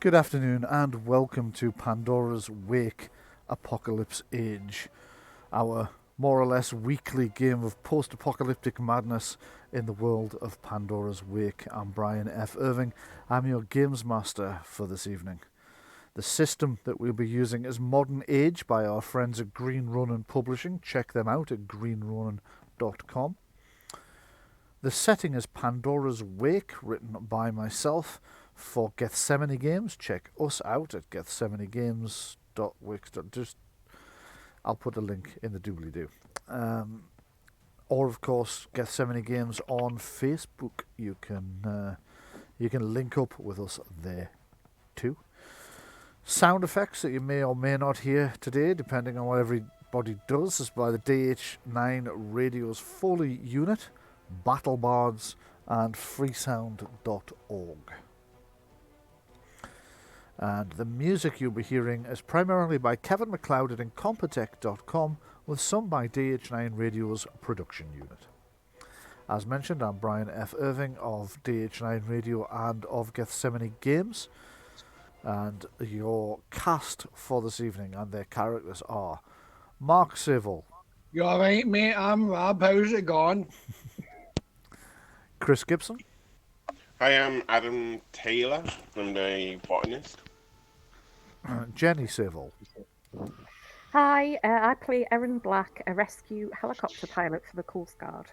Good afternoon and welcome to Pandora's Wake Apocalypse Age, our more or less weekly game of post-apocalyptic madness in the world of Pandora's Wake. I'm Brian F. Irving. I'm your games master for this evening. The system that we'll be using is Modern Age by our friends at Green Ronin Publishing. Check them out at greenronin.com. The setting is Pandora's Wake, written by myself for Gethsemane Games. Check us out at gethsemanegames.wix. I'll put a link in the doobly-doo. Or, of course, Gethsemane Games on Facebook. You can link up with us there too. Sound effects that you may or may not hear today, depending on what everybody does, is by the DH9 Radio's Foley unit, BattleBards, and freesound.org. And the music you'll be hearing is primarily by Kevin MacLeod at incompetech.com, with some by DH9 Radio's production unit. As mentioned, I'm Brian F. Irving of DH9 Radio and of Gethsemane Games. And your cast for this evening and their characters are Mark Saville. You alright, mate? I'm Rob. How's it going? Chris Gibson. I am Adam Taylor. I'm the botanist. Jenny Saville. Hi, I play Erin Black, a rescue helicopter pilot for the Coast Guard.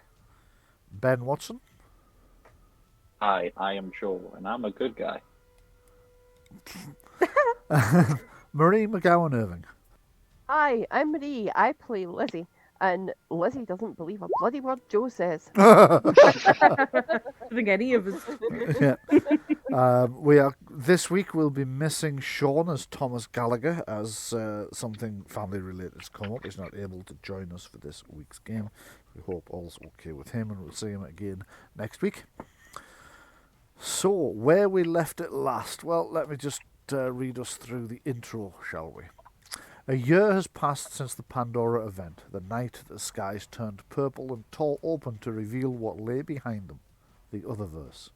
Ben Watson. Hi, I am Joel, and I'm a good guy. Marie McGowan Irving. Hi, I'm Marie. I play Lizzie, and Lizzie doesn't believe a bloody word Joe says. I think any of us. Yeah. This week we'll be missing Sean as Thomas Gallagher, as something family related has come up. He's not able to join us for this week's game. We hope all's okay with him, and we'll see him again next week. So, where we left it last? Well, let me just read us through the intro, shall we? A year has passed since the Pandora event, the night the skies turned purple and tore open to reveal what lay behind them, the Otherverse.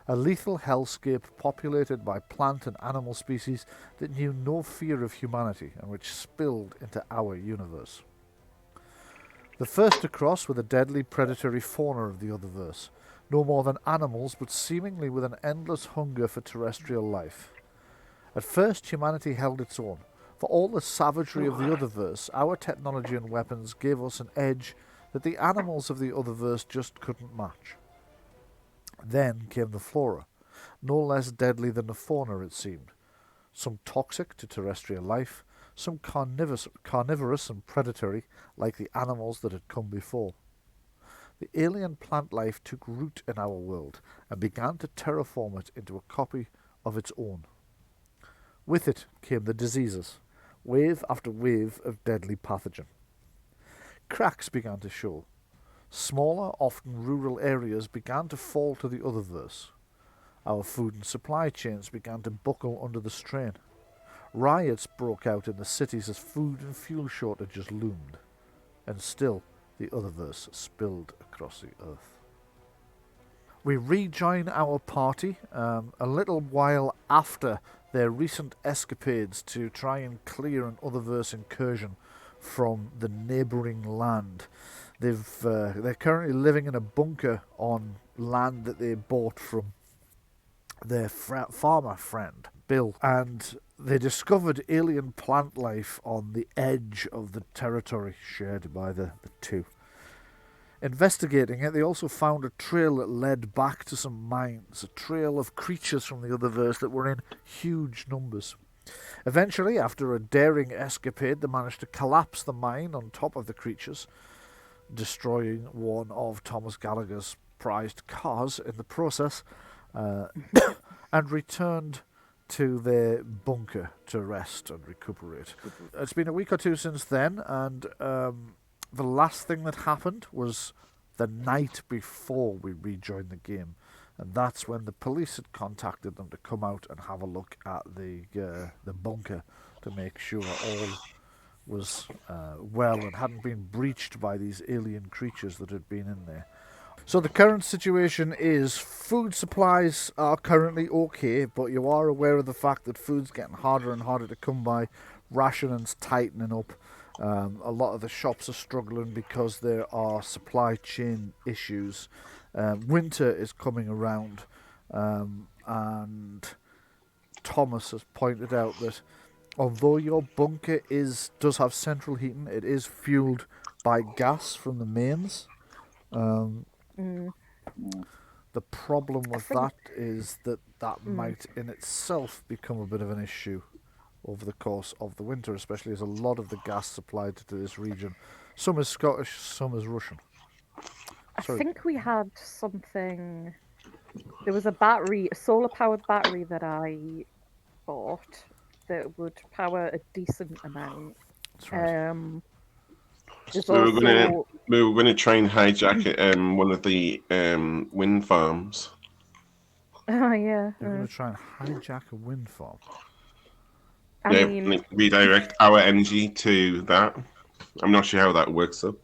A lethal hellscape populated by plant and animal species that knew no fear of humanity and which spilled into our universe. The first to cross were the deadly predatory fauna of the Otherverse, no more than animals, but seemingly with an endless hunger for terrestrial life. At first, humanity held its own. For all the savagery of the Otherverse, our technology and weapons gave us an edge that the animals of the Otherverse just couldn't match. Then came the flora, no less deadly than the fauna, it seemed. Some toxic to terrestrial life, some carnivorous and predatory, like the animals that had come before. The alien plant life took root in our world and began to terraform it into a copy of its own. With it came the diseases, wave after wave of deadly pathogen. Cracks began to show. Smaller, often rural areas began to fall to the Otherverse. Our food and supply chains began to buckle under the strain. Riots broke out in the cities as food and fuel shortages loomed. And still, the Otherverse spilled across the earth. We rejoin our party a little while after their recent escapades to try and clear an Otherverse incursion from the neighbouring land. They're currently living in a bunker on land that they bought from their farmer friend, Bill, and they discovered alien plant life on the edge of the territory shared by the two. Investigating it, they also found a trail that led back to some mines, a trail of creatures from the Otherverse that were in huge numbers. Eventually, after a daring escapade, they managed to collapse the mine on top of the creatures, destroying one of Thomas Gallagher's prized cars in the process, and returned to their bunker to rest and recuperate. It's been a week or two since then, and the last thing that happened was the night before we rejoined the game, and that's when the police had contacted them to come out and have a look at the bunker to make sure all was well and hadn't been breached by these alien creatures that had been in there. So the current situation is food supplies are currently okay, but you are aware of the fact that food's getting harder and harder to come by. Rationing's tightening up. A lot of the shops are struggling because there are supply chain issues. Winter is coming around, and Thomas has pointed out that although your bunker does have central heating, it is fueled by gas from the mains. The problem with that is that might in itself become a bit of an issue over the course of the winter, especially as a lot of the gas supplied to this region, some is Scottish, some is Russian. I think we had something. There was a solar-powered battery that I bought that would power a decent amount. That's right. There's So also... we were gonna try and hijack one of the wind farms. Oh yeah. You're going to try and hijack a wind farm. I mean, redirect our energy to that. I'm not sure how that works though.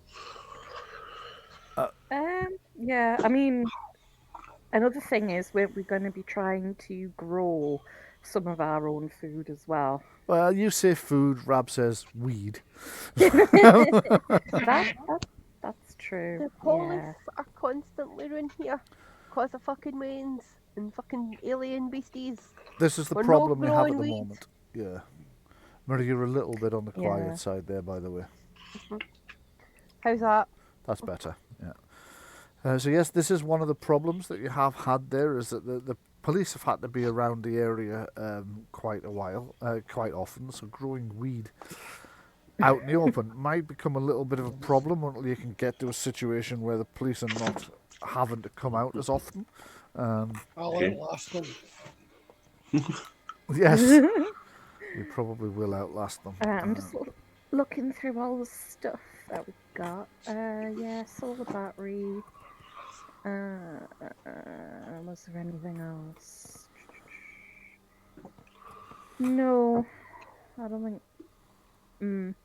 yeah. I mean, another thing is we're going to be trying to grow some of our own food as well. Well, you say food, Rab says weed. That's true. The police are constantly around here because of fucking rains and fucking alien beasties. This is the We're problem not we have at growing the weed. moment. Yeah. Murray, you're a little bit on the quiet Yeah. side there, by the way. How's that? That's better, yeah. So yes, this is one of the problems that you have had there, is that the police have had to be around the area quite often, so growing weed out in the open might become a little bit of a problem until you can get to a situation where the police are not having to come out as often. I'll Okay. outlast them. Yes, you probably will outlast them. I'm just looking through all the stuff that we've got. Yeah, solar battery. Was there anything else? No, I don't think.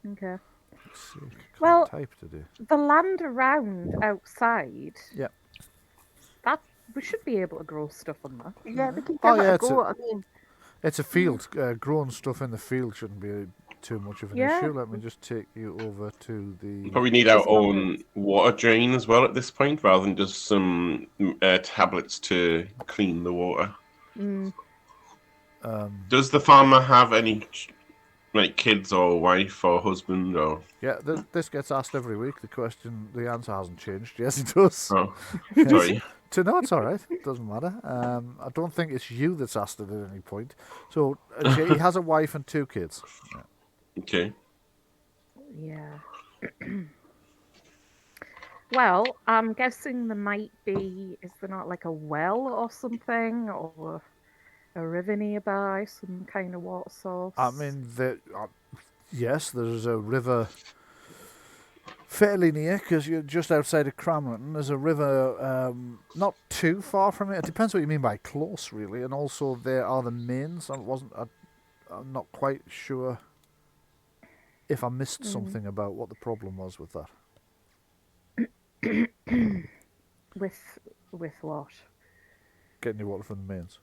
Okay. Let's see, Well, type to do. the land around outside. Yeah. That we should be able to grow stuff on that. Yeah, we can give Oh, it yeah, a it's go. I mean, It's a field. Growing stuff in the field shouldn't be too much of an Yeah. issue. Let me just take you over to the... Probably need our As long own water drain as well at this point, rather than just some tablets to clean the water. Does the farmer have any kids or wife or husband or? Yeah, this gets asked every week. The answer hasn't changed. Yes, it does. Oh, sorry. No, it's all right. It doesn't matter. I don't think it's you that's asked it at any point. So he has a wife and 2 kids. Yeah. Okay. Yeah. Well, I'm guessing there might be. Is there not like a well or something, or a river nearby, some kind of water source? I mean, yes, there's a river fairly near, because you're just outside of Cramlington. There's a river not too far from it. It depends what you mean by close, really. And also there are the mains. I'm not quite sure if I missed something about what the problem was with that. With what? Getting your water from the mains.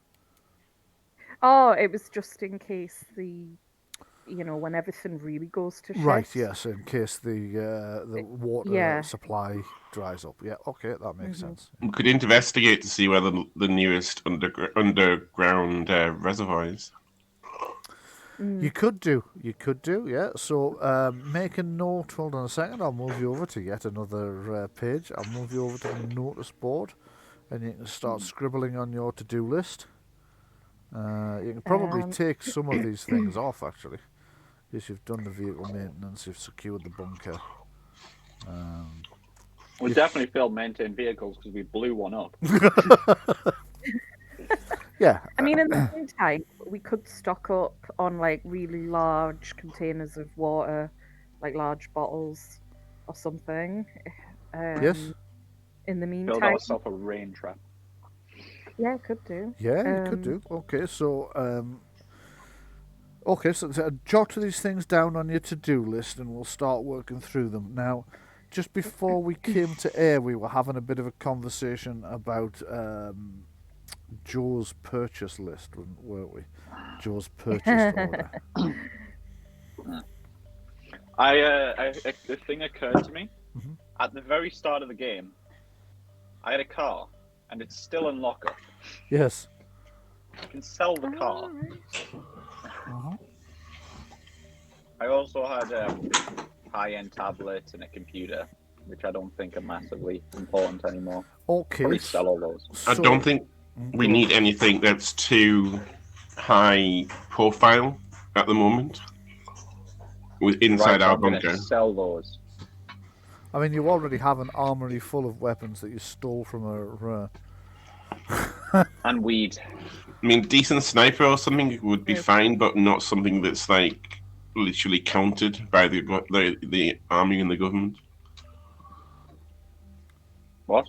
Oh, it was just in case when everything really goes to shit. Right, yes, in case the water yeah. supply dries up. Yeah, okay, that makes sense. We could investigate to see where the nearest underground reservoir is. You could do, yeah. So make a note. Hold on a second. I'll move you over to yet another page. I'll move you over to the notice board, and you can start scribbling on your to-do list. You can probably take some of these things off, actually. Yes, you've done the vehicle maintenance, you've secured the bunker. We definitely failed maintain vehicles because we blew one up. Yeah. I mean, in the meantime, we could stock up on like really large containers of water, like large bottles or something. Yes. In the Build meantime, ourselves a rain trap. yeah, could do. Yeah, you could do. Okay, so jot these things down on your to-do list, and we'll start working through them. Now, just before we came to air, we were having a bit of a conversation about Joe's purchase list, weren't we? Joe's purchase order. The thing occurred to me Mhm. at the very start of the game. I had a car, and it's still in lockup. Yes. I can sell the car. Uh-huh. I also had a high-end tablet and a computer, which I don't think are massively important anymore. Okay. Probably sell all those. I don't think we need anything that's too high profile at the moment. Inside our I'm gonna bunker. sell those. I mean, you already have an armory full of weapons that you stole from a. And weed. I mean, decent sniper or something would be fine, but not something that's like literally counted by the army and the government. What?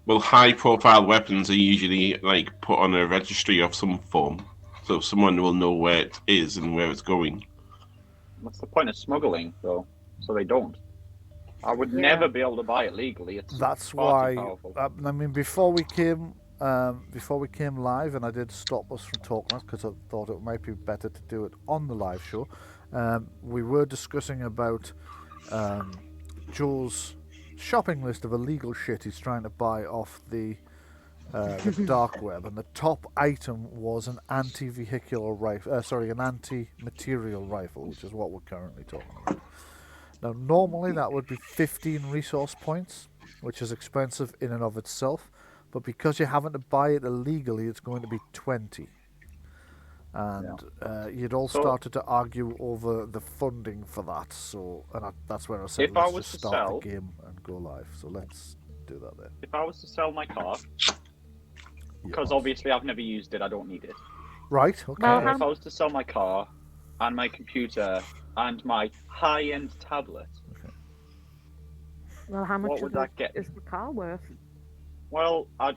Well, high-profile weapons are usually like put on a registry of some form, so someone will know where it is and where it's going. What's the point of smuggling, though? So they don't. I would never be able to buy it legally. That's far too why. powerful. I mean, before we came live, and I did stop us from talking because I thought it might be better to do it on the live show. We were discussing about Joe's shopping list of illegal shit he's trying to buy off the dark web, and the top item was an anti-vehicular rifle. An anti-material rifle, which is what we're currently talking about. Now, normally that would be 15 resource points, which is expensive in and of itself, but because you're having to buy it illegally, it's going to be 20. And you'd all started to argue over the funding for that, that's where I said let's just start the game and go live. So let's do that then. If I was to sell my car, because obviously I've never used it, I don't need it. Right, okay. If I was to sell my car and my computer and my high-end tablet, Well, how much what would that get? is the car worth? Well, I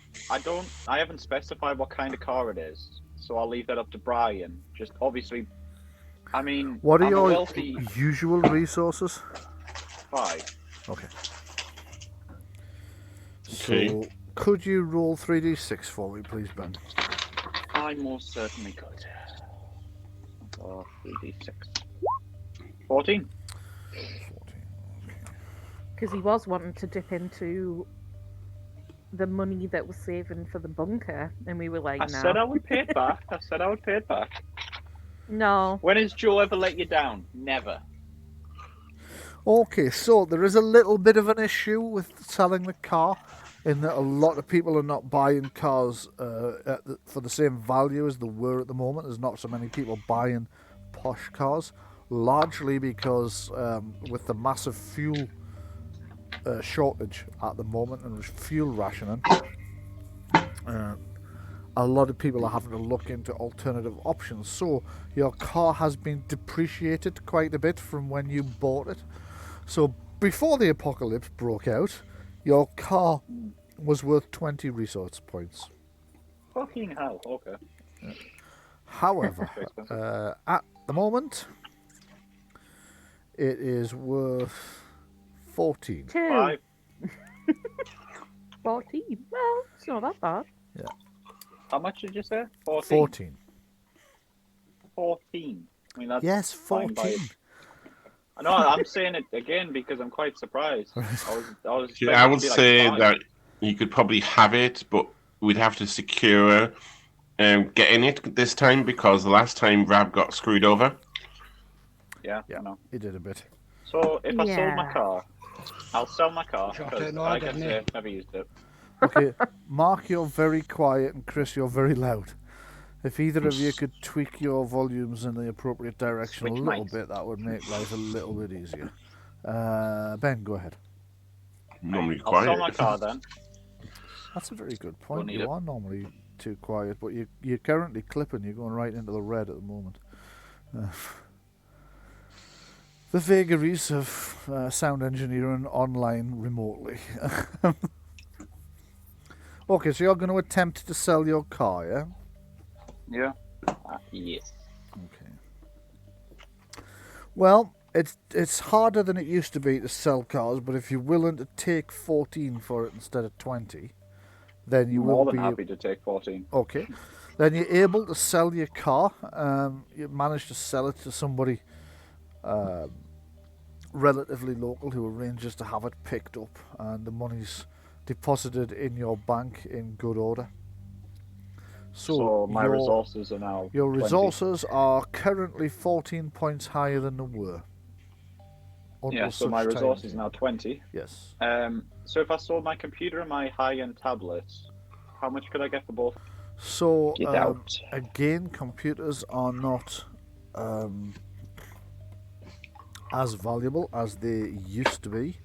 haven't specified what kind of car it is, so I'll leave that up to Brian. Just obviously, I mean, what are I'm your wealthy... usual resources? 5. Okay. Okay. So, could you roll 3d6 for me, please, Ben? I most certainly could. 3d6. 14. 14. Because he was wanting to dip into the money that was saving for the bunker, and we were like, I no. said I would pay it back. No. When has Joe ever let you down? Never. Okay, so there is a little bit of an issue with selling the car, in that a lot of people are not buying cars for the same value as they were at the moment. There's not so many people buying posh cars, largely because with the massive fuel shortage at the moment and fuel rationing, a lot of people are having to look into alternative options. So your car has been depreciated quite a bit from when you bought it. So before the apocalypse broke out, your car was worth 20 resource points. Fucking hell, okay. However, at the moment, it is worth 14. 2. 5. 14. Well, it's not that bad. Yeah. How much did you say? 14. 14. 14. I mean, that's Yes, fine by 14. I know, I'm saying it again because I'm quite surprised. I was expecting I it would to be like say 5. that you could probably have it, but we'd have to secure getting it this time, because the last time Rab got screwed over. Yeah, Yeah, I know. he did a bit. So if I sold my Yeah. car, I'll sell my car Shot because, it, no, like I didn't say, he? I've never used it. Okay, Mark, you're very quiet, and Chris, you're very loud. If either of you could tweak your volumes in the appropriate direction Switch a little mics. bit, that would make life a little bit easier. Ben, go ahead. Normally I'll sell quiet. my car then. That's a very good point. need You it. are normally too quiet, but you're currently clipping. You're going right into the red at the moment. The vagaries of sound engineering online remotely. Okay, so you're going to attempt to sell your car, yeah? Yeah. Yes. Okay. Well, It's harder than it used to be to sell cars, but if you're willing to take 14 for it instead of 20, then you More will than be happy to take 14. okay. Then you're able to sell your car. You manage to sell it to somebody relatively local who arranges to have it picked up, and the money's deposited in your bank in good order. So my resources are now Your 20. resources are currently 14 points higher than they were. Yeah, until so my such time- resources are now 20. Yes. So if I sold my computer and my high-end tablets, how much could I get for both? So Get out. again, computers are not as valuable as they used to be.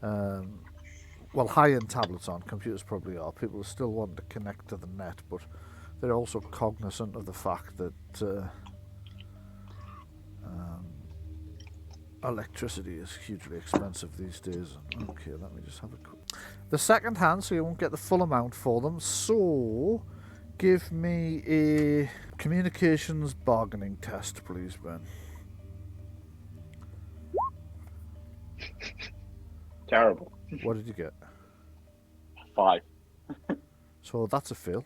Well, high-end tablets aren't. Computers probably are. People still want to connect to the net, but they're also cognizant of the fact that electricity is hugely expensive these days. Okay, let me just have a quick... The second hand, so you won't get the full amount for them. So, give me a communications bargaining test, please, Ben. Terrible. What did you get? 5. So that's a fail.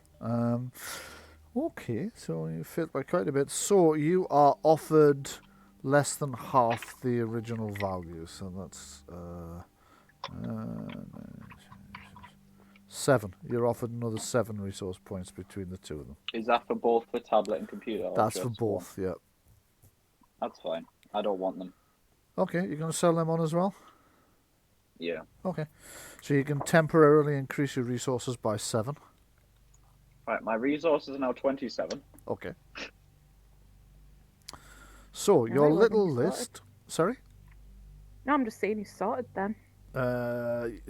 Okay, so you failed by quite a bit. So you are offered less than half the original value. So that's 7. You're offered another 7 resource points between the two of them. Is that for both the tablet and computer? or That's for just one? both, yeah. That's fine. I don't want them. Okay, you're going to sell them on as well? Yeah. Okay. So you can temporarily increase your resources by 7. Right, my resources are now 27. Okay. So, your Alright, well, little then you started. list... Sorry? No, I'm just saying you started then.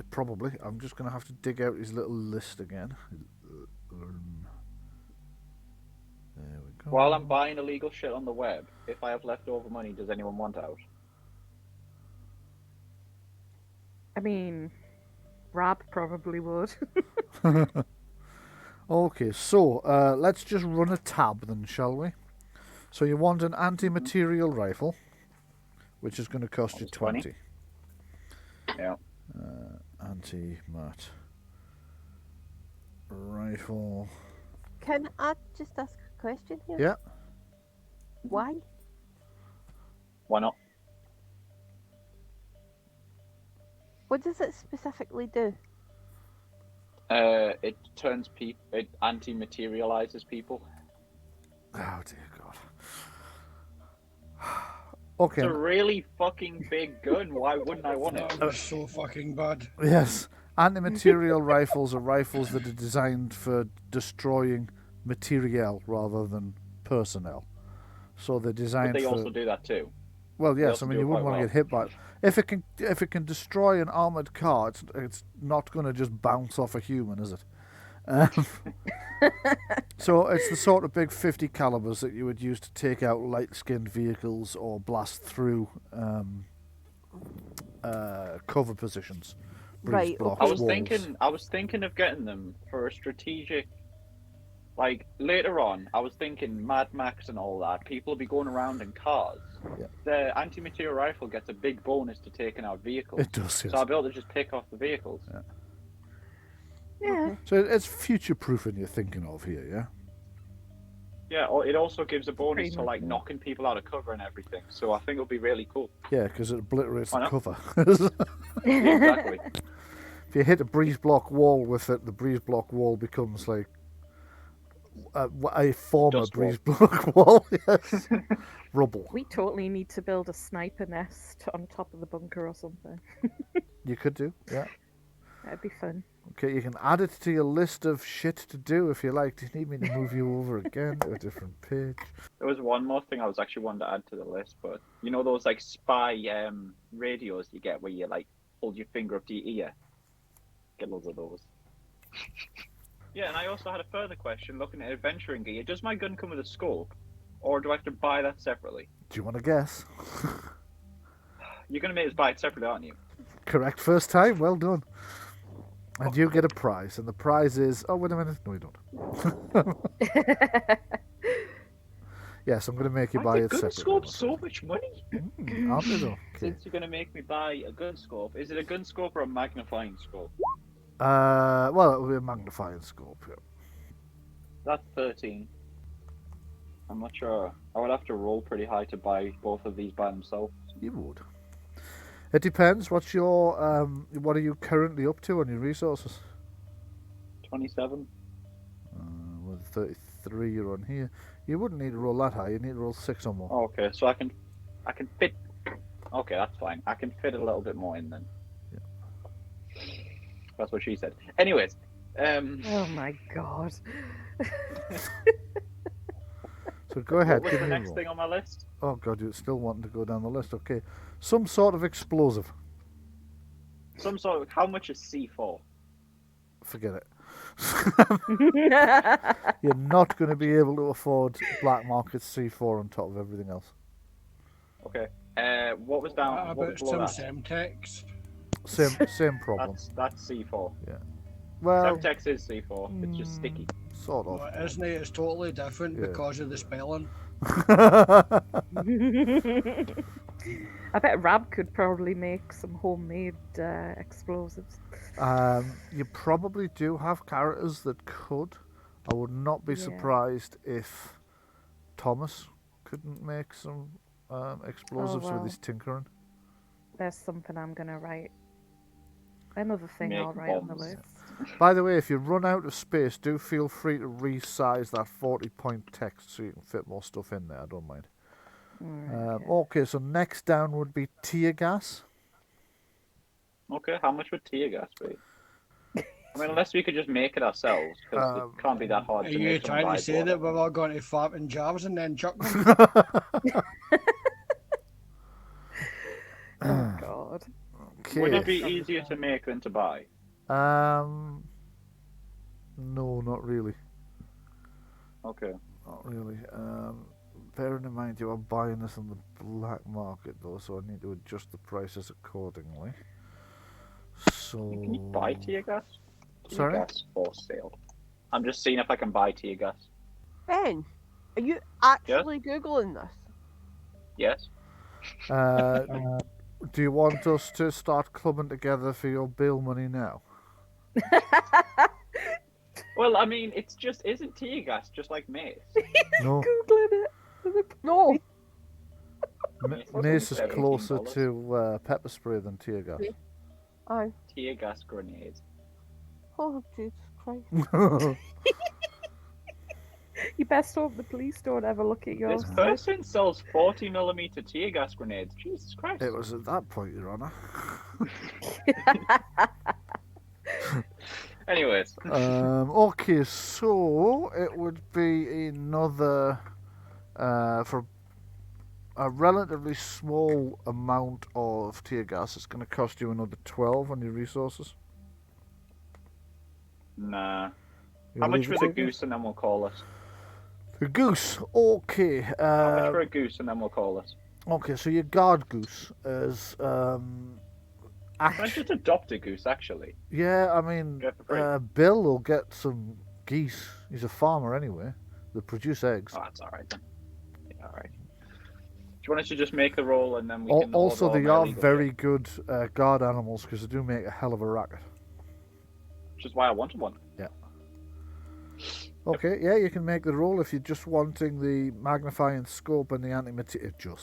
Probably. I'm just going to have to dig out his little list again. There we go. While I'm buying illegal shit on the web, if I have leftover money, does anyone want out? I mean, Rab probably would. Okay, so let's just run a tab then, shall we? So you want an anti-material rifle, which is going to cost you That's 20. 20. Yeah. Anti-mat rifle. Can I just ask a question here? Yeah. Why? Why not? What does it specifically do? It turns people. It anti-materializes people. Oh dear God. Okay. It's a really fucking big gun. Why wouldn't I want it? That was so fucking bad. Yes. Anti-material rifles are rifles that are designed for destroying material rather than personnel. So they're But designed they for... also do that too. Well, yes. also I mean, do you it wouldn't quite want to get hit by it. If it can destroy an armored car, it's not going to just bounce off a human, is it? So it's the sort of big 50 calibers that you would use to take out light-skinned vehicles or blast through cover positions. Breach Right, blocks, I was walls. thinking of getting them for a strategic. Like later on, I was thinking Mad Max and all that. People will be going around in cars. Yeah. The anti-material rifle gets a big bonus to taking out vehicles. It does, yes. So I'll be able to just pick off the vehicles. Yeah. Yeah. So it's future-proofing you're thinking of here, yeah? Yeah, it also gives a bonus Pretty to much, like yeah. knocking people out of cover and everything. So I think it'll be really cool. Yeah, because it obliterates Why the not? cover. Exactly. If you hit a breeze block wall with it, the breeze block wall becomes like a former Dust wall. breeze block wall. Yes. Rubble. We totally need to build a sniper nest on top of the bunker or something. You could do, yeah. That'd be fun. Okay, you can add it to your list of shit to do if you like. Do you need me to move you over again to a different page? There was one more thing I was actually wanting to add to the list, but you know those like spy radios you get where you like hold your finger up to your ear? Get loads of those. Yeah, and I also had a further question looking at adventuring gear. Does my gun come with a scope, or do I have to buy that separately? Do you want to guess? You're going to make us buy it separately, aren't you? Correct first time, well done. And you get a prize, and the prize is... Oh, wait a minute. No, you don't. Yes, I'm going to make you Why buy is a it gun separately. scope my so friend. much money? Aren't they though? Okay. Since you're going to make me buy a gun scope, is it a gun scope or a magnifying scope? Well, it will be a magnifying scope. Yeah. That's 13. I'm not sure. I would have to roll pretty high to buy both of these by themselves. You would. It depends. What's your what are you currently up to on your resources? 27. With 33 you're on here. You wouldn't need to roll that high. You need to roll 6 or more. Oh, okay, so I can fit. Okay, that's fine. I can fit a little bit more in then. Yeah. That's what she said. Anyways, Oh my god. So go ahead. what was Give the me a next roll. thing on my list? Oh god, you're still wanting to go down the list. Okay, some sort of explosive. Some sort of. How much is C4? Forget it. You're not going to be able to afford black market C4 on top of everything else. Okay. What was down? What What about was below some that? Semtex? Same problem. That's C4. Well, Semtex is C4. It's just sticky. sort of. Well, isn't it? It's totally different Yeah. because of the spelling. I bet Rab could probably make some homemade explosives. You probably do have characters that could. I would not be Yeah. surprised if Thomas couldn't make some explosives with well. his tinkering. There's something I'm gonna write. Another thing Make I'll write on the bombs. list. By the way, if you run out of space, do feel free to resize that 40-point text so you can fit more stuff in there. I don't mind. Alright, okay. Okay, so next down would be tear gas. Okay, how much would tear gas be? I mean, unless we could just make it ourselves, because it can't be that hard Are to you make. trying to say that we're all going to fart in jars and then chuck them? Oh god. Okay. Would it be easier to make than to buy? No, not really. Okay. Not really. Bearing in mind you are buying this on the black market though, so I need to adjust the prices accordingly. So Can you buy tear gas? Tear Sorry? gas for sale. I'm just seeing if I can buy tear gas. Ben, are you actually Googling this? Yes. Do you want us to start clubbing together for your bill money now? Well, I mean, isn't tear gas just like mace? No, Googling it. No. It's only mace is $17. closer to pepper spray than tear gas. Oh, Tear gas grenades. oh Jesus Christ. You best hope the police don't ever look at your This person sells 40mm tear gas grenades. Jesus Christ. It was at that point, Your Honour. Anyways, Okay, so it would be another for a relatively small amount of tear gas. It's going to cost you another 12 on your resources. nah. You How wanna much leave for it the taken? goose and then we'll call it? The goose. Okay. How much for a goose and then we'll call it? Okay, so your guard goose is Can I just adopt a goose, actually? yeah. I mean, Go for free. Bill will get some geese. He's a farmer anyway. They produce eggs. Oh, that's alright then. Yeah, alright. Do you want us to just make the roll and then we can Also, order they all are my illegal very shit? good guard animals because they do make a hell of a racket. Which is why I wanted one. Okay, yeah, you can make the roll if you're just wanting the magnifying scope and the anti-material.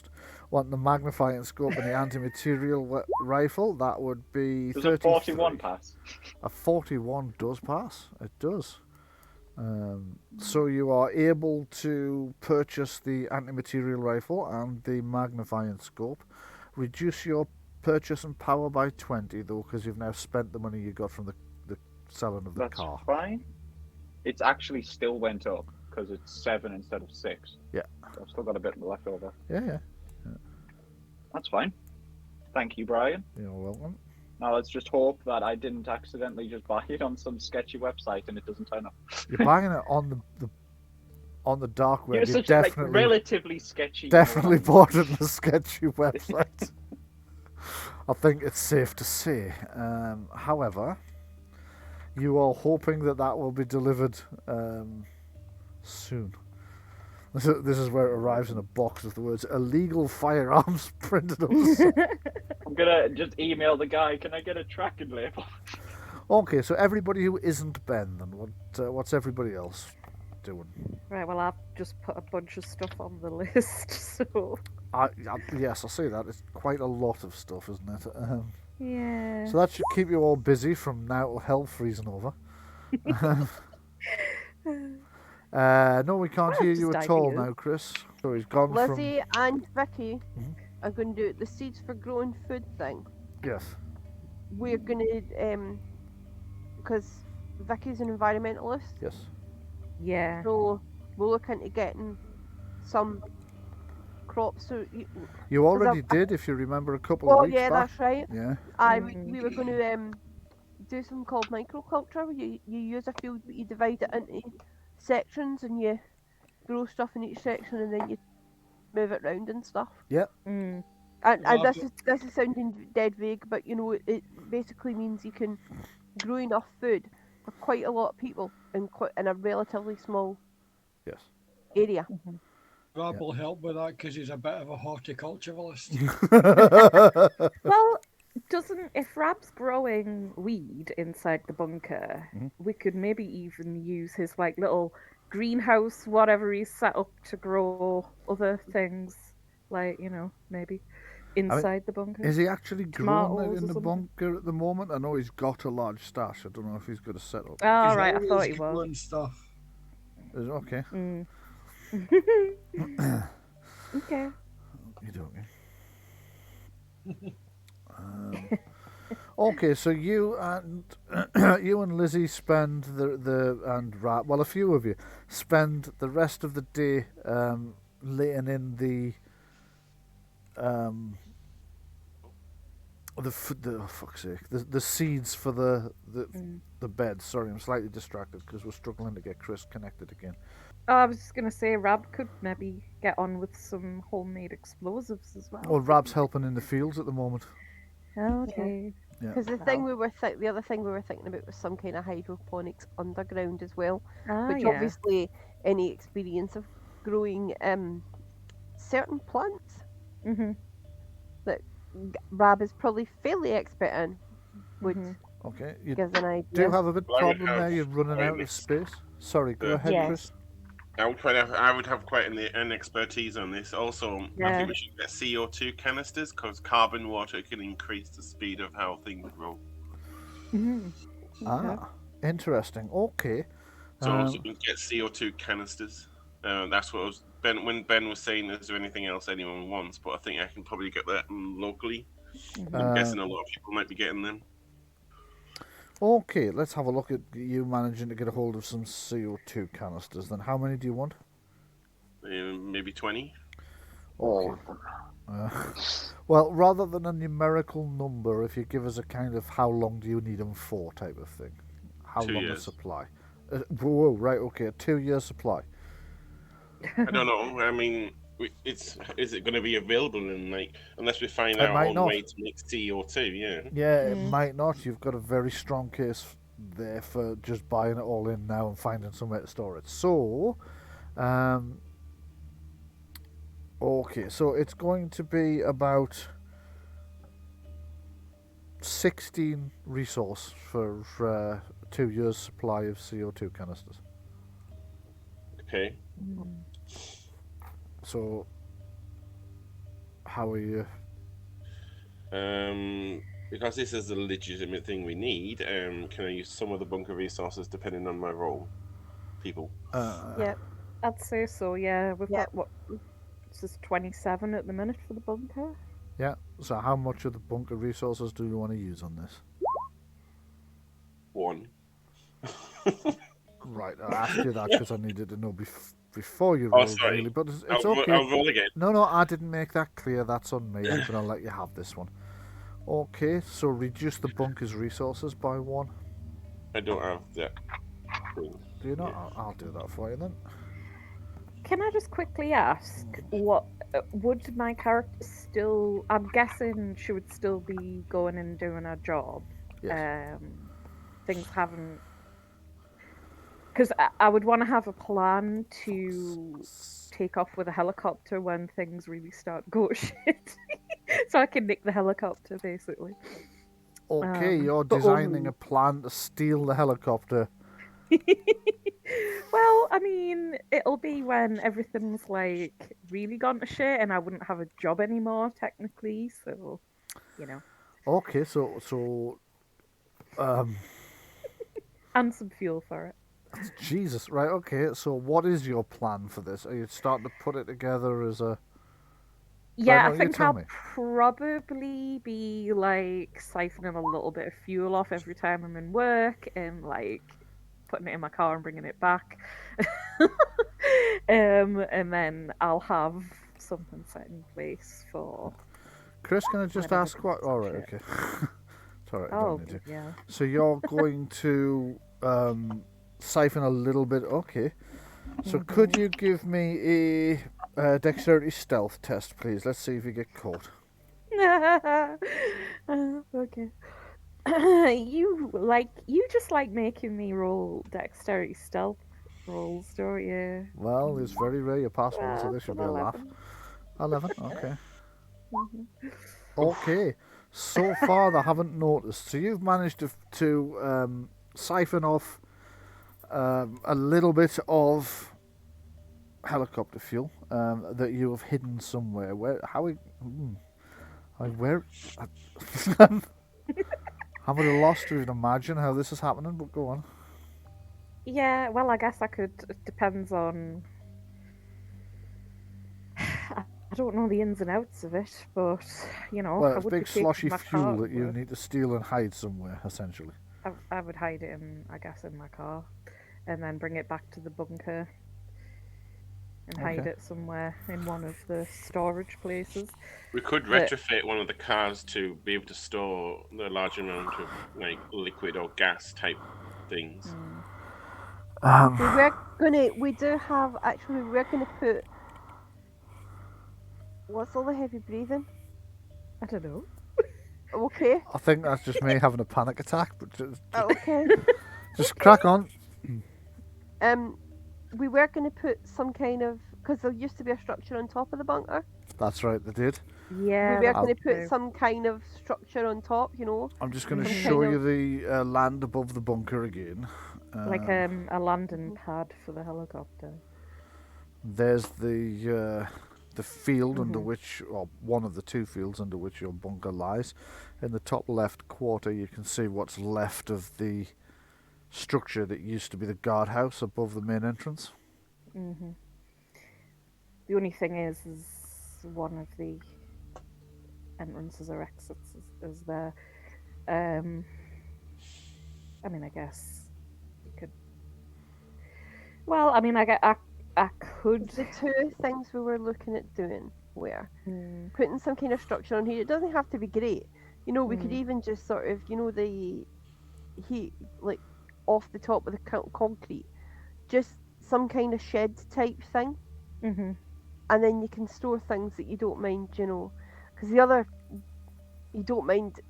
Want the magnifying scope and the anti-material rifle? That would be Does 33. a 41 pass? A 41 does pass. It does. So you are able to purchase the anti-material rifle and the magnifying scope. Reduce your purchasing power by 20 though, because you've now spent the money you got from the selling of the That's car. fine. It's actually still went up because it's 7 instead of 6. Yeah. So I've still got a bit left over. Yeah. That's fine. Thank you, Brian. You're welcome. Now let's just hope that I didn't accidentally just buy it on some sketchy website and it doesn't turn up. You're buying it on the dark web. It's You such like definitely relatively sketchy. definitely bought it on the sketchy website. I think it's safe to say. However, you are hoping that will be delivered soon. This is where it arrives in a box with the words "illegal firearms" printed on the side. I'm gonna just email the guy. Can I get a tracking label? Okay, so everybody who isn't Ben, then what's everybody else doing? Right, well, I've just put a bunch of stuff on the list, so... Yes, I see that. It's quite a lot of stuff, isn't it? Yeah. So that should keep you all busy from now till hell freezing over. No, we can't Well, hear you just at all ideas. now, Chris. So he's gone Lizzie and Vicky Mhm. are going to do the seeds for growing food thing. from... Yes. We're going to, because Vicky's an environmentalist, Yes. Yeah. so we'll look into getting some crops. So You already I've- did, if you remember, a couple of weeks yeah, back. that's right. Yeah. We were going to do something called microculture, where you use a field but you divide it into sections and you grow stuff in each section and then you move it round and stuff. Mm. And Well, this is sounding dead vague, but you know it basically means you can grow enough food for quite a lot of people in a relatively small Yes. area. Rob will help with that because he's a bit of a horticulturalist. Well, if Rab's growing weed inside the bunker, we could maybe even use his like little greenhouse, whatever he's set up to grow other things, like maybe inside the bunker. Is he actually growing Tomatoes it in or the something? bunker at the moment? I know he's got a large stash. I don't know if he's got a setup. Oh, He's right, I always thought he was. growing stuff. Is it okay? Mm. Okay. You don't. Okay, so you and Lizzie spend a few of you spend the rest of the day laying in the seeds for the bed. Sorry, I'm slightly distracted because we're struggling to get Chris connected again. Oh, I was just gonna say, Rab could maybe get on with some homemade explosives as well. Well, Rab's helping in the fields at the moment. Okay. Yeah. Because the other thing we were thinking about was some kind of hydroponics underground as well. Ah, Which yeah. obviously any experience of growing certain plants Mhm. that Rab is probably fairly expert in would Mhm. Okay, you give an idea. do have a bit Well, I would problem there. have You're running quite out of this- space. Sorry, go ahead, Yes. Chris. I would have quite an expertise on this. Also, I Yeah. think we should get CO2 canisters because carbon water can increase the speed of how things grow. Mhm. Ah, interesting. Okay. So we can get CO2 canisters. That's what when Ben was saying, is there anything else anyone wants? But I think I can probably get that locally. I'm guessing a lot of people might be getting them. Okay, let's have a look at you managing to get a hold of some CO2 canisters. Then, how many do you want? Maybe 20. Okay. Well, rather than a numerical number, if you give us a kind of how long do you need them for type of thing. How 2 long a years. supply? Whoa, right, okay, a 2-year supply. I don't know. I mean, is it going to be available in unless we find It out might a not. way to make CO2? Yeah. Yeah, it might not. You've got a very strong case there for just buying it all in now and finding somewhere to store it. So, okay, so it's going to be about 16 resource for 2 years supply of CO2 canisters. Okay. So, how are you? Because this is a legitimate thing we need, can I use some of the bunker resources depending on my role? People. Yeah. I'd say so. Yeah, we've Yeah. got what? This is 27 at the minute for the bunker. Yeah, so how much of the bunker resources do you want to use on this? 1. Right, I asked you that because I needed to know before you Oh, rolled, sorry. really, but it's I'll okay. roll again. No, I didn't make that clear. That's on me. I'm going to let you have this one. Okay, so reduce the bunker's resources by 1. I don't have that. Do you not? I'll do that for you then. Can I just quickly ask, what would my character still? I'm guessing she would still be going and doing her job. Yes. Things haven't. Because I would want to have a plan to take off with a helicopter when things really start go to shit. So I can nick the helicopter, basically. Okay, you're but designing only- a plan to steal the helicopter. Well, I mean, it'll be when everything's like really gone to shit and I wouldn't have a job anymore, technically. So, you know, Okay, so and some fuel for it. Jesus, right? Okay, so what is your plan for this? Are you starting to put it together as a? Yeah, no, I you think tell I'll me. probably be like siphoning a little bit of fuel off every time I'm in work and like putting it in my car and bringing it back. And then I'll have something set in place for Chris, can I just when ask what? everything's All right, shit. okay. Sorry, I Oh, don't need to. yeah. So you're going to siphon a little bit. Okay. So could you give me a dexterity stealth test, please? Let's see if you get caught. Okay. You just like making me roll dexterity stealth rolls, don't you? Well, it's very rare you pass one, so Well, this should an be a laugh. 11. 11. Okay. Mhm. Okay. So far, they haven't noticed. So you've managed to siphon off a little bit of helicopter fuel that you have hidden somewhere. Where? How? Where? I'm at a loss to even imagine how this is happening. But go on. Yeah, well, I guess I could. It depends on. I don't know the ins and outs of it, but you know, Well, I it's would be big taking sloshy my fuel car to that you work. need to steal and hide somewhere, essentially. I would hide it in, I guess, in my car, and then bring it back to the bunker and hide Okay. it somewhere in one of the storage places. We could But- retrofit one of the cars to be able to store the large amount of like liquid or gas type things. We do have, actually, we're gonna put, what's all the heavy breathing? I don't know. Okay, I think that's just me having a panic attack, but okay. just crack on. We were gonna put some kind of, because there used to be a structure on top of the bunker. That's right, they did. Yeah, We were that's gonna put true. some kind of structure on top, you know. I'm just going to Some show kind you of- the land above the bunker again. Like a landing pad for the helicopter. There's the field under Mhm. which, or one of the two fields under which your bunker lies. In the top left quarter, you can see what's left of the structure that used to be the guardhouse above the main entrance. Mhm. The only thing is one of the entrances or exits is there. I mean, I guess you could. Well, I mean, I could. The two things we were looking at doing were Mm, putting some kind of structure on here. It doesn't have to be great. You know, we could Mm. even just sort of, you know, the heat, like, off the top of the concrete. Just some kind of shed type thing. mhm. And then you can store things that you don't mind, you know. Because the other, you don't mind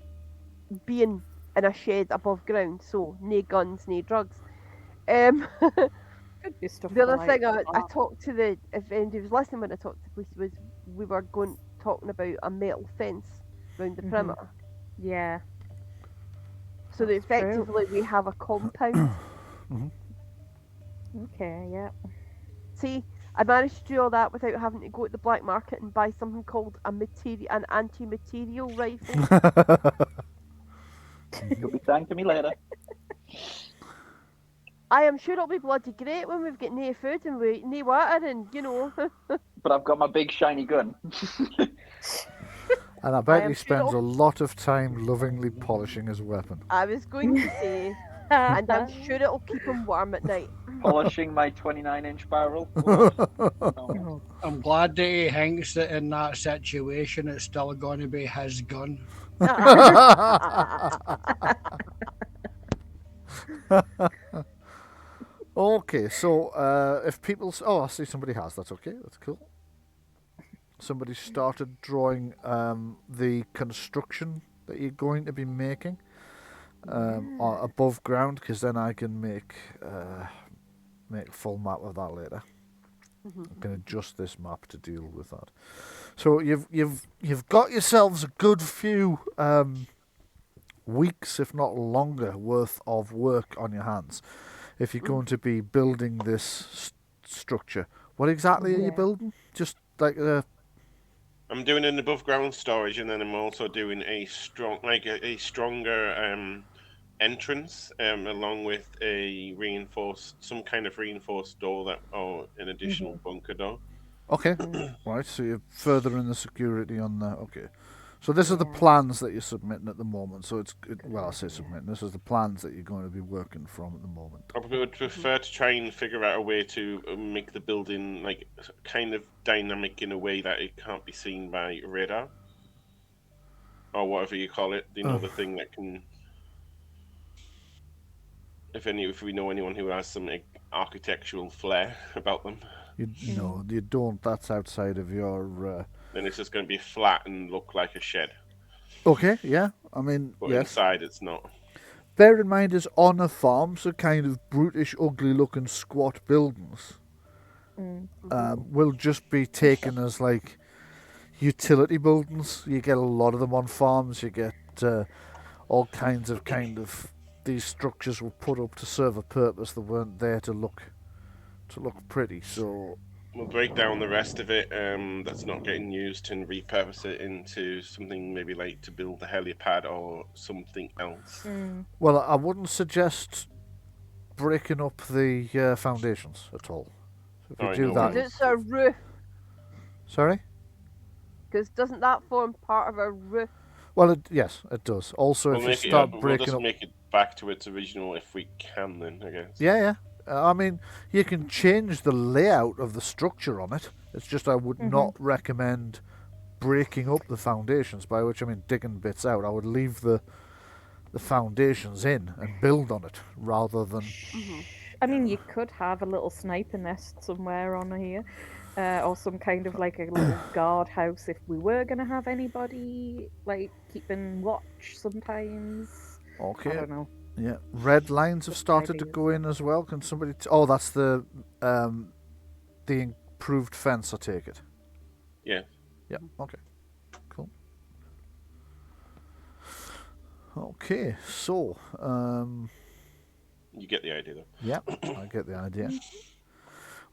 being in a shed above ground, so no guns, no drugs. Could be stuff. The other for, thing like, I talked to the, if anybody was listening when I talked to the police, was we were talking about a metal fence around the Mhm. perimeter, Yeah. so that That's true. effectively we have a compound. Okay. Yeah. See, I managed to do all that without having to go to the black market and buy something called an anti-material rifle. You'll be thanking me later. I am sure it'll be bloody great when we've got no food and no water and, you know. But I've got my big shiny gun. And I I bet am he sure spends a it'll- lot of time lovingly polishing his weapon. I was going to say, and I'm sure it'll keep him warm at night. Polishing my 29-inch barrel. Oh, I'm glad that he thinks that in that situation it's still going to be his gun. Okay, so if people... Oh, I see somebody has. That's okay. That's cool. Somebody started drawing the construction that you're going to be making above ground, because then I can make make a full map of that later. Mhm. I can adjust this map to deal with that. So you've got yourselves a good few weeks, if not longer, worth of work on your hands. If you're going to be building this structure, what exactly are you Yeah. building? Just like a I'm doing an above ground storage, and then I'm also doing a stronger entrance, along with some kind of reinforced door or an additional bunker door. okay, right. So you're furthering the security on that. Okay. So this is the Yeah. plans that you're submitting at the moment. So well, I say submitting. This is the plans that you're going to be working from at the moment. I would prefer to try and figure out a way to make the building like kind of dynamic in a way that it can't be seen by radar or whatever you call it. You know, the thing that can. If we know anyone who has some architectural flair about them, No, you don't. That's outside of your. then it's just going to be flat and look like a shed. Okay, yeah. I mean, But yes. inside, it's not. Bear in mind, it's on a farm, so kind of brutish, ugly-looking squat buildings will just be taken as like utility buildings. You get a lot of them on farms. You get all kinds of these structures were put up to serve a purpose. They weren't there to look pretty. So We'll break down the rest of it that's not getting used and repurpose it into something maybe like to build the helipad or something else. well, I wouldn't suggest breaking up the foundations at all. So if you Alright, do no that, Because it's a roof. sorry. Because doesn't that form part of a roof? Well, yes, it does. Also, if you start we'll breaking just up, make it back to its original if we can. Then I guess. yeah. I mean, you can change the layout of the structure on it. It's just I would not recommend breaking up the foundations, by which I mean digging bits out. I would leave the foundations in and build on it rather than. I mean, you could have a little sniper nest somewhere on here, or some kind of like a little guardhouse if we were going to have anybody like keeping watch sometimes. I Okay. don't know. Yeah, red lines have Just started to ideas. go in as well. Can somebody? Oh, that's the improved fence. I take it. Yeah. Yeah. Okay. Cool. Okay. So, You get the idea, though. yeah, I get the idea.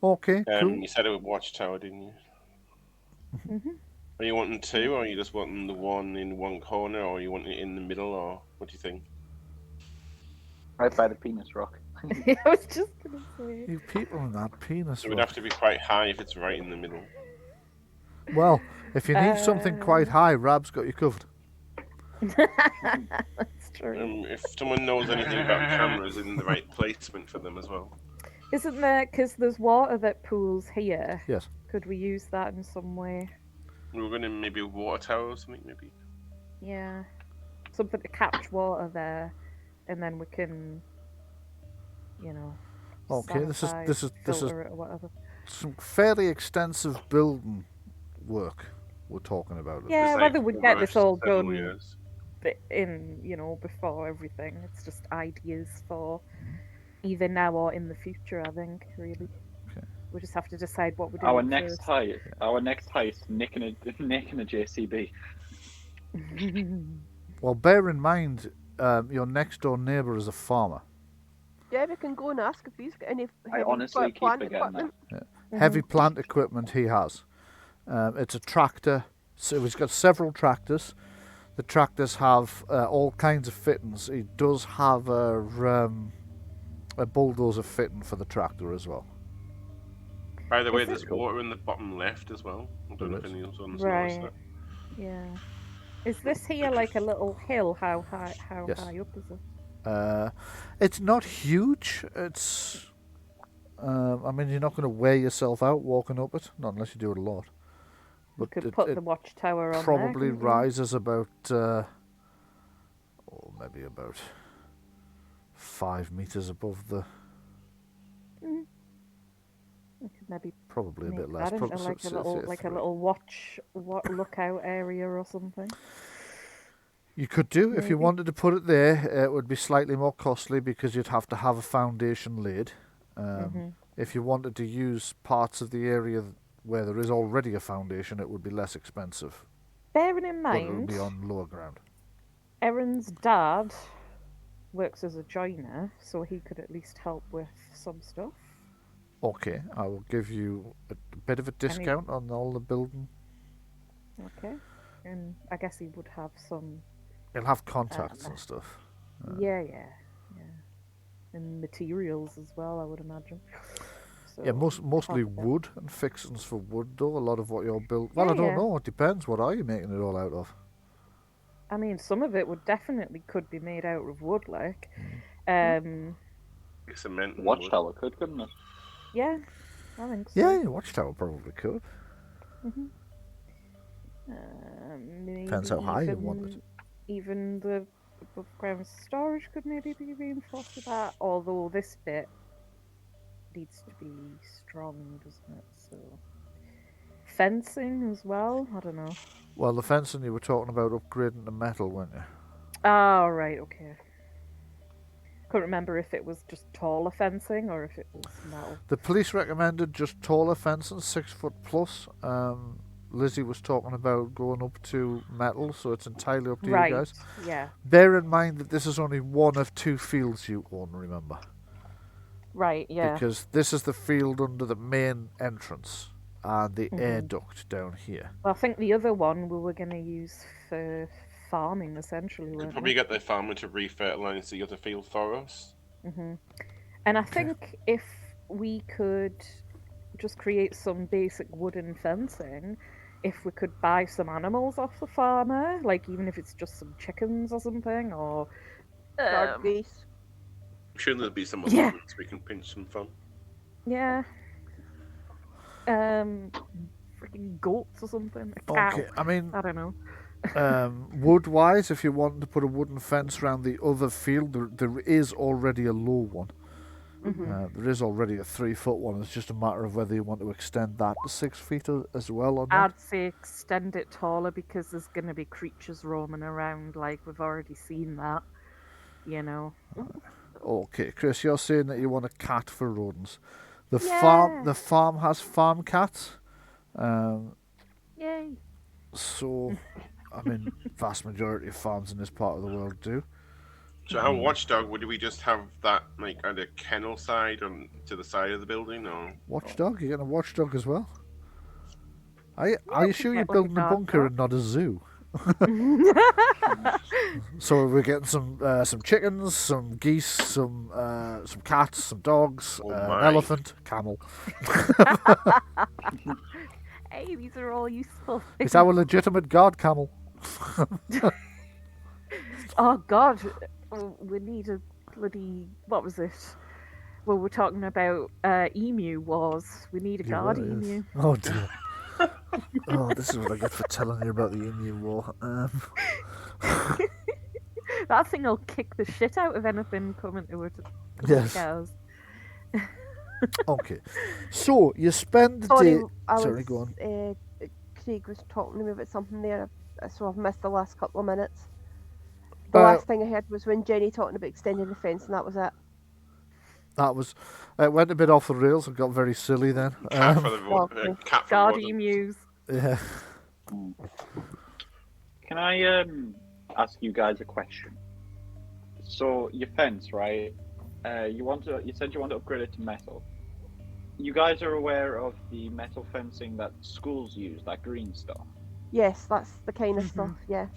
Okay. Cool. You said it with Watchtower, didn't you? Are you wanting two, or are you just wanting the one in one corner, or are you wanting it in the middle, or what do you think? Right by the penis rock. I was just gonna say. You people in that penis. It would rock. have to be quite high if it's right in the middle. Well, if you need something quite high, Rab's got you covered. That's true. If someone knows anything about cameras in the right placement for them as well. Isn't there? Because there's water that pools here. Yes. Could we use that in some way? We were going to maybe a water tower or something, maybe. Yeah, something to catch water there, and then we can, you know. Okay. This is filter it or whatever. some fairly extensive building work we're talking about. Yeah, It's whether like we get over this all several done years. before everything. It's just ideas for either now or in the future, I think, really. Okay. We just have to decide what we're Our doing next heist, nicking a JCB. Well, bear in mind, your next door neighbour is a farmer. Yeah, we can go and ask if he's got any I heavy honestly keep plant forgetting that. equipment. Heavy plant equipment he has. It's a tractor. So he's got several tractors. The tractors have all kinds of fittings. He does have a bulldozer fitting for the tractor as well. By the way, Is there's it- water in the bottom left as well. I don't know if There is. anyone's noticed Right. that. Yeah. Is this here like a little hill? How Yes. high up is it? It's not huge. It's. I mean, you're not going to wear yourself out walking up it, not unless you do it a lot. We But could put the watchtower on probably there. couldn't we? rises about, maybe about 5 meters above the. We could maybe Probably a make bit less. that into Probably like a say little like a 3. little lookout area or something. You could do if you Maybe. wanted to put it there. It would be slightly more costly because you'd have to have a foundation laid. If you wanted to use parts of the area where there is already a foundation, it would be less expensive. Bearing in But it would mind, be on lower ground. Erin's dad works as a joiner, so he could at least help with some stuff. Okay, I will give you a bit of a discount on all the building. Okay. And I guess he would have some... He'll have contacts and stuff. Yeah. And materials as well, I would imagine. So Yeah, mostly have that. wood and fixings for wood, though. A lot of what you're built. Well, I don't know. It depends. What are you making it all out of? I mean, some of it could be made out of wood, like. Cement. And Watchtower couldn't it? Yeah, I think so. Yeah, Watchtower probably could. Depends how high you want it. Even the above ground storage could maybe be reinforced with that, although this bit needs to be strong, doesn't it? So fencing as well, I don't know. Well, the fencing you were talking about upgrading to metal, weren't you? Oh, right, okay. Couldn't remember if it was just taller fencing or if it was metal. The police recommended just taller fencing, 6 foot plus. Lizzie was talking about going up to metal, so it's entirely up to you guys. Yeah. Bear in mind that this is only one of 2 fields you own, remember? Right, yeah. Because this is the field under the main entrance and the air duct down here. Well, I think the other one we were going to use for farming, essentially. Could probably get the farmer to refertilise the other field for us. And I think if we could just create some basic wooden fencing, if we could buy some animals off the farmer, like even if it's just some chickens or something, or Guard geese. I'm sure there'll be some allotments we can pinch some from. Yeah. Freaking goats or something. A cow. Okay, I mean, I don't know. wood-wise, if you wanted to put a wooden fence around the other field, there is already a low one. There is already a 3 foot one. It's just a matter of whether you want to extend that to 6 feet as well or not. I'd say extend it taller because there's going to be creatures roaming around. Like we've already seen that. You know. Okay, Chris, you're saying that you want a cat for rodents. The farm has farm cats. Yay. So, I mean, vast majority of farms in this part of the world do. So how watchdog, would we just have that like on the kennel side on to the side of the building, or Watchdog? You're getting a watchdog as well? Are you sure you're like building a a dog bunker and not a zoo? So we're getting some chickens, some geese, some cats, some dogs, an elephant, camel. Hey, these are all useful. It's our legitimate guard camel. Oh God, we need a bloody. What was it? Well, we're talking about emu wars. We need a guard emu. Oh dear. Oh, this is what I get for telling you about the emu war. That thing will kick the shit out of anything coming to it. Yes. Cows. Okay. So you spend the day. Sorry, go on. Craig was talking to me about something there, so I've missed the last couple of minutes. The last thing I heard was when Jenny talking about extending the fence, and that was it. That was. It went a bit off the rails and got very silly then. cat for the cat for Guard rodents. emus. Yeah. Can I ask you guys a question? So your fence, right? You said you want to upgrade it to metal. You guys are aware of the metal fencing that schools use, that green stuff? Yes, that's the kind of stuff. Yeah.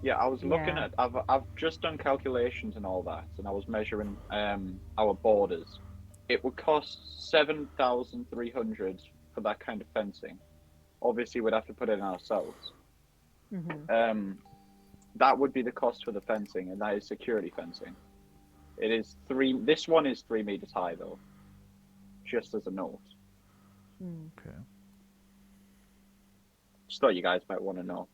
Yeah, I was looking at. I've just done calculations and all that, and I was measuring our borders. It would cost 7,300 for that kind of fencing. Obviously, we'd have to put it in ourselves. That would be the cost for the fencing, and that is security fencing. It is 3. This one is 3 meters high, though. Just as a note. Okay. Just thought you guys might want to know.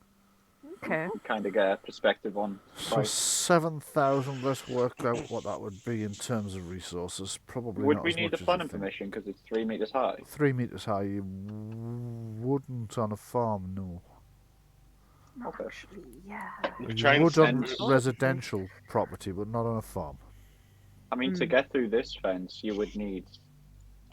Okay. Kind of get a perspective on So price. 7,000. Let's work out what that would be in terms of resources. Probably Would not we as need much the as you planning think. permission because it's 3 meters high? 3 meters high. You wouldn't on a farm, no. Okay. Actually, yeah. We could You try and would on send. residential property, but not on a farm. I mean, to get through this fence, you would need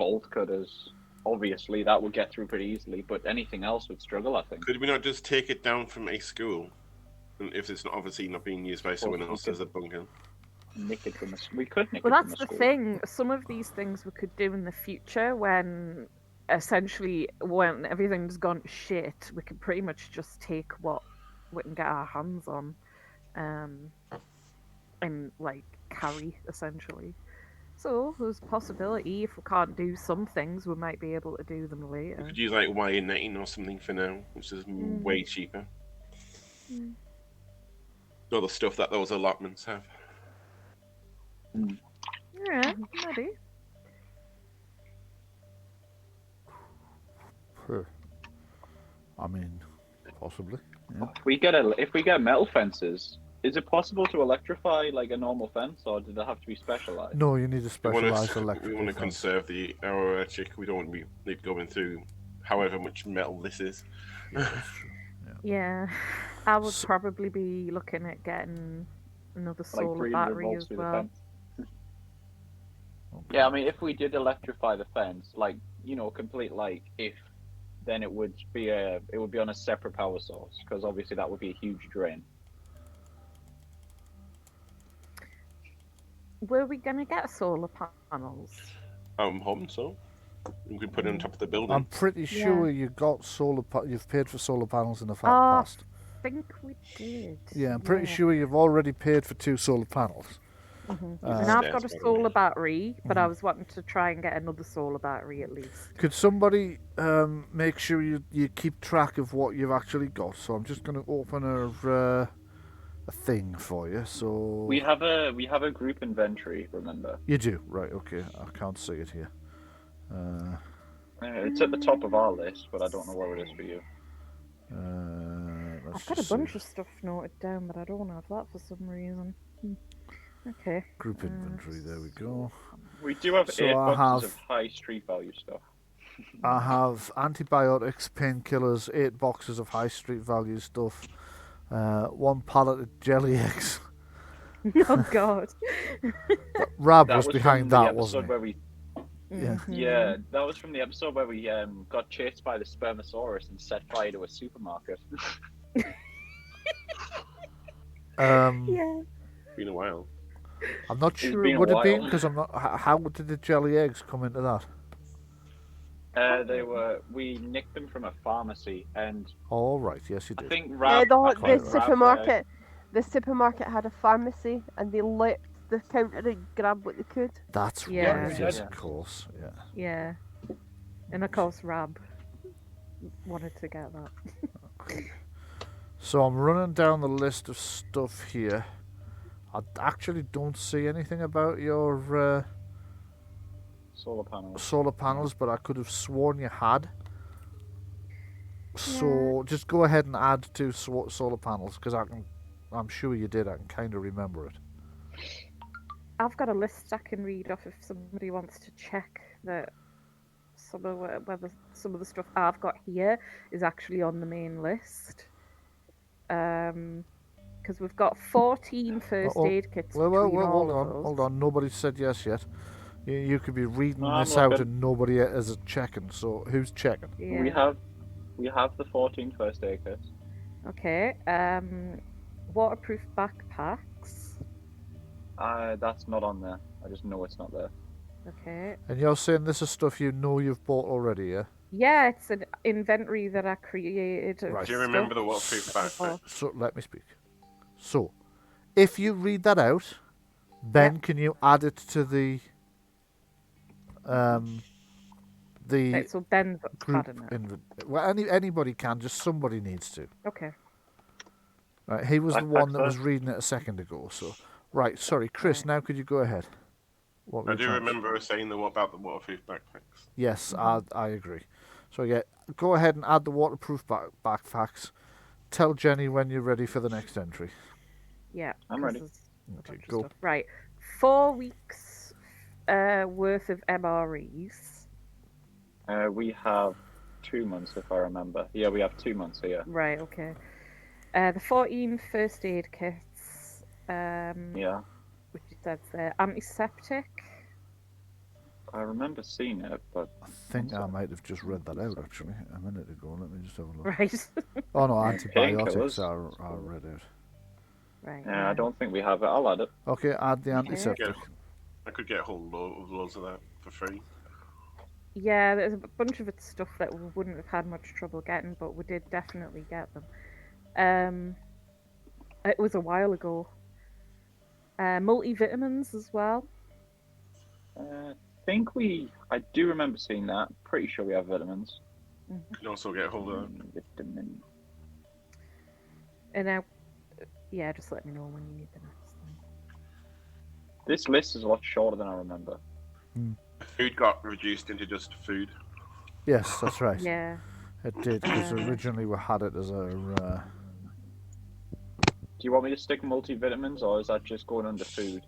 bolt cutters. Obviously, that would get through pretty easily, but anything else would struggle, I think. Could we not just take it down from a school? And if it's not obviously not being used by someone we else could- as a bunker. Nick it from a... We could nick Well, it from that's a the school. thing. Some of these things we could do in the future when essentially when everything's gone to shit, we could pretty much just take what we can get our hands on and like carry essentially. So there's a possibility if we can't do some things, we might be able to do them We later. could use like wire netting or something for now, which is way cheaper. All the stuff that those allotments have. Yeah, maybe. I mean, possibly. Yeah. If we get metal fences, is it possible to electrify like a normal fence, or did it have to be specialized? No, you need a We specialized want electrical to fence. conserve our electric. We don't want to be going through however much metal this is. Yeah, that's true. Yeah, I would So- probably be looking at getting another Like solar 300 battery volts as through the well. fence. Yeah, I mean, if we did electrify the fence, like complete like if, then it would be on a separate power source because obviously that would be a huge drain. Were we gonna get solar panels? I'm hoping so. We could put it on top of the building. I'm pretty sure you got you've paid for solar panels in the Ah, past. I think we did. Yeah, I'm pretty sure you've already paid for 2 solar panels. And Uh, I've got a Stairs, by the way. solar battery, but I was wanting to try and get another solar battery at least. Could somebody make sure you keep track of what you've actually got? So I'm just going to open a thing for you. So We have a group inventory. Remember, you do, right? Okay, I can't see it here. it's at the top of our list, but I don't know where it is for you. Let's I've got a just see. bunch of stuff noted down, but I don't have that for some reason. Okay. Group inventory. There we go. We do have So 8 I boxes have- of high street value stuff. I have antibiotics, painkillers, 8 boxes of high street value stuff, 1 pallet of jelly eggs. Oh God. Rab That was was behind from the that, episode wasn't where we. Yeah. Yeah, that was from the episode where we got chased by the Spermosaurus and set fire to a supermarket. he? Yeah. Been a while. I'm not It's sure been it a would have been while. because I'm not. How did the jelly eggs come into that? We nicked them from a pharmacy, and All right, yes, you I did. think Yeah, Rab. the quite right. supermarket. The supermarket had a pharmacy, and they leapt the counter and grabbed what they could. That's Yeah. right. Yeah. Yes, of course. Yeah. Yeah. And of course, Rab wanted to get that. So I'm running down the list of stuff here. I actually don't see anything about your Solar panels. solar panels, but I could have sworn you had. So just go ahead and add 2 solar panels because I'm sure you did. I can kind of remember it. I've got a list I can read off if somebody wants to check that whether some of the stuff I've got here is actually on the main list. Because we've got 14 first aid kits Well, between all hold of on, us. hold on. Nobody's said yes yet. You could be reading No, I'm this out looking. and nobody is checking. So who's checking? Yeah. We have the 14 first aid kits. Okay. Waterproof backpacks. That's not on there. I just know it's not there. Okay. And you're saying this is stuff you know you've bought already, yeah? Yeah, it's an inventory that I created. Of Right. Do you remember the stuff. waterproof backpack? So let me speak. So, if you read that out, Ben, can you add it to the Right, so Ben's group adding it. well, anybody can, just somebody needs to. Okay. Right, he was the Backpack one that was first. reading it a second ago. So, right, sorry, Chris. Now could you go ahead? What were I you do trying to say? remember saying about the waterproof backpacks. Yes, I agree. So yeah, go ahead and add the waterproof backpacks. Tell Jenny when you're ready for the next entry. Yeah. I'm 'cause ready. there's a Okay, bunch of go. stuff. Right. 4 weeks worth of MREs. We have 2 months, if I remember. Yeah, we have 2 months here. Right, okay. The 14 first aid kits. Yeah. Which it says there. Antiseptic. I remember seeing it, but I think I might have just read that out actually a minute ago. Let me just have a look. Right. Oh no, Yeah, antibiotics painkillers. are read out. Right. yeah, I don't think we have it. I'll add it. Okay, add the Okay. antiseptic. I could get a whole load of loads of that for free. Yeah, there's a bunch of it stuff that we wouldn't have had much trouble getting, but we did definitely get them. It was a while ago. Multivitamins as well. I do remember seeing that. Pretty sure we have vitamins. You can also get a hold of that. Vitamin. And now, yeah, just let me know when you need the next thing. This list is a lot shorter than I remember. Food got reduced into just food. Yes, that's right. Yeah. It did, because originally we had it as a... Do you want me to stick multivitamins, or is that just going under food?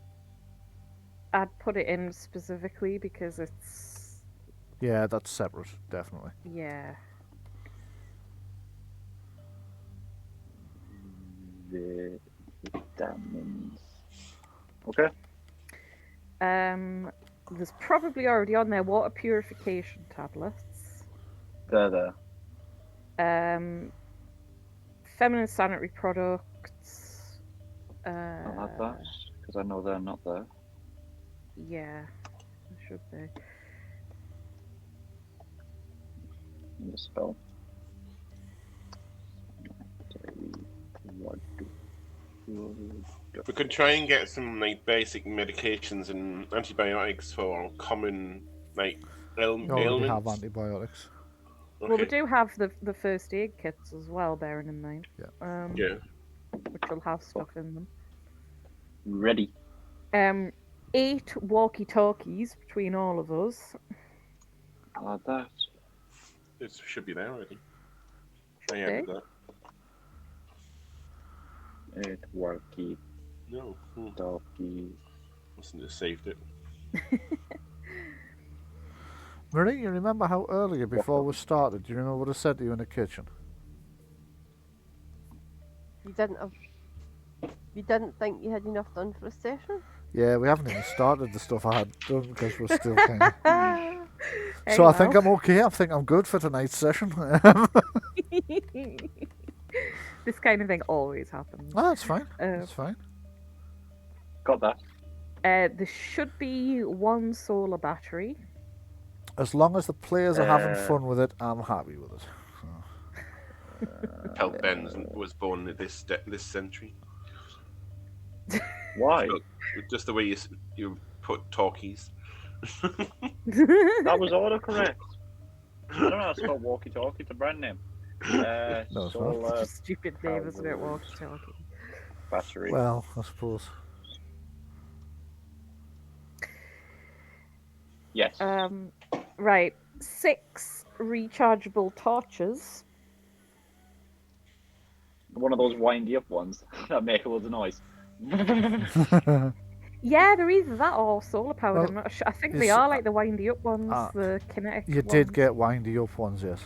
I'd put it in specifically because it's... Yeah, that's separate, definitely. Yeah. Vitamins. Okay. There's probably already on there water purification tablets. There. Feminine sanitary products. I'll add that, because I know they're not there. Yeah, it should be. Need a spell. We could try and get some like basic medications and antibiotics for common like You already have ailments. antibiotics. Well, we Okay. do have the first aid kits as well, bearing in mind. Yeah. Yeah. Which will have stuff in them. Ready. 8 walkie-talkies between all of us. I'll add that. It should be there already. I Okay. added that. It walkie No. talkie. Mustn't have saved it. Marie, you remember how earlier, before we started, do you remember what I said to you in the kitchen? You didn't think you had enough done for a session? Yeah, we haven't even started the stuff I had done because we're still kind of... So I think I'm okay. I think I'm good for tonight's session. This kind of thing always happens. No, that's fine. That's fine. Got that. There should be 1 solar battery. As long as the players are having fun with it, I'm happy with it. How Ben was born in this century. Why? Just the way you put talkies. That was autocorrect. I don't know how to spell walkie-talkie. It's a brand name. No, it's not. Solar Stupid name, isn't it? Walkie-talkie. battery. Well, I suppose. Yes. Right. 6 rechargeable torches. One of those windy up ones that make a lot of noise. Yeah, they're either that or solar powered. Well, I'm not sure. I think you they s- are like the windy up ones, Ah, the kinetic You ones. did get windy up ones, yes.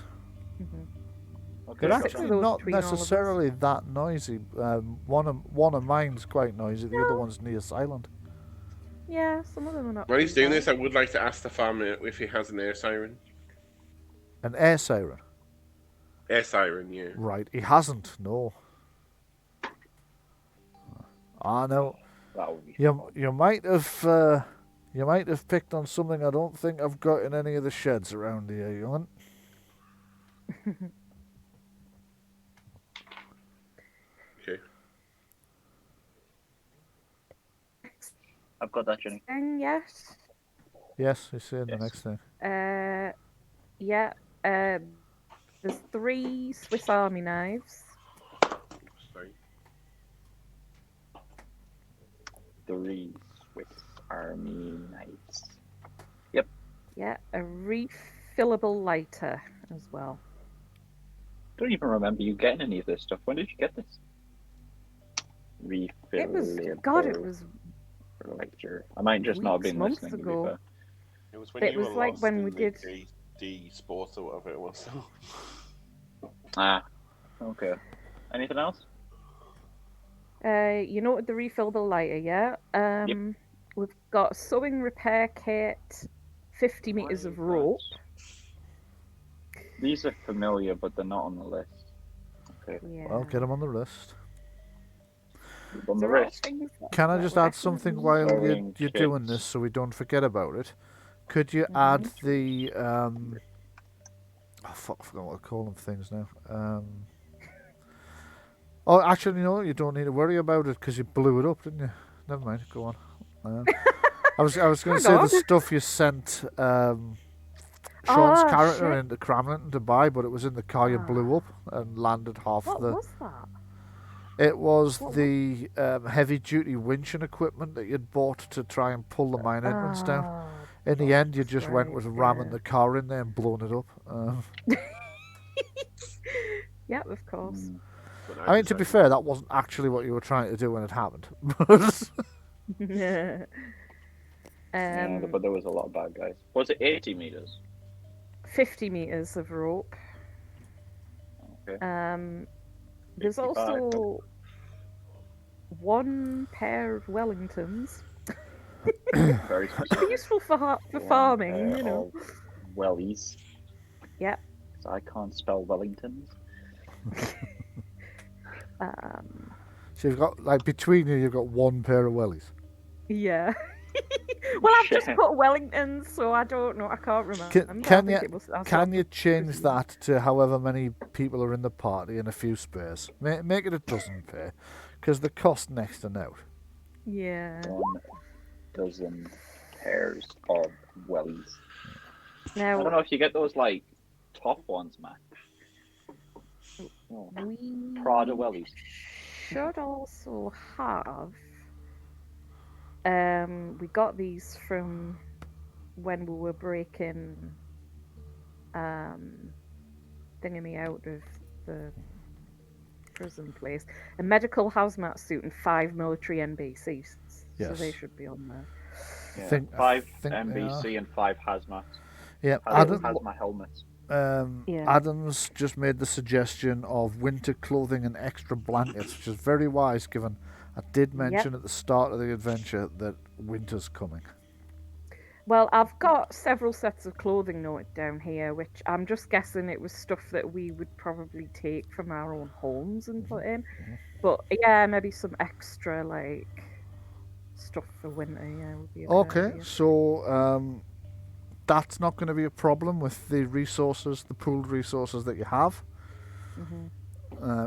Okay, They're got Six of actually those not between all of us. necessarily that noisy. One of mine's quite noisy. The other one's near silent. Yeah, some of them are not. While he's too doing bad. this, I would like to ask the farmer if he has an air siren. An air siren. Air siren, yeah. Right, he hasn't. No. I know. that would be You might have picked on something I don't think I've got in any of the sheds around here, young'un. Okay. I've got that, Jenny. And yes. Yes, he's saying the Yes. next thing. Yeah. There's 3 Swiss Army knives. Sorry. 3 Swiss Army knives. Yeah, a refillable lighter as well. Don't even remember you getting any of this stuff. When did you get this? Refillable It was lighter. I might just not have weeks, been months listening. ago. To be fair. It was when It you was were like lost when in we the did- D sports or whatever it was. Ah, okay. Anything else? You know the refillable lighter, yeah? We've got a sewing repair kit, 50 meters of rope. These are familiar, but they're not on the list. Okay. Yeah. Well, get them on the list. On the They're all wrist. things Can I that just would add something definitely- while Fraying you're doing kits. this so we don't forget about it? Could you add the oh fuck, I forgot what I call them things now. Oh, actually, no, you don't need to worry about it because you blew it up, didn't you? Never mind. Go on. I was going to Hang say the on. stuff you sent Sean's Oh, character shit. into Cramlington to buy, but it was in the car you blew up and landed half What the. was that? It was What the heavy-duty winching equipment that you'd bought to try and pull the mine entrance down. Oh, In the end, you just went right, with ramming yeah. the car in there and blowing it up. yeah, of course. But I mean, to be decided- fair, that wasn't actually what you were trying to do when it happened. Yeah. Yeah, but there was a lot of bad guys. Was it 80 meters? 50 meters of rope. Okay. There's 55. also one pair of Wellingtons. Very specific. Useful for One farming, pair you know. of wellies. Yep. 'Cause I can't spell Wellingtons. So you've got, like, between you, you've got one pair of wellies. Yeah. well, I've just Shit. put Wellingtons, so I don't know. I can't remember. Can I you think it was- I can saw- you change that to however many people are in the party and a few spares? Make it a dozen pair, because the cost next to out. Yeah. 1 dozen pairs of wellies. I don't Now know if you get those like top ones, man. Oh, we Prada wellies. should also have. We got these from when we were breaking thingamy out of the prison place. A medical hazmat suit and 5 military NBCs. So Yes. they should be on there. Yeah, Think- I 5 think they NBC and 5 hazmat. Yeah, Adam, Hazmat helmets. Yeah. Adams just made the suggestion of winter clothing and extra blankets, which is very wise given I did mention at the start of the adventure that winter's coming. Well, I've got several sets of clothing noted down here, which I'm just guessing it was stuff that we would probably take from our own homes and put in. But yeah, maybe some extra like stuff for winter. Yeah, would be a good Okay, idea. so that's not going to be a problem with the resources, the pooled resources that you have.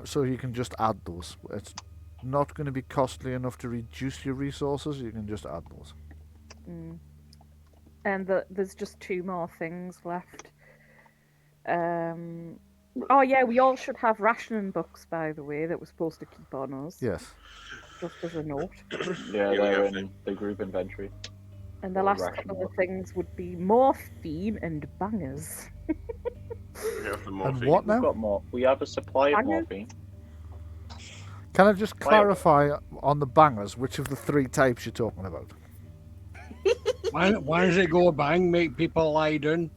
So you can just add those. It's not going to be costly enough to reduce your resources. You can just add those. And there's just 2 more things left. Oh yeah, we all should have rationing books, by the way, that we're supposed to keep on us. Yes. Just as a note. Yeah, we they're have in the group inventory. And the Or last ration couple of book. things would be morphine and bangers. We have the And morphine. what We've now? got more. We have a supply of Bangers? morphine. Can I just clarify on the bangers which of the 3 types you're talking about? Why does it go bang, make people lie down?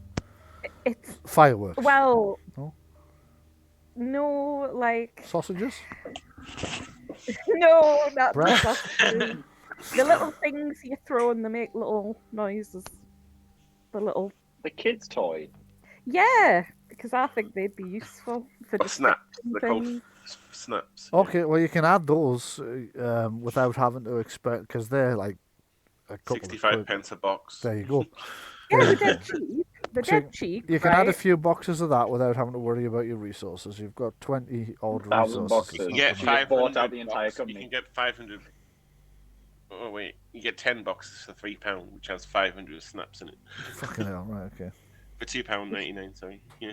It's Fireworks. well, No? no, like Sausages? no, not Bread? the little things you throw and they make little noises. The little The kid's toy. yeah, because I think they'd be useful for Or snaps. distracting They're called things. snaps. Okay, well you can add those without having to expect, because they're like a couple 65 of quid. pence a box. There you go. Yeah, they're dead cheap. They're So dead cheap. You can right? add a few boxes of that without having to worry about your resources. You've got 20 odd 1,000 resources. boxes. It's You not get She gonna- just bought 500 out the entire boxes. You company. can get 500. Oh wait, you get 10 boxes for £3, which has 500 snaps in it. Fucking hell, right, okay. For £2.99, sorry. Yeah.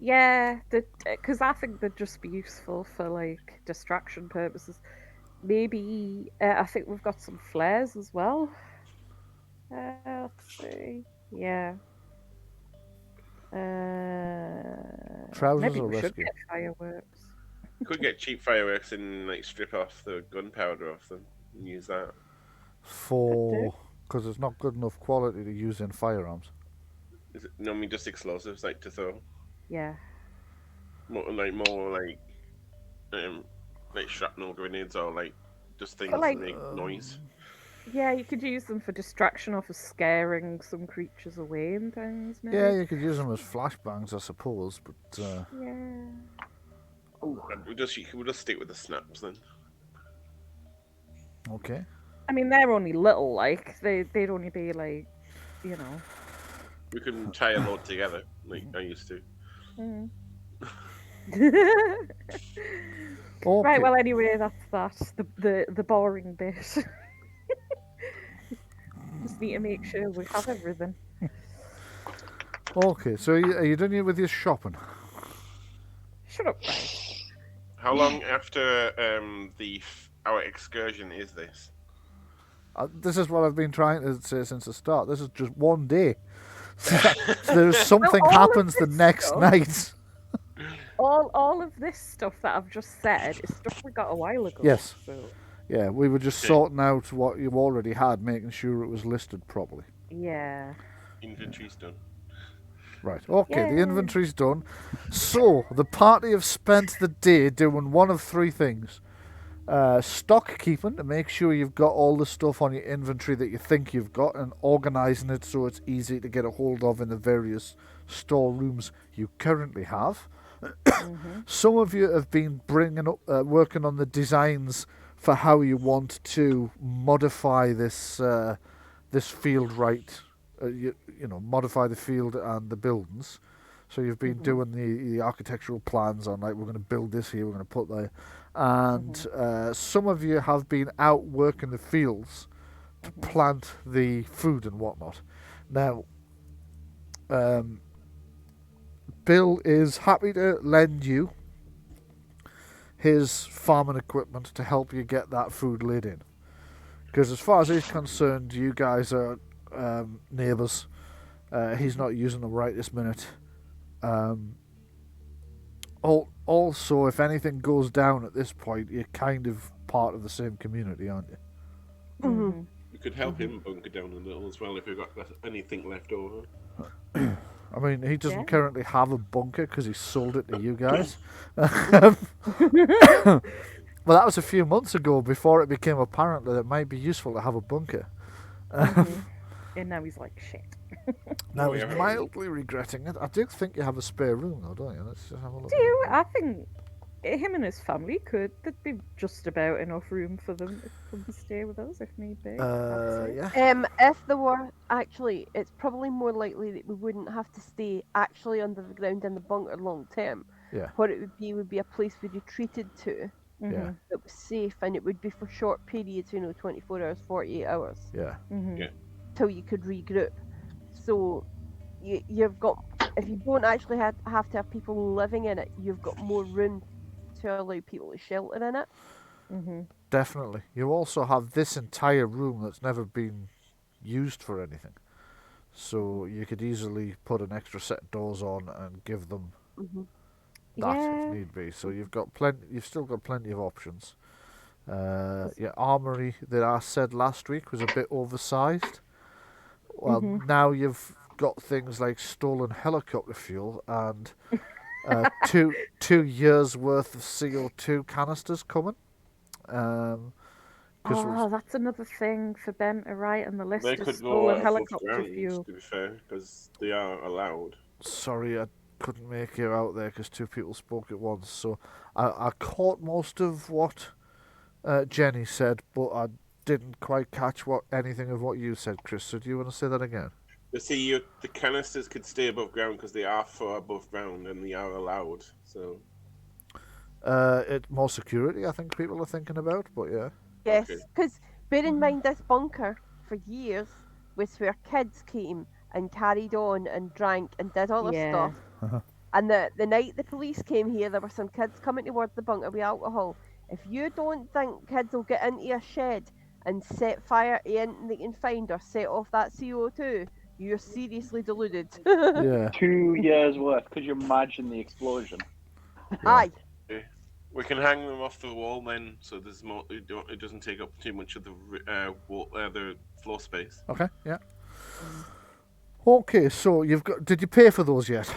Yeah, because I think they'd just be useful for like distraction purposes. Maybe I think we've got some flares as well. Let's see. Yeah. Trousers maybe or we should rescue? get fireworks. Could get cheap fireworks and like strip off the gunpowder off them and use that. Because it's not good enough quality to use in firearms. Is it normally just explosives like to throw? Yeah. More like shrapnel grenades or like just things like- that make noise. Yeah, you could use them for distraction or for scaring some creatures away and things, maybe. Yeah, you could use them as flashbangs, I suppose, but Yeah. We'll just stick with the snaps then. okay. I mean, they're only little, like, they'd only be, like, you know. We can tie a load together, like I used to. Mm. Okay. Right, well, anyway, that's the boring bit. Just need to make sure we have everything. Okay, so are you done with your shopping? Shut up, right. How long after our excursion is this? This is what I've been trying to say since the start. This is just one day. So there's something all of happens the this next stuff- night. All of this stuff that I've just said is stuff we got a while ago. Yes. So, Yeah, we were just Okay. sorting out what you already had, making sure it was listed properly. yeah. Inventory's done. Right, okay, the Yay. inventory's done. So, the party have spent the day doing one of three things. Stock keeping, to make sure you've got all the stuff on your inventory that you think you've got, and organising it so it's easy to get a hold of in the various storerooms you currently have. Some of you have been working on the designs for how you want to modify this field right. You know, modify the field and the buildings. So you've been doing the architectural plans on, like, we're going to build this here, we're going to put there. And some of you have been out working the fields to plant the food and whatnot. Now, Bill is happy to lend you his farming equipment to help you get that food laid in. Because as far as he's concerned, you guys are neighbours. He's not using them right this minute. Also, if anything goes down at this point, you're kind of part of the same community, aren't you? Mm-hmm. We could help him bunker down a little as well if we've got anything left over. I mean, he doesn't Yeah. currently have a bunker because he sold it to you guys. Well, that was a few months ago before it became apparent that it might be useful to have a bunker. And now he's like, shit. Now Oh, he's yeah. mildly regretting it. I do think you have a spare room, though, don't you? Let's just have a look. I think him and his family there'd be just about enough room for them to come and stay with us if need be. I'd say. Yeah. If there were actually, it's probably more likely that we wouldn't have to stay actually under the ground in the bunker long term. Yeah. What it would be a place we retreated to Yeah. that was safe, and it would be for short periods, 24 hours, 48 hours, Yeah. Mhm. Yeah. till you could regroup. So you've got, if you don't actually have to have people living in it, you've got more room to allow people to shelter in it. Mhm. Definitely. You also have this entire room that's never been used for anything. So you could easily put an extra set of doors on and give them Mm-hmm. that Yeah. if need be. So you've still got plenty of options. Your armory that I said last week was a bit oversized. Well, now you've got things like stolen helicopter fuel and two years worth of CO2 canisters coming. That's another thing for Ben to write on the list. They is could go stolen above helicopter ground, fuel. to be fair, because they are allowed. Sorry, I couldn't make you out there because two people spoke at once. So I caught most of what Jenny said, but I didn't quite catch anything of what you said, Chris. So do you want to say that again? You see, the canisters could stay above ground because they are far above ground and they are allowed. So It's more security, I think people are thinking about, but yeah. Yes, Okay. because bear in mind this bunker for years was where kids came and carried on and drank and did all this Yeah. stuff. And the night the police came here, there were some kids coming towards the bunker with alcohol. If you don't think kids will get into a shed and set fire to anything they can find or set off that CO2, you're seriously deluded. Yeah. 2 years worth. Could you imagine the explosion? Aye. we can hang them off the wall then, so there's more. It doesn't take up too much of the the floor space. Okay, yeah. Okay, so did you pay for those yet?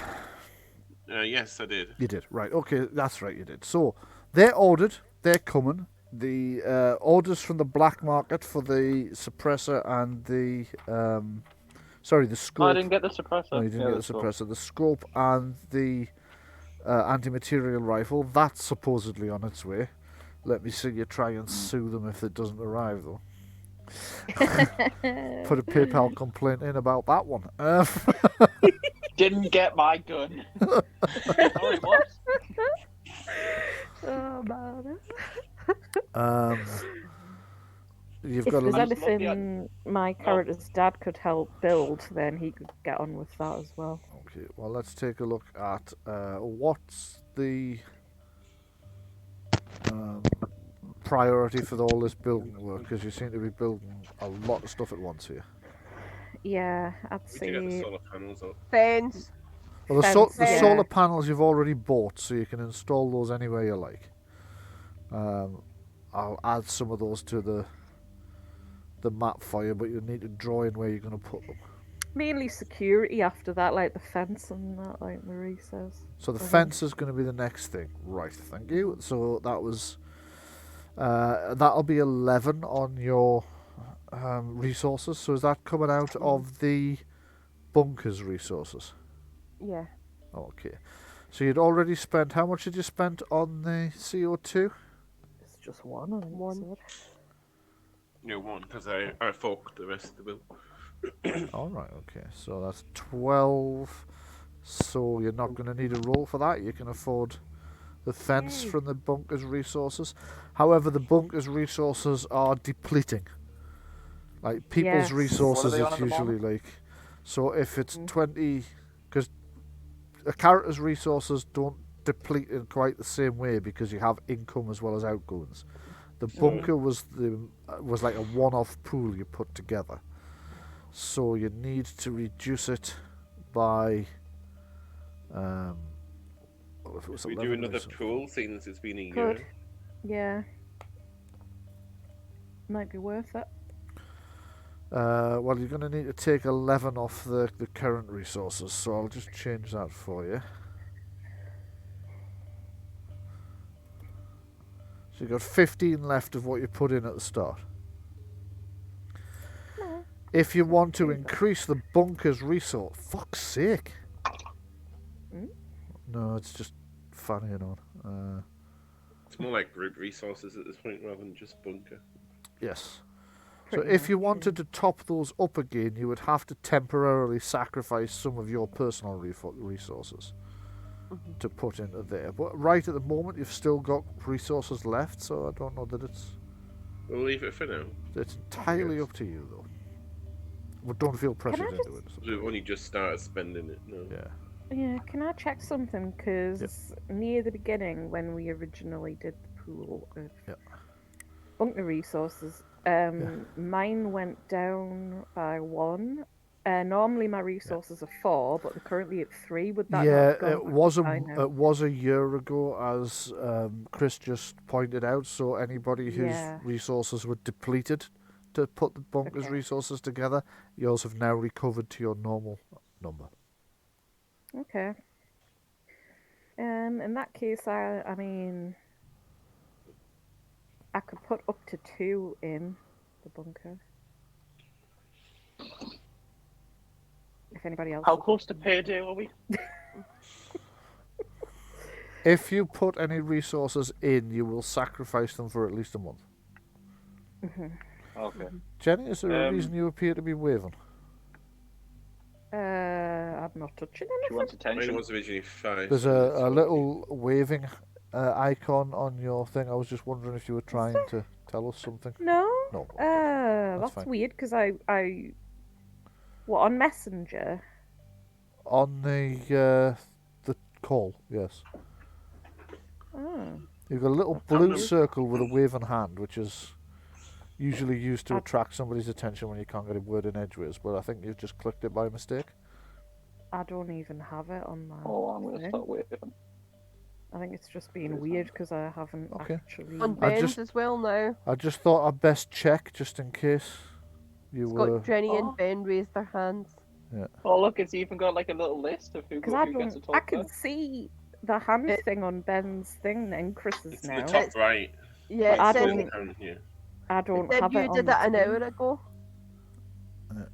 Yes, I did. You did, right. Okay, that's right, you did. So, they're ordered, they're coming. the orders from the black market for the suppressor and the the scope. Oh, I didn't get the suppressor. No, you didn't Yeah, get the scope. suppressor. The scope and the anti-material rifle, that's supposedly on its way. Let me see you try and sue them if it doesn't arrive, though. Put a PayPal complaint in about that one. Didn't get my gun. Sorry, what? Oh man. You've If got there's I just love the anything my character's dad could help build, then he could get on with that as well. Okay, well, let's take a look at what's the priority for all this building work, because you seem to be building a lot of stuff at once here. Yeah, I'd We do get the say solar panels up. Fence. Well, the Fence, yeah. solar panels you've already bought, so you can install those anywhere you like. I'll add some of those to the map for you, but you need to draw in where you're going to put them. mainly security after that, like the fence and that, like Marie says. So the fence is going to be the next thing. Right, thank you. So that was... that'll be 11 on your resources. So is that coming out of the bunker's resources? Yeah. Okay. So you'd already spent... How much did you spend on the CO2? It's just one, I think. One. No, one, because I forked the rest of the bill. Alright, okay. So that's 12. So you're not going to need a roll for that. You can afford the fence from the bunker's resources. However, the bunker's resources are depleting. Like, people's Yes. resources, What are they on it's at the usually moment? like... So if it's 20... Because a character's resources don't deplete in quite the same way because you have income as well as outgoings. The bunker was like a one-off pool you put together. So you need to reduce it by... if it was We 11 do another resources. pool, seeing as it's been a Good. year. Yeah. Might be worth it. Well, you're going to need to take 11 off the current resources, so I'll just change that for you. So you've got 15 left of what you put in at the start. No. If you want to increase the bunker's resource... Fuck's sake! Hmm? No, it's just fanning on. It's more like group resources at this point rather than just bunker. Yes. So Pretty if you much, wanted to top those up again, you would have to temporarily sacrifice some of your personal resources to put into there. But right at the moment, you've still got resources left, so I don't know that We'll leave it for now. it's entirely Yes. up to you, though. But don't feel pressured I into it. We've only just started spending it. No. Yeah. Yeah, can I check something? Because near the beginning, when we originally did the pool of bunker resources, mine went down by 1. Normally my resources are 4, but they're currently at 3. Would that not have gone it was back by now? it was a year ago, as Chris just pointed out. So anybody whose Yeah. resources were depleted to put the bunker's Okay. resources together, yours have now recovered to your normal number. Okay. In that case, I mean, I could put up to 2 in the bunker. If anybody else. How close to payday are we? If you put any resources in, you will sacrifice them for at least a month. Okay. Jenny, is there a Um, reason you appear to be waving? I'm not touching She anything. wants Mine attention. was originally 5. There's so it's a only- little waving icon on your thing. I was just wondering if you were trying to tell us something. No. No. That's fine. weird because I. What, on Messenger? On the call, yes. Oh. You've got a little blue circle with a waving hand, which is usually used to attract somebody's attention when you can't get a word in edgeways, but I think you've just clicked it by mistake. I don't even have it on my. Oh, I'm going to thing. start waving. I think it's just being weird because I haven't Okay. actually. On I Ben's just- as well now. I just thought I'd best check, just in case you It's were... got Jenny and Oh. Ben raised their hands. Oh, look, it's even got like a little list of who, Because who gets to talk I can first. see the hand thing on Ben's thing and Chris's It's in now. the top right. Yeah, I it says don't- Yeah. I don't that have you it on did the that an screen. hour ago.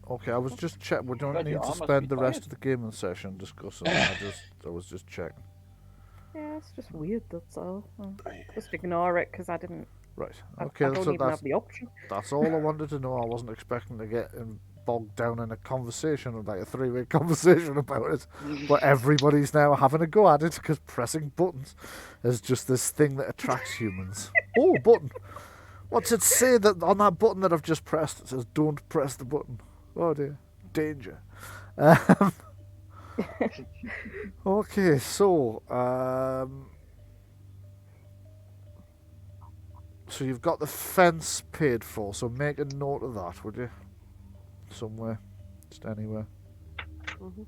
Okay, I was just checking. We don't God, need your to arm must spend be the rest tired. of the gaming session discussing it. I was just checking. Yeah, it's just weird, that's all. Just ignore it, because I didn't... Right. I Okay, don't so even have the option. that's all I wanted to know. I wasn't expecting to get bogged down in a conversation, like a three-way conversation about it. But everybody's now having a go at it because pressing buttons is just this thing that attracts humans. Oh, a button. What's it say that on that button that I've just pressed? It says, "Don't press the button." Oh dear, danger. Okay, so so you've got the fence paid for. So make a note of that, would you? Somewhere, just anywhere. Mhm.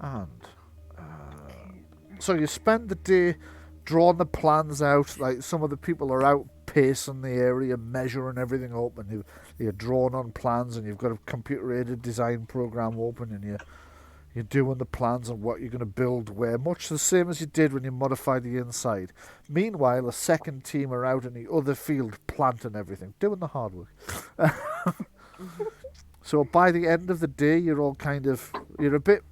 And so you spend the day drawing the plans out. Like some of the people are out pacing the area, measuring everything up, and you're drawing on plans, and you've got a computer-aided design program open, and you're doing the plans on what you're going to build where, much the same as you did when you modified the inside. Meanwhile, a second team are out in the other field planting everything, doing the hard work. So by the end of the day, you're all kind of you're a bit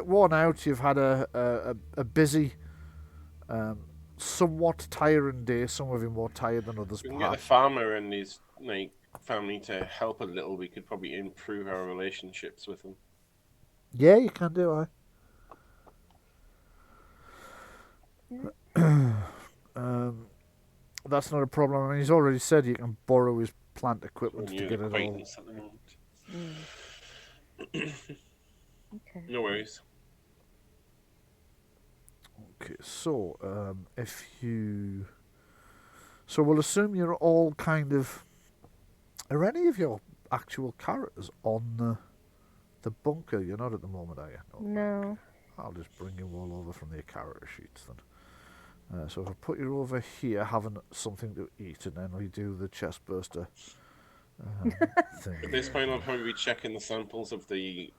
worn out. You've had a busy, somewhat tiring day. Some of you more tired than others, We can get the perhaps. farmer and his family to help a little. We could probably improve our relationships with them. Yeah, you can do. That's not a problem. I mean, he's already said you can borrow his plant equipment Only to an get it all. acquaintance at the moment. Okay. No worries. Okay, so so we'll assume you're all kind of. Are any of your actual characters on the bunker? You're not at the moment, are you? No. I'll just bring you all over from the character sheets then. So if I put you over here having something to eat, and then we do the chest burster thing. At this point, I'll probably be checking the samples of the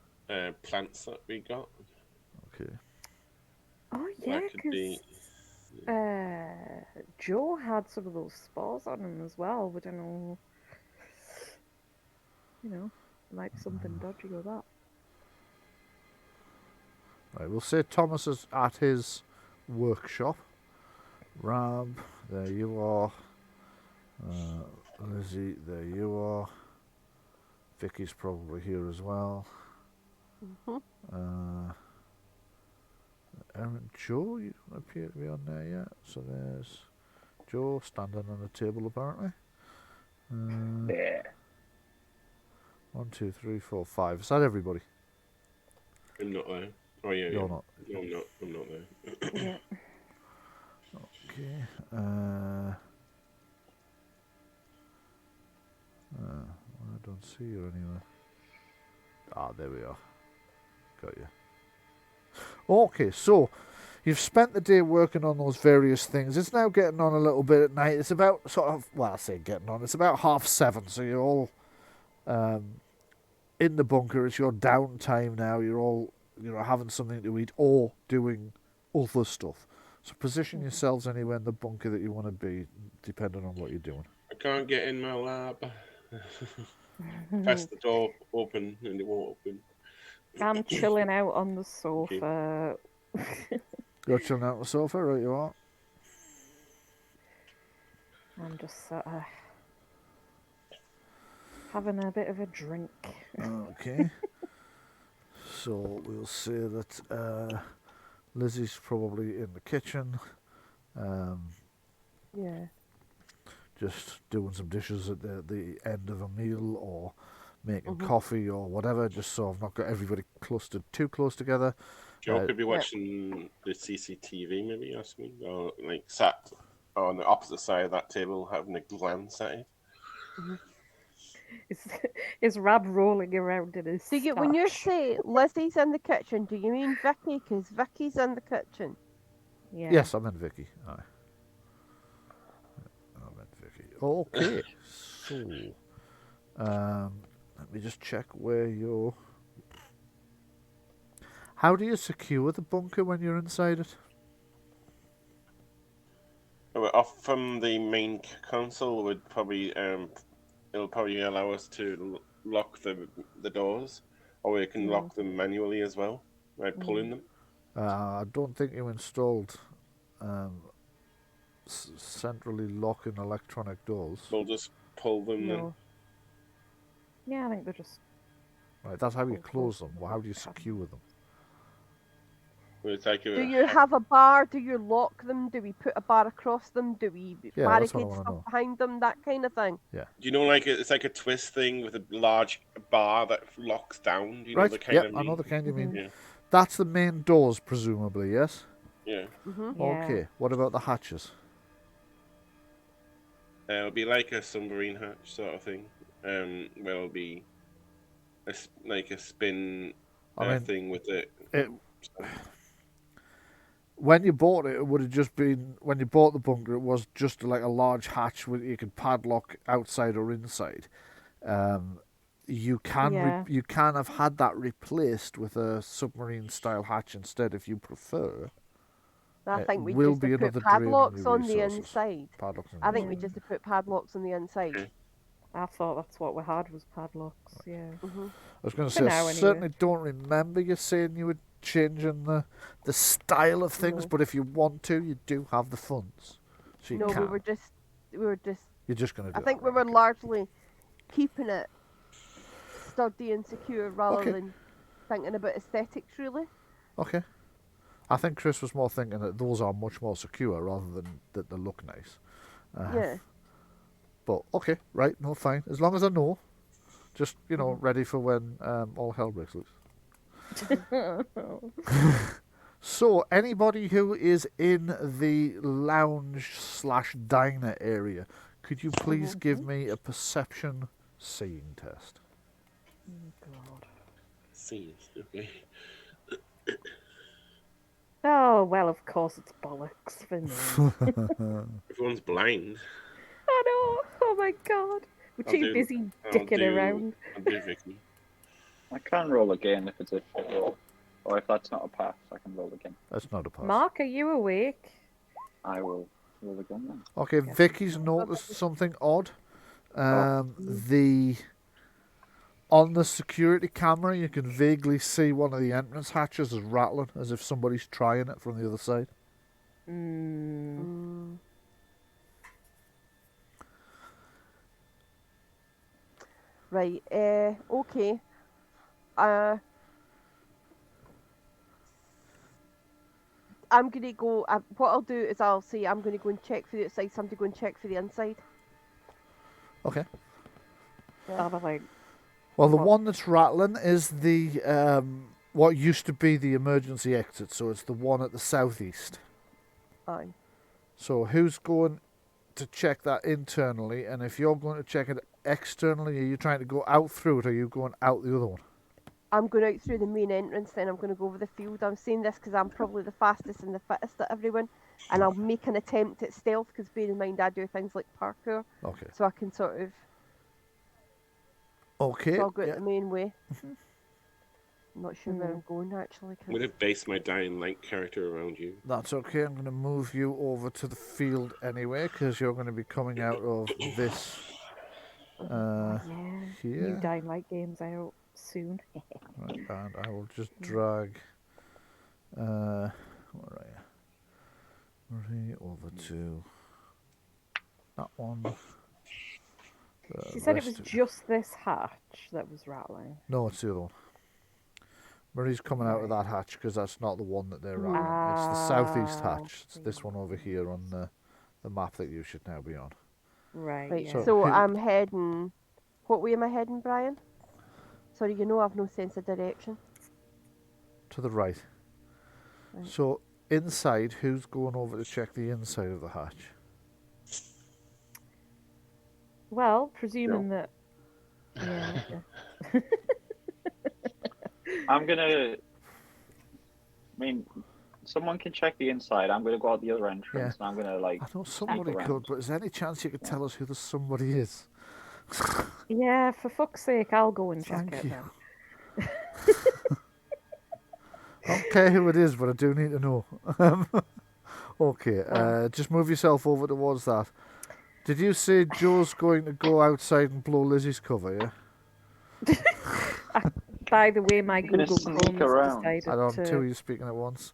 plants that we got. Okay. Oh, That yeah, could be. because Joe had some of those spores on him as well. We don't know... might be something dodgy with that. Right, we'll say Thomas is at his workshop. Rab, there you are. Lizzie, there you are. Vicky's probably here as well. Aaron, Joe, you don't appear to be on there yet. So there's Joe standing on the table apparently. There. 1, 2, 3, 4, 5. Is that everybody? I'm not there. Oh yeah, You're yeah. not. No, I'm not there. Yeah. Okay. I don't see you anywhere. Ah, there we are. Got you. Okay, so you've spent the day working on those various things. It's now getting on a little bit at night. It's about I say getting on. It's about 7:30, so you're all in the bunker. It's your downtime now. You're all having something to eat or doing other stuff. So position yourselves anywhere in the bunker that you want to be, depending on what you're doing. I can't get in my lab. Press the door open and it won't open. I'm chilling out on the sofa. You're chilling out on the sofa, right? You are. I'm just sort of having a bit of a drink. Okay. So we'll say that Lizzie's probably in the kitchen, Yeah. just doing some dishes at the end of a meal or making coffee or whatever, just so I've not got everybody clustered too close together. Joe could be watching the CCTV, maybe, or something, or like sat on the opposite side of that table having a glance at it. Is Rab rolling around in his So when you stash? say Lizzie's in the kitchen, do you mean Vicky? Because Vicky's in the kitchen. Yeah. Yes, I meant Vicky. Aye. I meant Vicky. Okay. So, let me just check where you're. How do you secure the bunker when you're inside it? Our from the main console would probably it'll probably allow us to lock the doors, or we can lock them manually as well by pulling them. I don't think you installed centrally locking electronic doors. We'll just pull them then. No. Yeah, I think they're just. Right, that's how you Pull close close them. to Well, the how do you cabinet. secure them? Well, it's like Do you have a bar? Do you lock them? Do we put a bar across them? Do we Yeah, that's what I barricade wanna stuff know. behind them? That kind of thing. Do you know, like it's like a twist thing with a large bar that locks down? Do you know Right, the kind yep, of I know mean? the kind you mean. Yeah. That's the main doors, presumably, yes? Yeah. Yeah. Okay, what about the hatches? It'll be like a submarine hatch sort of thing. Where it'll be like a spin I mean, thing with it. When you bought it, it would have just been, when you bought the bunker, it was just like a large hatch with you could padlock outside or inside. You can Yeah. you can have had that replaced with a submarine style hatch instead if you prefer. I It think we will just be have put another drain on padlocks your on the resources. inside. Padlocks on I the think we inside. just have put padlocks on the inside. Okay. I thought that's what we had was padlocks. Yeah. I was going to For say, now, I anyway. certainly don't remember you saying you were changing the style of things, No. but if you want to, you do have the funds. So you No, can. we were just. You're just going to do I think that, we were right, largely keeping it sturdy and secure rather Okay. than thinking about aesthetics, really. okay. I think Chris was more thinking that those are much more secure rather than that they look nice. Yeah. But, okay, right, no, fine. As long as I know. Just, ready for when all hell breaks loose. So, anybody who is in the lounge/diner area, could you please give me a perception seeing test? God. Scenes. Okay. Oh well, of course it's bollocks for me. Everyone's blind. I know. Oh my God. We're I'll too do- busy I'll dicking do- around. I'll do Vicky. I can roll again if it's a roll. Or if that's not a pass, I can roll again. That's not a pass. Mark, are you awake? I will roll again then. Okay, Yes. Vicky's noticed something odd. On the security camera, you can vaguely see one of the entrance hatches is rattling, as if somebody's trying it from the other side. Right. Okay. I'm gonna go. What I'll do is I'll say I'm gonna go and check for the outside. Somebody go and check for the inside. Okay. I'll be like, Well, the What? one that's rattling is the what used to be the emergency exit, so it's the one at the southeast. Aye. So who's going to check that internally? And if you're going to check it externally, are you trying to go out through it, or are you going out the other one? I'm going out through the main entrance, then I'm going to go over the field. I'm saying this because I'm probably the fastest and the fittest at everyone, and I'll make an attempt at stealth because bear in mind I do things like parkour, Okay. so I can sort of. Okay. So I'll go yeah. out the main way. I'm not sure where I'm going actually. I'm gonna base my Dying Light character around you. That's okay. I'm going to move you over to the field anyway, because you're going to be coming out of this yeah, new here. Dying Light games out soon. Right, and I will just drag where are you? Marie over to that one. She said it was rest of- just this hatch that was rattling. No, it's the other one. Marie's coming out of that hatch because that's not the one that they're rattling. It's the southeast Ah, hatch. It's this one over here on the map that you should now be on. Right. Right, Yeah. so who- I'm heading. What way am I heading, Brian? Sorry, I've no sense of direction. To the right. Right. So inside, who's going over to check the inside of the hatch? Well, presuming that. Yeah. Okay. I'm gonna. I mean, someone can check the inside. I'm gonna go out the other entrance, and I'm gonna like. I know somebody around. could, but is there any chance you could tell us who the somebody is? Yeah, for fuck's sake, I'll go and check Thank it you. then. I don't care who it is, but I do need to know. Okay, just move yourself over towards that. Did you say Joe's going to go outside and blow Lizzie's cover, yeah? By the way, my I'm gonna Google sneak Chrome's around. decided I don't to. two of you speaking at once.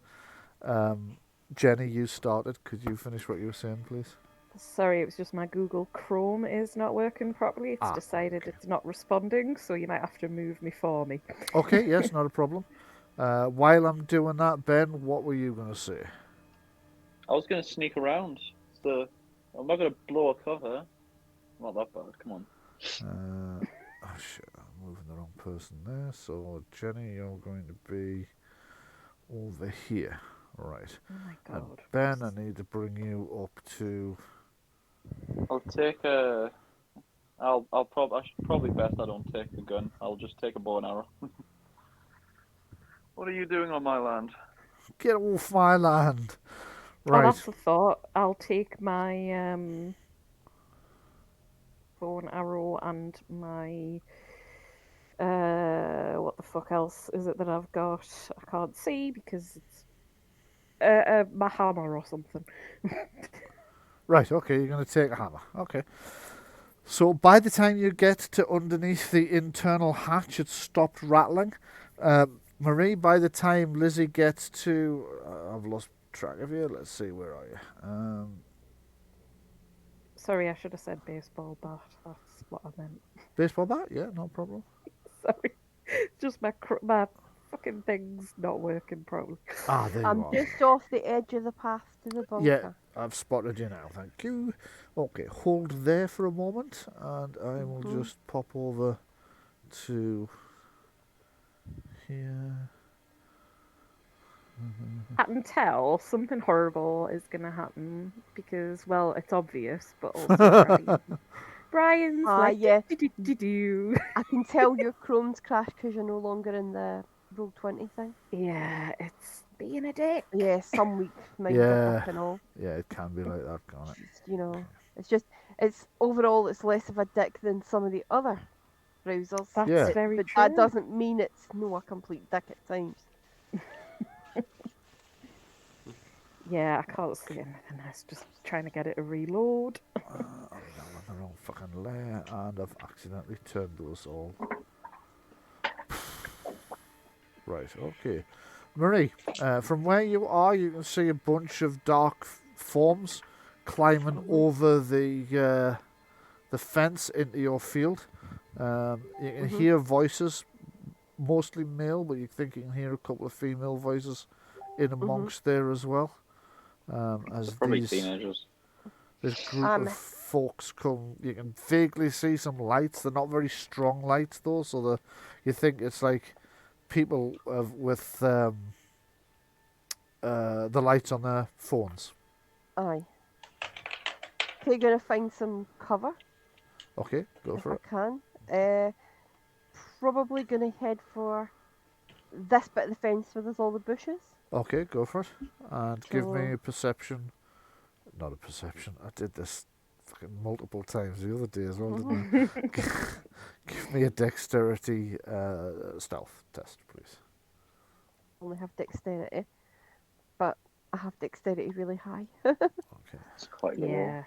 Jenny, you started. Could you finish what you were saying, please? Sorry, it was just my Google Chrome is not working properly. It's decided it's not responding, so you might have to move me for me. Okay, yes, not a problem. While I'm doing that, Ben, what were you going to say? I was gonna sneak around. So I'm not gonna blow a cover. Not that bad. Come on. Oh shit, I'm moving the wrong person there. So Jenny, you're going to be over here, right? Oh my And god. Ben, I need to bring you up to. I'll take a. I should probably best I don't take the gun. I'll just take a bow and arrow. What are you doing on my land? Get off my land! Oh, Right. that's a thought. I'll take my bow and arrow and my what the fuck else is it that I've got? I can't see because it's my hammer or something. Right, okay, you're going to take a hammer. Okay. So by the time you get to underneath the internal hatch, it's stopped rattling. Marie, by the time Lizzie gets to... I've lost track of you. Let's see, where are you? Sorry, I should have said baseball bat. That's what I meant. Baseball bat? Yeah, no problem. Sorry. Just my fucking thing's not working properly. Ah, there you I'm are. just off the edge of the path to the bunker. Yeah, I've spotted you now, thank you. Okay, hold there for a moment, and I will just pop over to here. I can tell something horrible is going to happen because, well, it's obvious, but also Brian's like, yeah. do. I can tell your Chrome's crashed because you're no longer in the Roll20 thing. Yeah, it's being a dick. Yeah, some weeks might Yeah. and all. Yeah, it can be like that, can't it? You know, it's just, overall it's less of a dick than some of the other browsers. That's Yeah. very But true. that doesn't mean it's no a complete dick at times. Yeah, I can't see anything. It's just trying to get it to reload. I'm now on the wrong fucking layer, and I've accidentally turned those all. Right, okay. Marie, from where you are, you can see a bunch of dark forms climbing over the fence into your field. You can hear voices, mostly male, but you think you can hear a couple of female voices in amongst there as well. As Probably these, teenagers. this group of folks come, you can vaguely see some lights. They're not very strong lights though, so you think it's like people with the lights on their phones. Aye. Okay, gonna find some cover. Okay, go for it. If I can. Probably gonna head for this bit of the fence where there's all the bushes. Okay, go for it. And give me So- a perception. Not a perception. I did this fucking multiple times the other day as well, didn't I? Give me a dexterity stealth test, please. Only have dexterity, but I have dexterity really high. Okay. It's quite low. Yeah.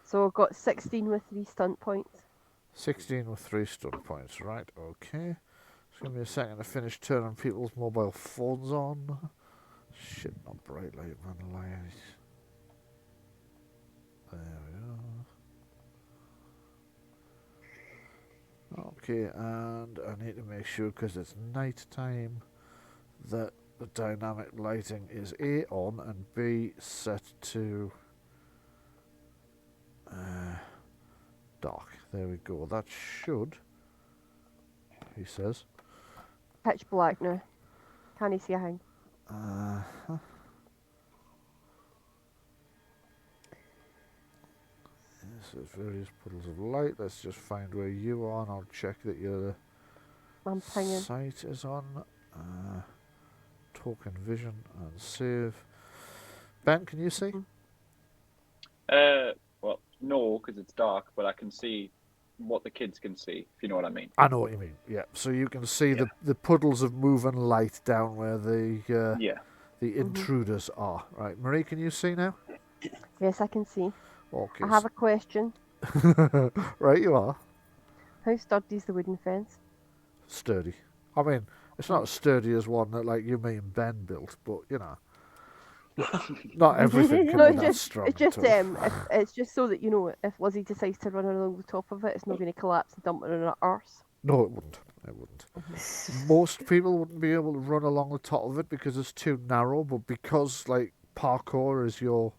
So I've got 16 with 3 stunt points. 16 with 3 stun points, right, okay. Just give me a second to finish turning people's mobile phones on. Shit, not bright light, man, light. There we are. Okay, and I need to make sure, because it's night time, that the dynamic lighting is A, on, and B, set to dark. There we go. That should, he says. Pitch black now. Can't you see a thing? Yes, there's various puddles of light. Let's just find where you are, and I'll check that your I'm pinging. sight is on. Token vision and save. Ben, can you see? Well, no, because it's dark, but I can see what the kids can see, if you know what I mean. I know what you mean. Yeah. So you can see the puddles of moving light down where the Yeah. the intruders are. Right, Marie, can you see now? Yes, I can see. Okay. I have a question. Right, you are. How sturdy is the wooden fence? Sturdy. I mean, it's not as sturdy as one that like you, me, and Ben built, but you know, not everything can No, be that strong. it's just so that you know, if Lizzie decides to run along the top of it, it's not going to collapse and dump her in her arse. No, it wouldn't. It wouldn't. Most people wouldn't be able to run along the top of it because it's too narrow. But because like parkour is your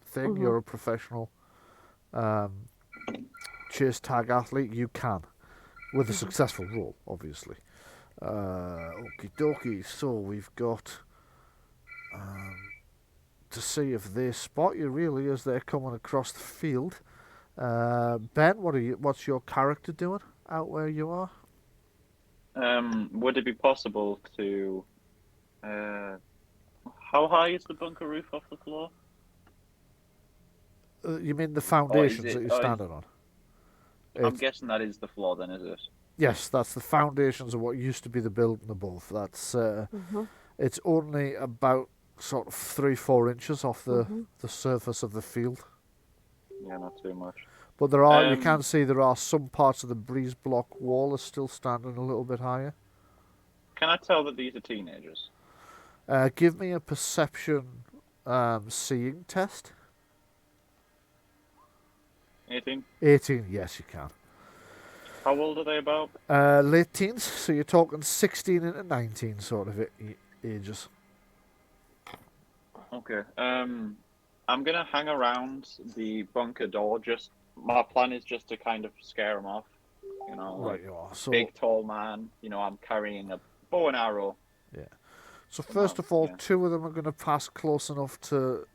thing, you're a professional chase tag athlete. You can, with a successful roll, obviously. Okie dokie. So we've got to see if they spot you really as they're coming across the field. Ben, what's your character doing out where you are? Would it be possible to? How high is the bunker roof off the floor? You mean the foundations that you're standing on? I'm guessing that is the floor, then, is it? Yes, that's the foundations of what used to be the building above. That's it's only about sort of 3-4 inches off the surface of the field. Yeah, not too much. But there are, you can see there are some parts of the breeze block wall are still standing a little bit higher. Can I tell that these are teenagers? Give me a perception seeing test. 18? 18, yes you can. How old are they about? Late teens, so you're talking 16 into 19 sort of ages. Okay. I'm gonna hang around the bunker door. My plan is just to kind of scare them off. You know, Right, you are. So, big tall man. You know, I'm carrying a bow and arrow. Yeah. So first of all, 2 of them are going to pass close enough to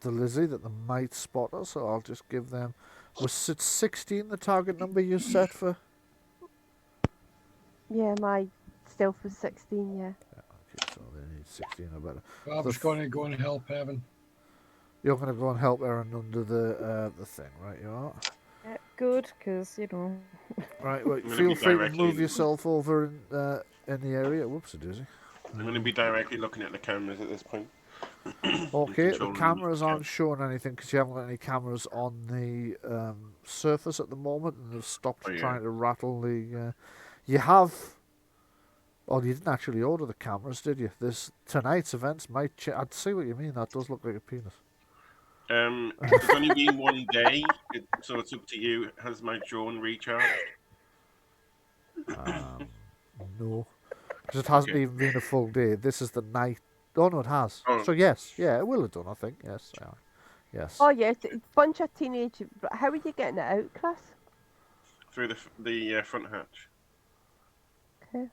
Lizzie that they might spot us. So I'll just give them. Was it 16 the target number you set for? Yeah, my stealth was 16. Yeah. Okay, so they need 16 or better. I was going to go and help Evan. You're going to go and help Erin under the thing, right? You are. Yeah, good, because you know. Right. Well, feel free to move yourself over in the area. Whoops, it is. I'm going to be directly looking at the cameras at this point. Okay, the cameras aren't showing anything because you haven't got any cameras on the surface at the moment, and they've stopped trying to rattle the. You have. Oh, you didn't actually order the cameras, did you? Tonight's events might. I'd see what you mean. That does look like a penis. It's only been one day, so it's up to you. Has my drone recharged? No, because it hasn't even been a full day. This is the night. Oh no, it has. Oh. So yes, yeah, it will have done. I think yes, yes. Oh yes, bunch of teenage. How are you getting it out, Chris? Through the front hatch. Okay.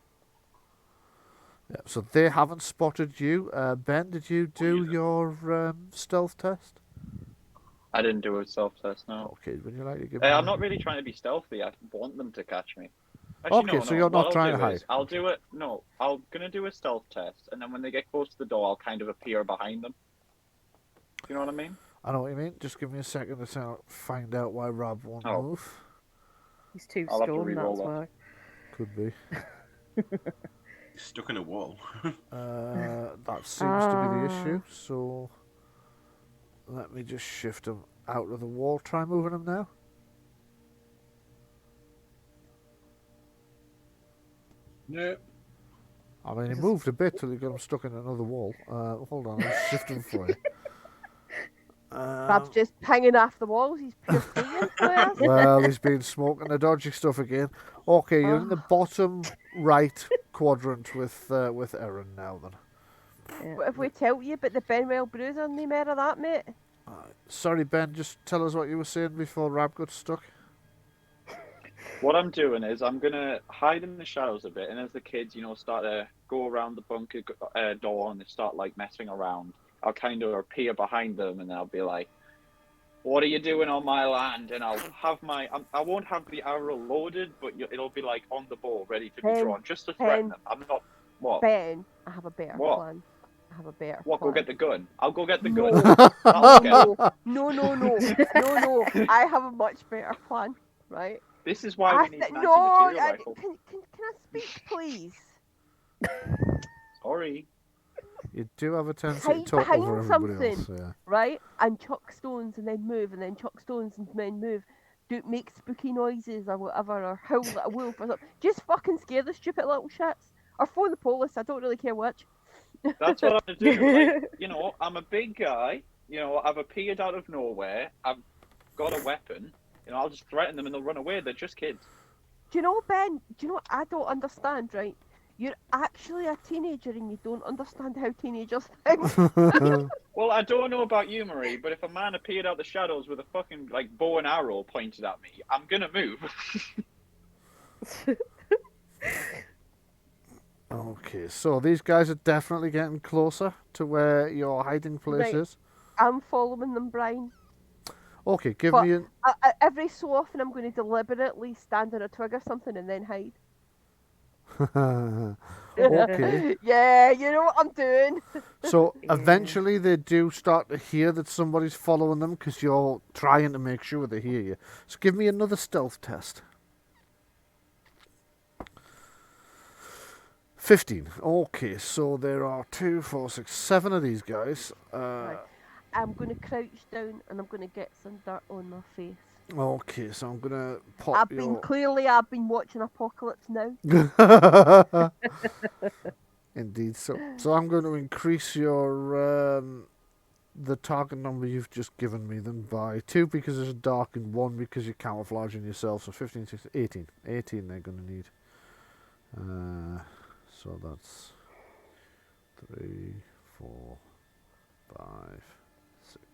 Yeah, so they haven't spotted you. Ben, did you do your stealth test? I didn't do a stealth test, no. Okay, would you like to give I'm not really trying to be stealthy. I want them to catch me. Actually, okay, no, so you're not trying to hide. I'll do it. No, I'm gonna do a stealth test, and then when they get close to the door, I'll kind of appear behind them. You know what I mean? I know what you mean. Just give me a second to find out why Rob won't move. He's too stone, that's why. Could be. He's stuck in a wall. That seems to be the issue. So let me just shift him out of the wall. Try moving him now. No. I mean, he moved a bit till he got him stuck in another wall. Hold on, I'll shift him for you. Rob's just hanging off the walls. He's pure fleeing. Well, he's been smoking the dodgy stuff again. Okay, you're in the bottom right quadrant with Erin now then. Yeah. What if we tell you about the Benwell bruiser and the matter of that, mate? Sorry, Ben, just tell us what you were saying before Rab got stuck. What I'm doing is I'm going to hide in the shadows a bit, and as the kids, start to go around the bunker door and they start, messing around, I'll kind of appear behind them, and I'll be like, what are you doing on my land? And I'll have I won't have the arrow loaded, but it'll be, on the bow, ready to be drawn, just to threaten them. I'm not, what? Ben, I have a better plan. I have a better What, plan. go get the gun? I'll go get the gun. No. I have a much better plan, right? This is why we need an anti-material rifle. Can I speak, please? Sorry. You do have a tendency to hide talk over behind everybody else. something, Yeah. right? And chuck stones and then move, and then chuck stones and then move. Make spooky noises or whatever, or howl at a wolf or something. Just fucking scare the stupid little shits. Or phone the police, I don't really care which. That's what I'm gonna do. Like, you know, I'm a big guy. You know, I've appeared out of nowhere. I've got a weapon. You know, I'll just threaten them and they'll run away. They're just kids. Do you know, Ben? Do you know what I don't understand, right? You're actually a teenager and you don't understand how teenagers think. Well, I don't know about you, Marie, but if a man appeared out the shadows with a fucking like bow and arrow pointed at me, I'm gonna move. Okay, so these guys are definitely getting closer to where your hiding place Right. is. I'm following them, Brian. Okay, give But me an. every so often, I'm going to deliberately stand on a twig or something and then hide. Okay. Yeah, you know what I'm doing. So Yeah. eventually they do start to hear that somebody's following them because you're trying to make sure they hear you. So give me another stealth test. 15. Okay, so there are 2, 4, 6, 7 of these guys. Right. I'm going to crouch down and I'm going to get some dirt on their face. Okay, so I'm gonna pop I've been watching Apocalypse Now. Indeed. So I'm going to increase your the target number you've just given me then by 2 because it's dark and 1 because you're camouflaging yourself. So 15, 16, 18. 18 they're going to need. So that's 3, 4, 5, 6.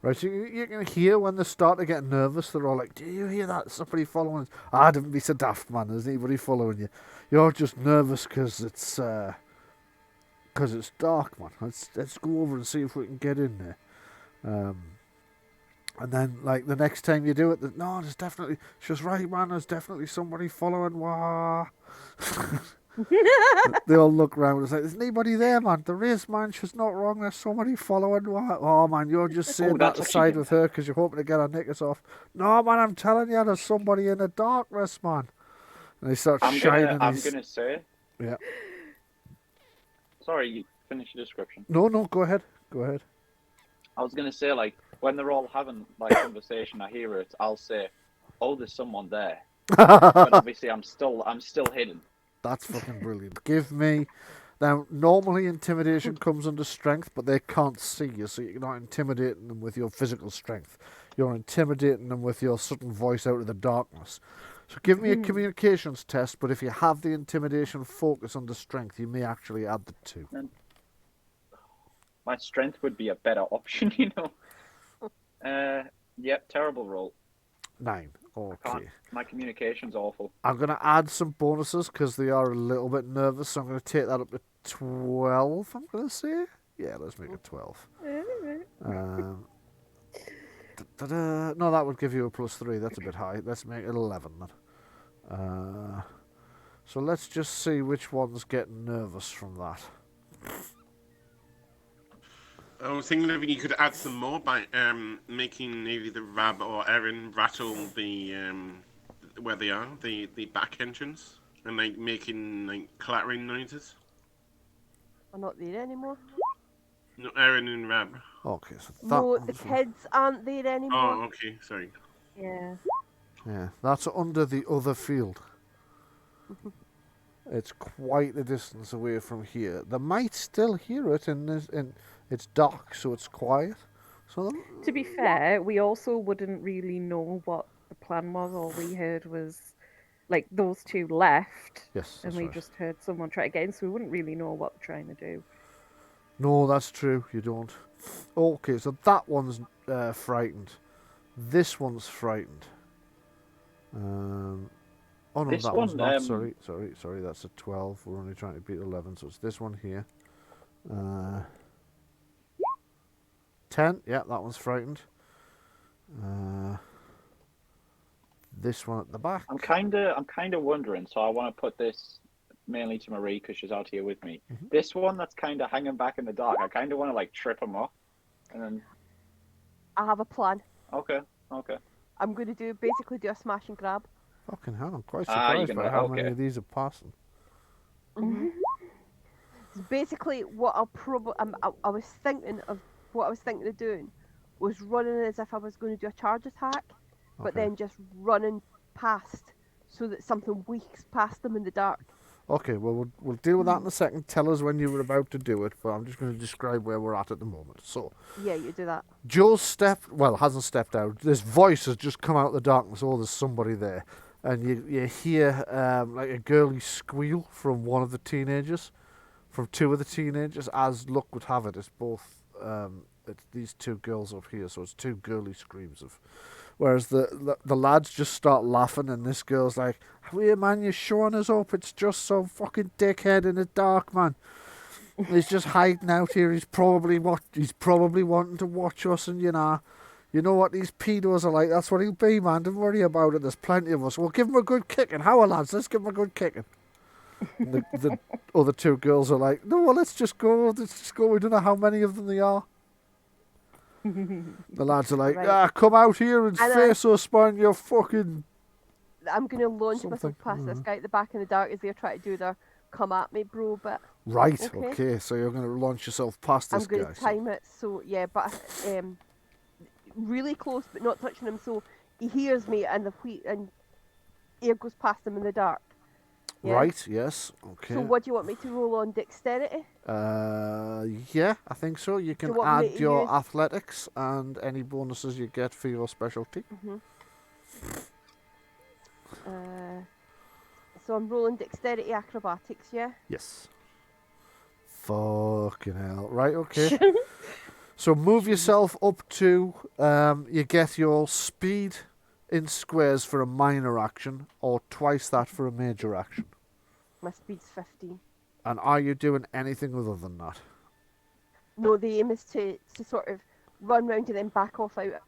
Right, so you can hear when they start to get nervous, they're all like, do you hear that? Somebody following us? Ah, don't be so daft, man. There's anybody following you. You're just nervous because it's dark, man. Let's go over and see if we can get in there. And then, like, the next time you do it, no, there's definitely, she's right, man, there's definitely somebody following. Wah. They all look round. It's like, there's anybody there, man. There is, man. She's not wrong. There's somebody following. Wah. Oh, man, you're just saying that aside with her because you're hoping to get her knickers off. No, man, I'm telling you, there's somebody in the darkness, man. And they start shining. I'm gonna say. Yeah. Sorry, you finish your description. No, go ahead. Go ahead. I was gonna say, like, when they're all having like conversation, I hear it. I'll say, "Oh, there's someone there," but obviously I'm still hidden. That's fucking brilliant. Give me. Now, normally intimidation comes under strength, but they can't see you, so you're not intimidating them with your physical strength. You're intimidating them with your sudden voice out of the darkness. So give me a communications test, but if you have the intimidation focus under strength, you may actually add the 2. My strength would be a better option, you know. Yep, terrible roll. 9. Okay. My communication's awful. I'm going to add some bonuses because they are a little bit nervous, so I'm going to take that up to 12, I'm going to say. Yeah, let's make it 12. No, that would give you a +3. That's a bit high. Let's make it 11 then. So let's just see which one's getting nervous from that. I was thinking if you could add some more by making maybe the Rab or Erin rattle the where they are, the back entrance, and like making like clattering noises. I'm not there anymore. No, Erin and Rab. Okay, so that No, the one's kids aren't there anymore. Oh, okay, sorry. Yeah. Yeah, that's under the other field. It's quite a distance away from here. They might still hear it, and it's dark, so it's quiet. So To be fair, we also wouldn't really know what the plan was. All we heard was, like, those 2 left, yes, and that's we right. just heard someone try to get in, so we wouldn't really know what they're trying to do. No, that's true. You don't. Okay, so that one's frightened. This one's frightened. Oh no, This that one's one, not. Sorry. That's a 12. We're only trying to beat 11, so it's this one here. 10. Yeah, that one's frightened. This one at the back. I'm kind of wondering. So I want to put this mainly to Marie because she's out here with me. Mm-hmm. This one that's kind of hanging back in the dark. I kind of want to like trip him off, and then. I have a plan. Okay. I'm going to basically do a smash and grab. Fucking hell, I'm quite Ah, you're surprised by gonna- how okay. many of these are passing. So basically, what I'll probably I was thinking of doing was running as if I was going to do a charge attack, but Okay. then just running past so that something weaks past them in the dark. Okay, well, we'll deal with that in a second. Tell us when you were about to do it, but I'm just going to describe where we're at the moment. So, Yeah, you do that. Joe's hasn't stepped out. This voice has just come out of the darkness. Oh, there's somebody there. And you hear like a girly squeal from one of the teenagers, from two of the teenagers. As luck would have it, it's both, it's these two girls up here, so it's two girly screams of. Whereas the lads just start laughing, and this girl's like, "Hey man, you're showing us up. It's just some fucking dickhead in the dark, man. He's just hiding out here. He's probably wanting to watch us, and you know what these pedos are like. That's what he'll be, man. Don't worry about it. There's plenty of us. We'll give him a good kicking. How are lads? Let's give him a good kicking." And the other two girls are like, "No, well, let's just go. We don't know how many of them there are." The lads are like, Right. come out here and And face us, man. You're fucking. I'm going to launch Something. myself past this guy at the back in the dark as they're trying to do their come at me, bro. But Right, Okay. okay. So you're going to launch yourself past this I'm going guy. to time it so yeah, but really close, but not touching him, so he hears me and air goes past him in the dark. Yeah? Right, yes, okay. So what do you want me to roll on dexterity? Yeah, I think so. You can you want me add to your use- athletics and any bonuses you get for your specialty. So I'm rolling dexterity acrobatics, yeah? Yes. Fucking hell. Right, okay. So move yourself up to, you get your speed in squares for a minor action, or twice that for a major action. My speed's 15. And are you doing anything other than that? No, the aim is to sort of run round and then back off out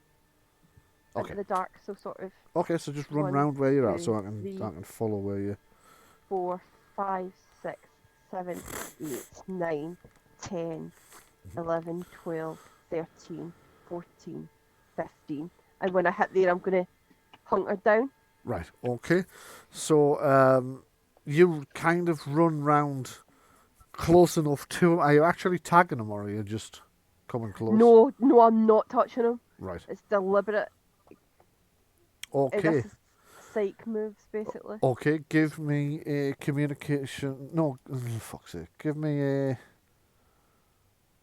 Okay. into the dark, so sort of Okay, so just run 1, round where you're at, 2, so I can 3. follow where you. 4, 5, 6, 7, 8, 9, 10, 11, 12, 13, 14, 15. And when I hit there, I'm going to hunker down. Right, okay. So you kind of run round close enough to him. Are you actually tagging him, or are you just coming close? No, I'm not touching him. Right. It's deliberate. Okay. This is psych moves, basically. Okay, give me a communication. No, fuck's sake. Give me a.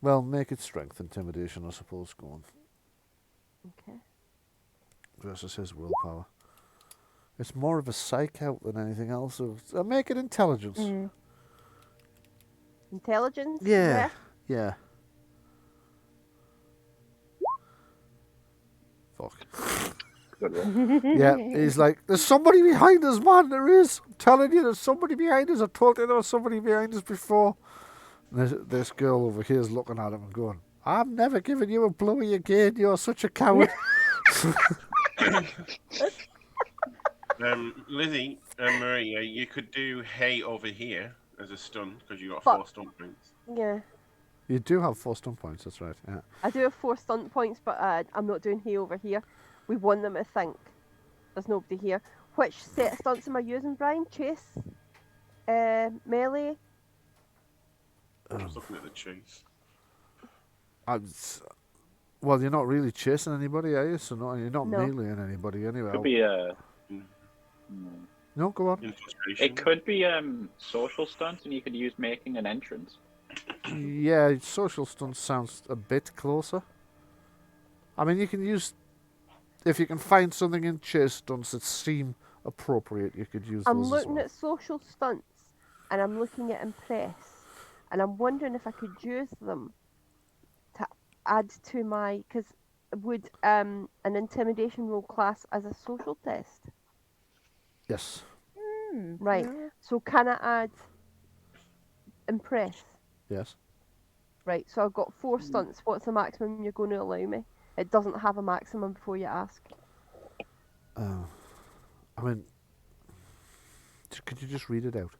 Well, make it strength intimidation, I suppose. Go on. Okay. Versus his willpower. It's more of a psych out than anything else. Make it intelligence. Intelligence? Yeah. Yeah. Fuck. Good roll. Yeah, he's like, there's somebody behind us, man. There is. I'm telling you, there's somebody behind us. I told you there was somebody behind us before. And this girl over here is looking at him and going, "I'm never giving you a blowy again. You're such a coward." Lizzie and Maria, you could do hay over here as a stun because you got Fuck. 4 stun points. Yeah. You do have 4 stun points, that's right. Yeah. I do have 4 stunt points, but I'm not doing hay over here. We want them to think there's nobody here. Which set of stunts am I using, Brian? Chase? Melee? I'm just looking at the chase. Well, you're not really chasing anybody, are you? So you're not No. meleeing anybody anyway. Could be No, go on. Infiltration. it could be social stunts, and you could use making an entrance. Yeah, social stunts sounds a bit closer. I mean, you can use... If you can find something in chase stunts that seem appropriate, you could use I'm those as looking well. at social stunts, and I'm looking at impress, and I'm wondering if I could use them to add to my... Because would an intimidation roll class as a social test? Yes. Right. So can I add impress? Yes. Right, so I've got 4 stunts. What's the maximum you're going to allow me? It doesn't have a maximum before you ask. I mean... Could you just read it out?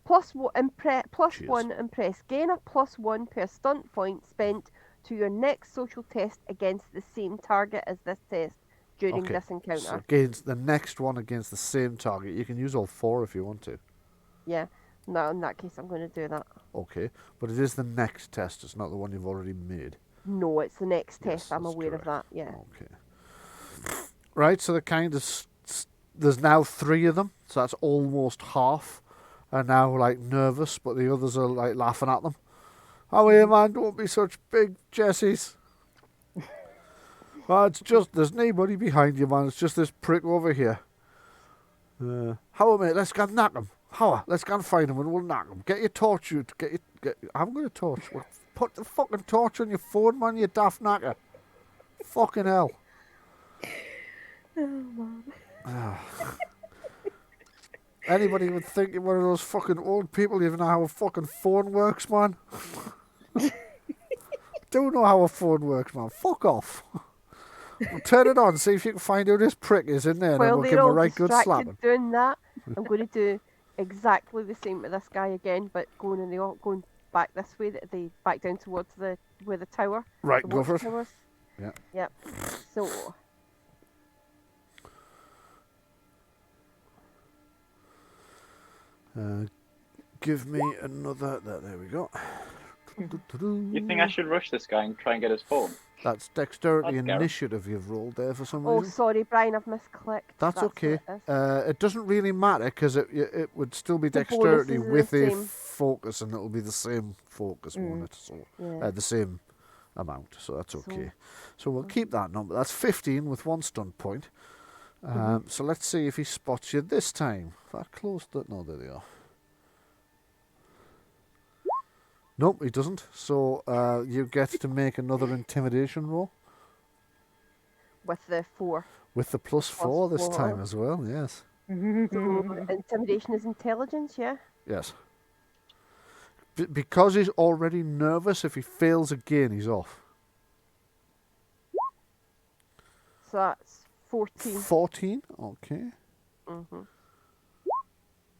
Plus Cheers. 1 impress. Gain a +1 per stunt point spent to your next social test against the same target as this test during Okay, this encounter. So against the next one against the same target. You can use all 4 if you want to. Yeah. No, in that case, I'm going to do that. Okay, but it is the next test. It's not the one you've already made. No, it's the next Yes, test. I'm that's aware of correct. that. Yeah. Okay. Right, so the kind of there's now 3 of them, so that's almost half are now like nervous, but the others are like laughing at them. Oh, here, man, don't be such big Jessies. Well, it's just there's nobody behind you, man. It's just this prick over here. How mate? Let's go and knock him. How? Let's go and find him and we'll knock him. Get your torch, you. I'm gonna torch. Well, put the fucking torch on your phone, man. You daft knocker. Fucking hell. Oh, man. Anybody would think you're one of those fucking old people. You even know how a fucking phone works, man. Don't know how a phone works, man. Fuck off. Well, turn it on. See if you can find who this prick is in there, and then While we'll give they're him a all right good distracted slapping. doing that, I'm going to do exactly the same with this guy again, but going back this way, back down towards where the tower. Right, the go for it. Watchtowers. Yeah. Yep. So. Give me another. There we go. You think I should rush this guy and try and get his phone? That's dexterity That's Gareth. initiative you've rolled there for some Oh, reason. sorry, Brian, I've misclicked. That's okay. what it is. It doesn't really matter because it would still be The dexterity bonuses are with the a same. focus, and it'll be the same focus, won't it? So Yeah. the same amount. So that's okay. So we'll keep that number. That's 15 with 1 stunt point. So let's see if he spots you this time. If I closed it, no, there they are. Nope, he doesn't. So you get to make another intimidation roll With the 4. with the +4 this 4. time as well. Yes. So intimidation is intelligence, yeah? Yes. Because he's already nervous, if he fails again, he's off. So that's 14. 14? Okay. Mm-hmm.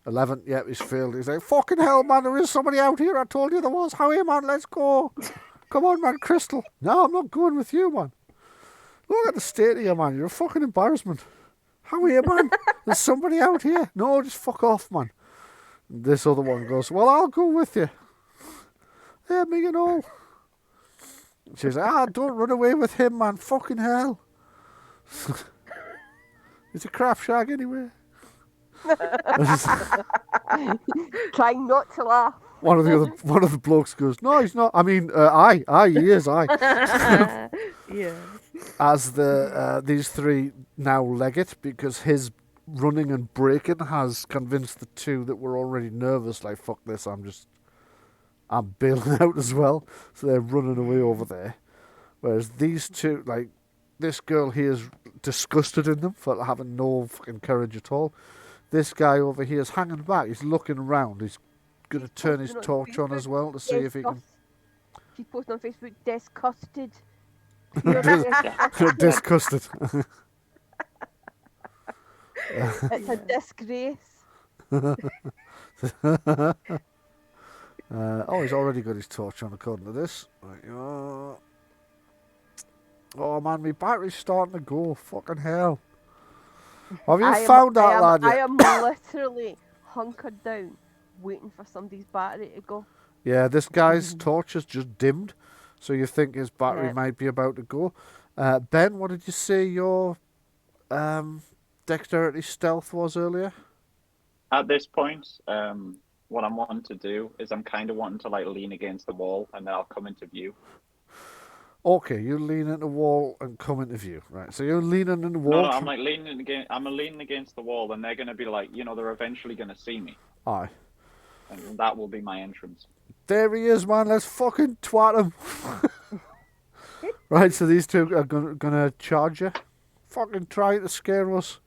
11, yep, he's failed. He's like, fucking hell, man, there is somebody out here. I told you there was. Howie, man, let's go. Come on, man, Crystal. No, I'm not going with you, man. Look at the state of you, man. You're a fucking embarrassment. Howie, man, there's somebody out here. No, just fuck off, man. And this other one goes, well, I'll go with you. Yeah, me and all. She's like, don't run away with him, man. Fucking hell. He's a crap shag anyway. Trying not to laugh. One of the blokes goes, no, he's not. I mean, he is. Yeah. As these 3 now leg it because his running and breaking has convinced the 2 that were already nervous. Like, fuck this, I'm bailing out as well. So they're running away over there. Whereas these 2, like, this girl here is disgusted in them for having no fucking courage at all. This guy over here is hanging back. He's looking around. He's going to turn his torch on as well to see if he can. She's posting on Facebook, disgusted. Disgusted. It's a disgrace. He's already got his torch on according to this. Right, oh man, my battery's starting to go. Fucking hell. Have you found that lad yet? I am literally hunkered down, waiting for somebody's battery to go. Yeah, this guy's torch has just dimmed, so you think his battery might be about to go. Ben, what did you say your dexterity stealth was earlier? At this point, what I'm wanting to do is I'm kind of wanting to like lean against the wall, and then I'll come into view. Okay, you lean into the wall and come into view, right? So you're leaning in the wall. No, I'm like leaning against. I'm leaning against the wall, and they're going to be like, they're eventually going to see me, Aye. and that will be my entrance. There he is, man. Let's fucking twat him. Right, so these 2 are gonna charge you. Fucking try to scare us.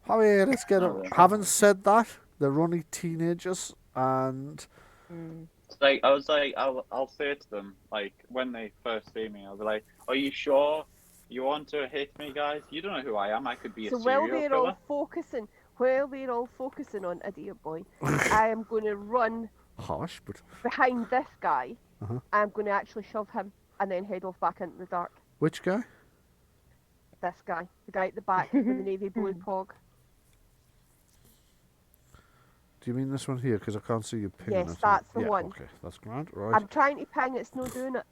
Oh yeah, let's get them. Having said that, they're only teenagers, and Like I was like, I'll say to them, like when they first see me, I'll be like, "Are you sure you want to hit me, guys? You don't know who I am. I could be a So serial while they're killer." all focusing on Idiot Boy, I am going to run harsh, but behind this guy. I'm going to actually shove him and then head off back into the dark. which guy? This guy, the guy at the back with the navy blue pog. Do Do you mean this one here? Because I can't see you pinning it. Yes, that's the yeah, one. Okay, that's grand. Right. I'm trying to ping, it's not doing it.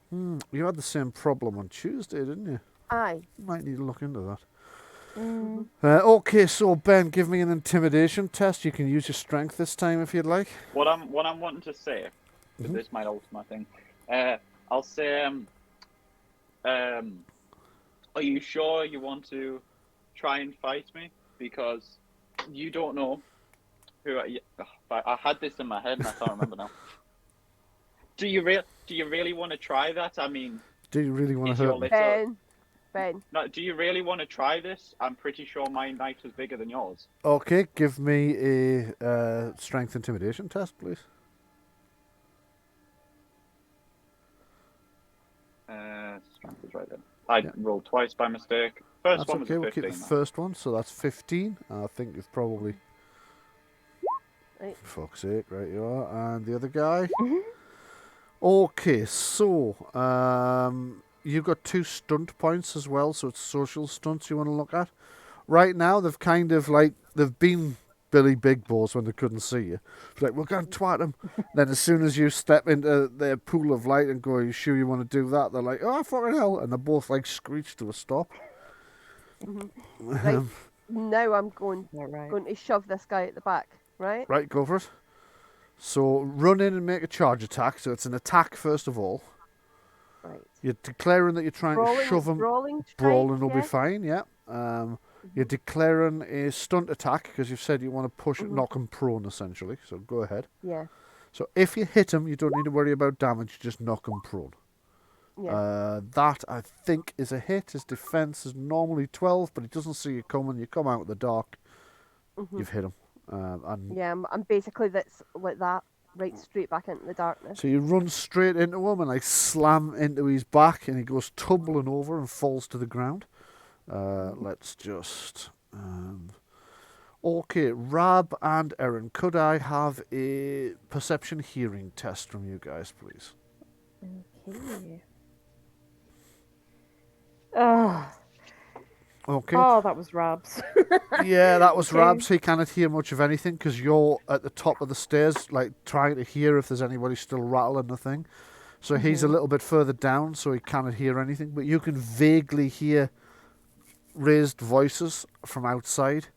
You had the same problem on Tuesday, didn't you? Aye. You might need to look into that. Mm. Okay, so Ben, give me an intimidation test. You can use your strength this time if you'd like. What I'm wanting to say, because this might alter my thing. I'll say, are you sure you want to try and fight me? Because you don't know who I had this in my head and I can't remember now. Do you really want to try that? I mean, Do you really want is to your hurt me? little... Ben. No, do you really want to try this? I'm pretty sure my knight was bigger than yours. Okay, give me a strength intimidation test, please. Strength is right there. I rolled twice by mistake. First That's one was okay, a we'll 15. keep the first one, so that's 15. I think you've probably... Right. For fuck's sake, right you are. And the other guy? Okay, so you've got 2 stunt points as well, so it's social stunts you want to look at. Right now, they've kind of like, they've been Billy Big Balls when they couldn't see you. It's like, we're going to twat them. Then as soon as you step into their pool of light and go, are you sure you want to do that? They're like, oh, fucking hell. And they both like screech to a stop. Right. Now I'm going Right. to shove this guy at the back, right? Right, go for it. So run in and make a charge attack. So it's an attack first of all. Right. You're declaring that you're trying to shove him. Brawling strike, Brawling will yeah? be fine, yeah. You're declaring a stunt attack because you've said you want to push, knock him prone essentially. So go ahead. Yeah. So if you hit him, you don't need to worry about damage. You just knock him prone. Yeah. That I think is a hit. His defense is normally 12, but he doesn't see you coming. You come out of the dark. You've hit him. And Yeah, I'm basically that's like that, right straight back into the darkness. so you run straight into him and like slam into his back, and he goes tumbling over and falls to the ground. Let's just... okay, Rab and Erin, could I have a perception hearing test from you guys, please? Okay. Oh, Okay. oh, that was Rabs. Yeah, that was Okay. Rabs. He cannot hear much of anything because you're at the top of the stairs, like trying to hear if there's anybody still rattling the thing. So he's a little bit further down, so he cannot hear anything. But you can vaguely hear raised voices from outside,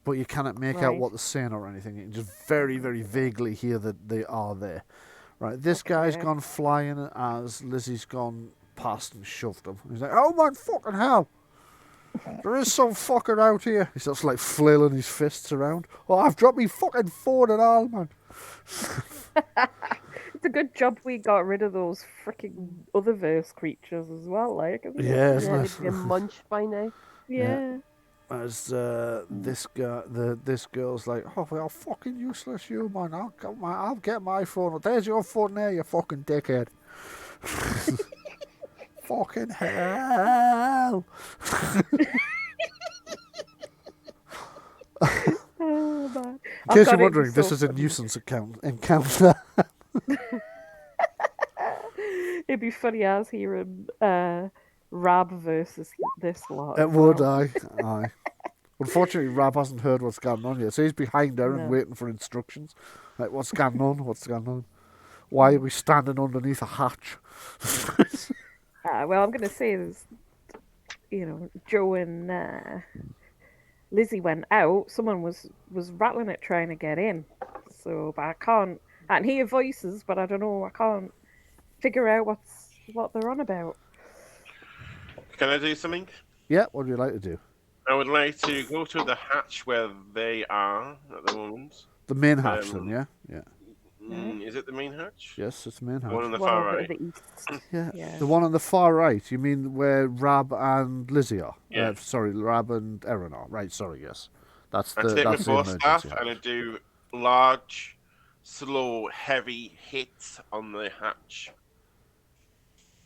but you cannot make out Right. what they're saying or anything. You can just very, very vaguely hear that they are there. Right, this guy's Okay. gone flying as Lizzie's gone past and shoved him. He's like, oh my fucking hell! There is some fucker out here. He starts like flailing his fists around. Oh, I've dropped me fucking phone and all, man. It's a good job we got rid of those freaking other verse creatures as well, like. Isn't it? Yeah, isn't Yeah, it? they've been munched by now. Yeah. As this guy, this girl's like, oh, well, fucking useless, you man. I'll get my phone. There's your phone there, you fucking dickhead. Fucking hell. Oh man. In case you're wondering, this is a nuisance encounter. It'd be funny as hearing Rab versus this lot. It as would, well. aye. Unfortunately, Rab hasn't heard what's going on yet, so he's behind her and No. waiting for instructions. Like, what's going on? What's going on? Why are we standing underneath a hatch? Well, I'm going to say this, Joe and Lizzie went out. Someone was rattling it trying to get in. So, but I can hear voices, but I don't know. I can't figure out what they're on about. Can I do something? Yeah, what would you like to do? I would like to go to the hatch where they are at the moment. The main hatch, then, yeah? Yeah. Is it the main hatch? Yes, it's the main The hatch. one on the One far over right. to the east. Yeah. Yeah. The one on the far right. You mean where Rab and Lizzie are? Yeah. Sorry, Rab and Erin are. Right, sorry, yes. That's I the take my that's the bow staff emergency and I hatch. do large, slow, heavy hits on the hatch.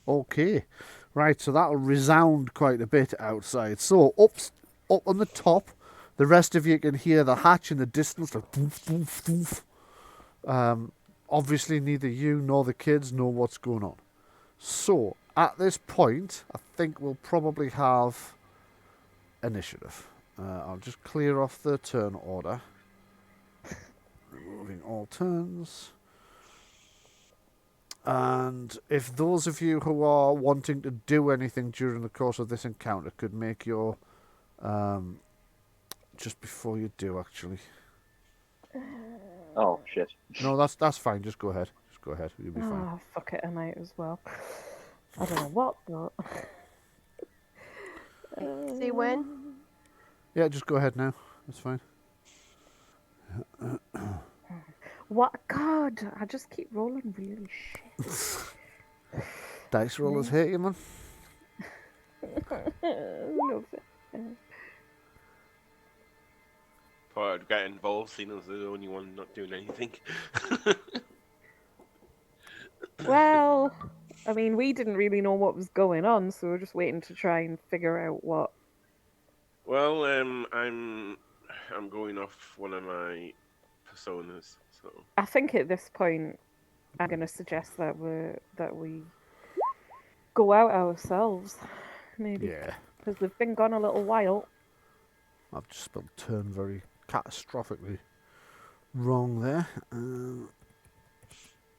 Okay. Right, so that'll resound quite a bit outside. So up on the top, the rest of you can hear the hatch in the distance, like boof, boof, boof. Obviously, neither you nor the kids know what's going on. So, at this point, I think we'll probably have initiative. I'll just clear off the turn order. Moving all turns. And if those of you who are wanting to do anything during the course of this encounter could make your... just before you do, actually. Oh shit. No, that's fine. Just go ahead. Just go ahead. You'll be fine. Ah, fuck it, I might as well. I don't know what, but... Say when? Yeah, just go ahead now. That's fine. What? God, I just keep rolling really shit. Dice rollers hate you, man. No, Thought I'd get involved, seeing as the only one not doing anything. well, I mean, we didn't really know what was going on, so we're just waiting to try and figure out what. Well, I'm going off one of my personas, so I think at this point, I'm going to suggest that we go out ourselves, maybe, Yeah. because we've been gone a little while. I've just spelled turn very catastrophically wrong there.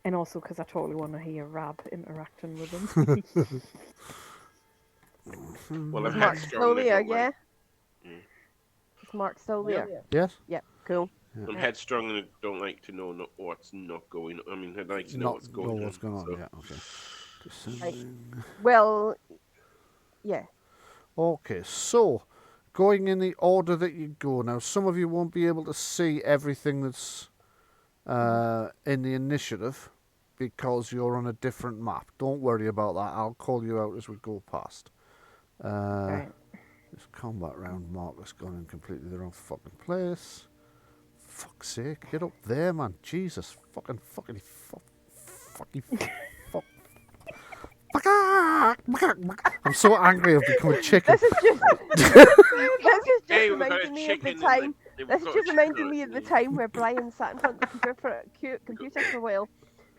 And also because I totally want to hear Rab interacting with him. well, I'm Is Mark headstrong. still and I there, don't yeah? like- Is Mark still there? Yes? Yep, cool. I'm headstrong and I don't like to know what's not going on. I mean, I'd like to know what's going on. what's going on, so- yeah, okay. Descending. Well, yeah. Okay, so going in the order that you go now, some of you won't be able to see everything that's in the initiative because you're on a different map. Don't worry about that. I'll call you out as we go past. Right. This combat round mark has gone in completely the wrong fucking place. Fuck's sake, get up there, man. Jesus, fucking. I'm so angry I've become a chicken. This is just this is Hey, just we've got a reminding me of the chicken in time. we've This is got a just chicken reminding on me it. of the time where Brian sat in front of the computer for a while,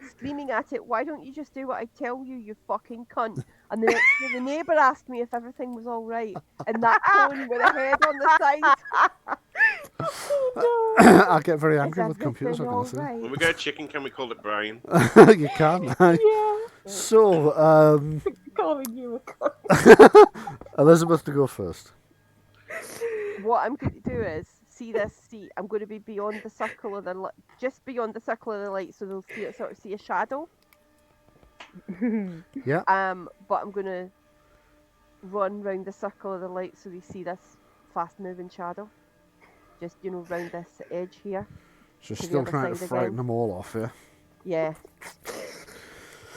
screaming at it, "Why don't you just do what I tell you, you fucking cunt?" And the next day, the neighbour asked me if everything was all right, in that tone with a head on the side. I get very Is angry with computers, everything I all can right? When we get a chicken, can we call it Brian? You can. Yeah, So, calling you a cunt. Elizabeth to go first. What I'm going to do is see. I'm going to be beyond the circle of the just beyond the circle of the light, so they'll sort of see a shadow. Yeah. But I'm going to run round the circle of the light so they see this fast-moving shadow. Just round this edge here. So To the still other trying to side frighten again. them all off, yeah? Yeah.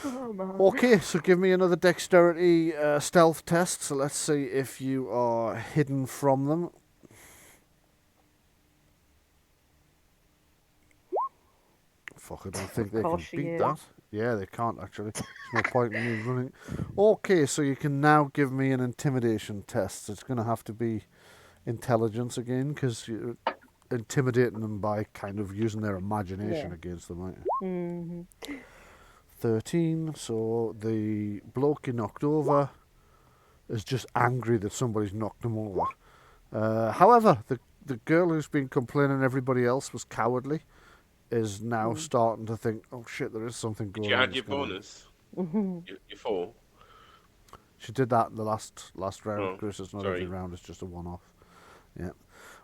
Oh, man. Okay, so give me another dexterity stealth test. So let's see if you are hidden from them. Fuck, I don't think they Of can course she beat is. that. Yeah, they can't actually. There's no point in me running. Okay, so you can now give me an intimidation test. It's going to have to be intelligence again, because you're intimidating them by kind of using their imagination Yeah. against them, aren't you? Mm-hmm. 13, so the bloke you knocked over is just angry that somebody's knocked him over. However, the girl who's been complaining everybody else was cowardly is now starting to think, oh shit, there is something Did going you on. add your that's going on. bonus? Mm-hmm. Your 4? She did that in the last round, Oh, Chris. It's not sorry. every round, it's just a one-off. Yeah.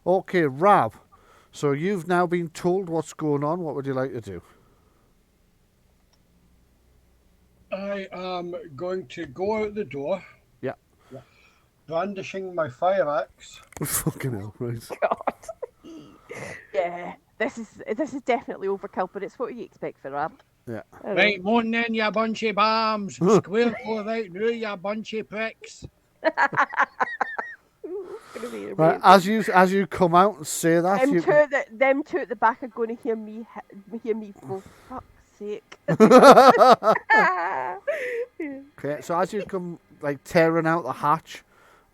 Okay, Rab. So you've now been told what's going on. What would you like to do? I am going to go out the door. Yeah. Brandishing my fire axe. Fucking hell, right. God. Yeah. This is definitely overkill, but it's what you expect for Rab. Yeah. Right, morning then, you bunch of bombs. Square go right now, you bunch of pricks. Right, as you come out and say that, Them you two at the back are going to hear me for fuck's sake. okay. So as you come like tearing out the hatch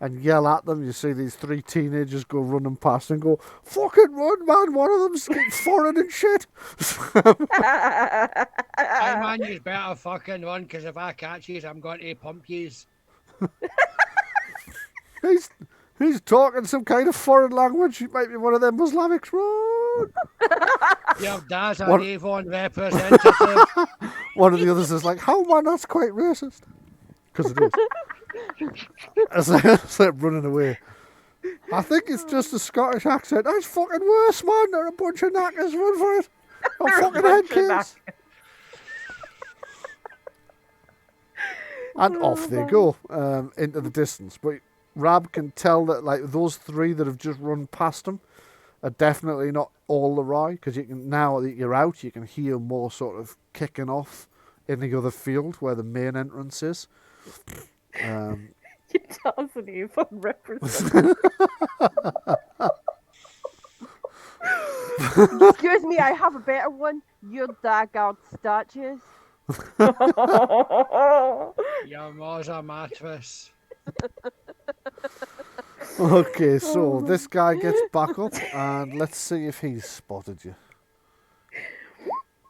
and yell at them, you see these 3 teenagers go running past and go, "Fucking run, man! One of them's foreign and shit." Hey man, you better fucking run, because if I catch yous, I'm going to pump yous. Who's He's talking some kind of foreign language. He might be one of them Islamics. Run! Your dad's an What- Avon representative. One of the others is like, how man, that's quite racist. Because it is. It's like running away. I think it's just a Scottish accent. That's fucking worse, man. They're a bunch of knackers. Run for it. I'm fucking head case. And off they go into the distance. But Rab can tell that like those three that have just run past him are definitely not all the Rye, because you can, now that you're out, you can hear more sort of kicking off in the other field where the main entrance is. Your dad's an Avon representative. Excuse me, I have a better one. Your daggard statues. Your ma's a mattress. Okay, so this guy gets back up, and let's see if he's spotted you.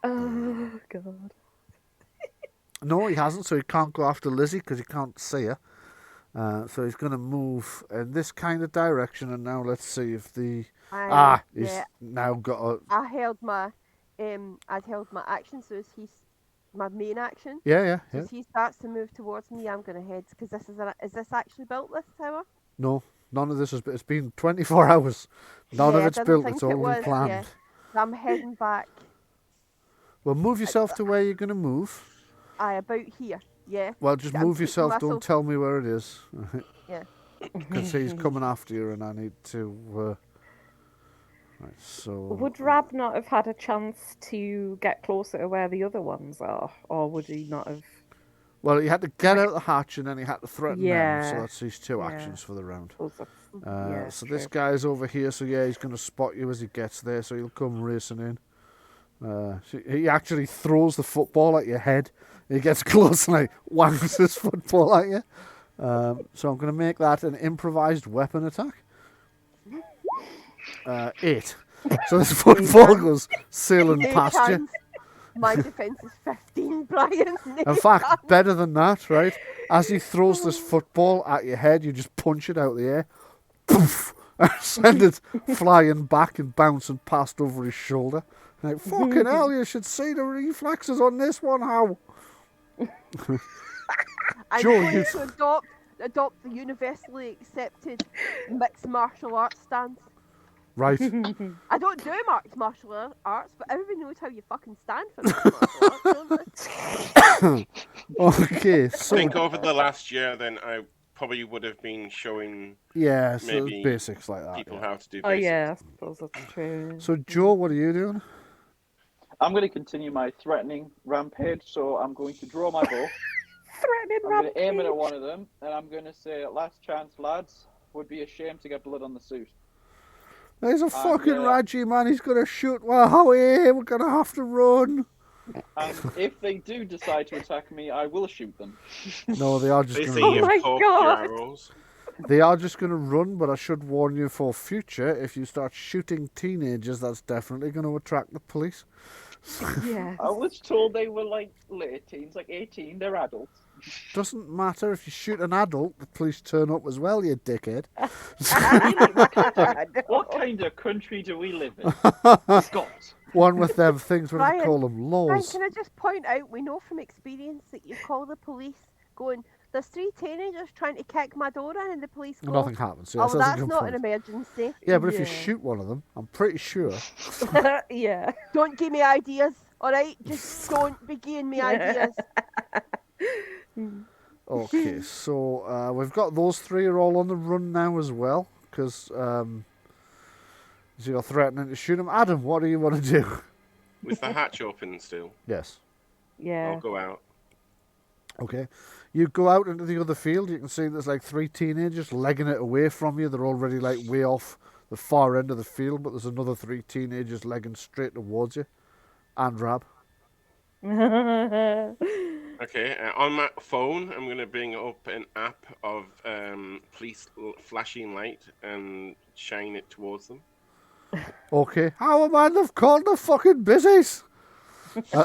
Oh, God. No, he hasn't, so he can't go after Lizzie because he can't see her. So he's going to move in this kind of direction, and now let's see if the... he's now got a... I held my action, so he's my main action. Yeah. So as he starts to move towards me, I'm going to head, because is this actually built, this tower? No, none of this has been... It's been 24 hours. None of I it's didn't built, think it's it all was, been planned. yeah. So I'm heading back. Well, move yourself to where you're going to move. About here, yeah. Well, just I'm move keeping yourself, myself- don't tell me where it is. Yeah. Because he's coming after you and I need to... Right, so... Would Rab not have had a chance to get closer to where the other ones are? Or would he not have... Well, he had to get out the hatch and then he had to threaten them. So Yeah. that's his two Yeah. actions for the round. Oh, that's- So true. this guy's over here, so yeah, he's going to spot you as he gets there, so he'll come racing in. So he actually throws the football at your head. He gets close and like whangs his football at you. So I'm going to make that an improvised weapon attack. 8. So this football goes sailing No past you. chance. My defense is 15, Brian. No In fact, chance. better than that, right? As he throws this football at your head, you just punch it out of the air. Poof! And send it flying back and bouncing past over his shoulder. Like, fucking hell, you should see the reflexes on this one, how? I'm Joe, going you- to adopt the universally accepted mixed martial arts stance. Right. I don't do martial arts, but everybody knows how you fucking stand for mixed martial arts, don't they? Okay, I so... think over the last year, then I probably would have been showing Yeah, so maybe basics like that. people yeah. how to do Oh, basics. yeah, I suppose that's true. So, Joe, what are you doing? I'm going to continue my threatening rampage, so I'm going to draw my bow. Threatening I'm going to aim it rampage. at one of them, and I'm going to say, last chance, lads. Would be a shame to get blood on the suit. There's a fucking yeah. Raji, man. He's going to shoot. Well, Howie, we're going to have to run. And if they do decide to attack me, I will shoot them. No, they are just They going say to Oh you've my caught God. your arrows. They are just going to run, but I should warn you for future, if you start shooting teenagers, that's definitely going to attract the police. Yeah. I was told they were like late teens, like 18. They're adults. Doesn't matter if you shoot an adult, the police turn up as well, you dickhead. What kind of country do we live in? Scott. One with them things, what do they Ryan, call them? Brian, Laws. can I just point out, we know from experience that you call the police going, there's 3 teenagers trying to kick my door in, and the police go, Nothing happens. oh, Yes, well, that's a that's good not point. an emergency. Yeah, but if you Yeah. shoot one of them, I'm pretty sure. Yeah. Don't give me ideas, alright? Just don't be giving me ideas. Okay, so we've got those 3 are all on the run now as well, because you're threatening to shoot them. Adam, what do you want to do? With the hatch open still, Yes. Yeah. I'll go out. Okay. You go out into the other field, you can see there's like 3 teenagers legging it away from you. They're already like way off the far end of the field, but there's another 3 teenagers legging straight towards you. And Rab. Okay, on my phone, I'm going to bring up an app of police flashing light and shine it towards them. Okay. How am I? They've called the fucking busies.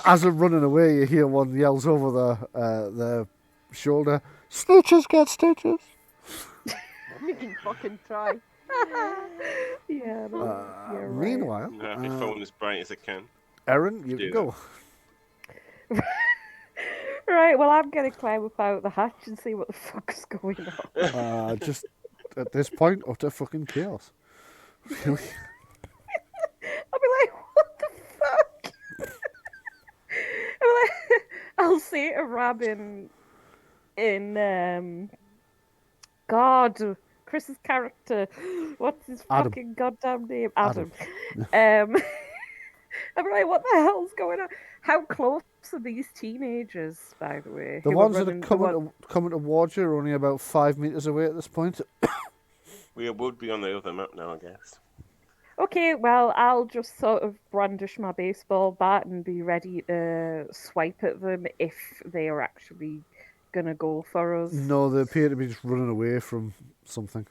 As they're running away, you hear one yells over the shoulder, "Snitches get stitches." You can fucking try. Yeah, no, you're right. Meanwhile, Have your phone as bright as it can. Erin, you Do can go. Right, well, I'm going to climb up out the hatch and see what the fuck's going on. Just at this point, utter fucking chaos. Really? I'll be like, what the fuck? I'll say to Rab in God, Chris's character, what's his Adam. fucking goddamn name? Adam. Adam. I'm like, what the hell's going on? How close are these teenagers, by the way? The who ones were that are running- coming towards you are only about 5 meters away at this point. We would be on the other map now, I guess. Okay, well, I'll just sort of brandish my baseball bat and be ready to swipe at them if they are actually gonna go for us. No, they appear to be just running away from something.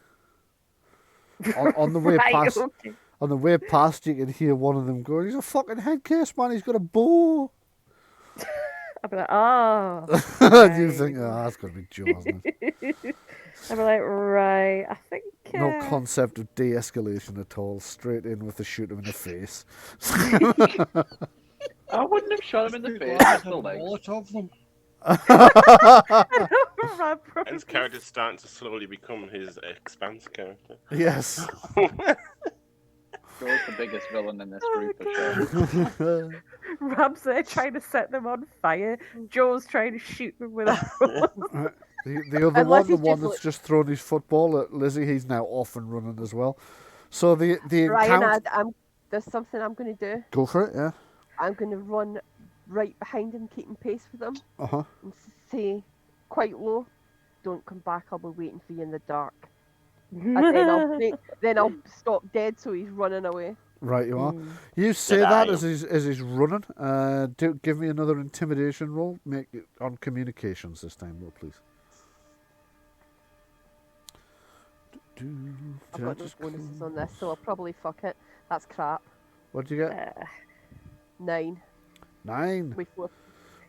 On the way Right, past, okay. on the way past, you can hear one of them going, "He's a fucking head case, man. He's got a bow." I'll be like, oh. And you think, that's got to be Joe, hasn't it? I'll be like, right, I think. No concept of de-escalation at all. Straight in with the shoot him in the face. I wouldn't have shot him in the People face. have with the a legs. lot of them. Rab probably His character's starting to slowly become his Expanse character. Yes. Joe's the biggest villain in this group for God. sure. Rab's there trying to set them on fire. Joe's trying to shoot them with arrows. The other Unless one, the he's one just that's just thrown his football at Lizzie, he's now off and running as well. So the Ryan, encounter... there's something I'm going to do. Go for it, yeah. I'm going to run right behind him, keeping pace with him, Uh-huh. and say quite low, "Don't come back. I'll be waiting for you in the dark." And then I'll stop dead, so he's running away. Right, you are. You say Did that I? as he's running. Give me another intimidation roll. Make it on communications this time, though, please. I've got no bonuses on this, so I'll probably fuck it. That's crap. What did you get? 9. 9. Before.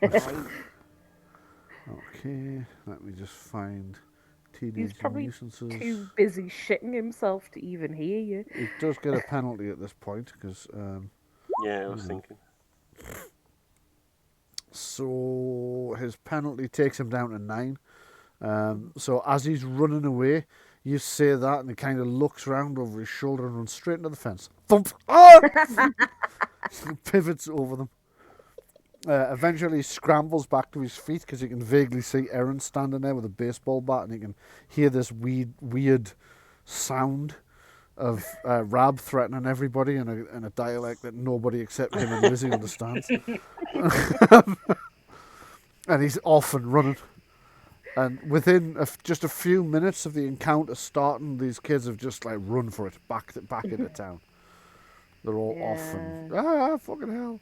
Okay, let me just find He's teenage probably nuisances. too busy shitting himself to even hear you. He does get a penalty at this point because. Yeah, I was thinking. So his penalty takes him down to 9. So as he's running away, you say that, and he kind of looks round over his shoulder and runs straight into the fence. Thump! Ah! Pivots over them. Eventually, he scrambles back to his feet because he can vaguely see Erin standing there with a baseball bat, and he can hear this weird sound of Rab threatening everybody in a dialect that nobody except him and Lizzie understands. And he's off and running. And within just a few minutes of the encounter starting, these kids have just like run for it back into town. They're all off and fucking hell.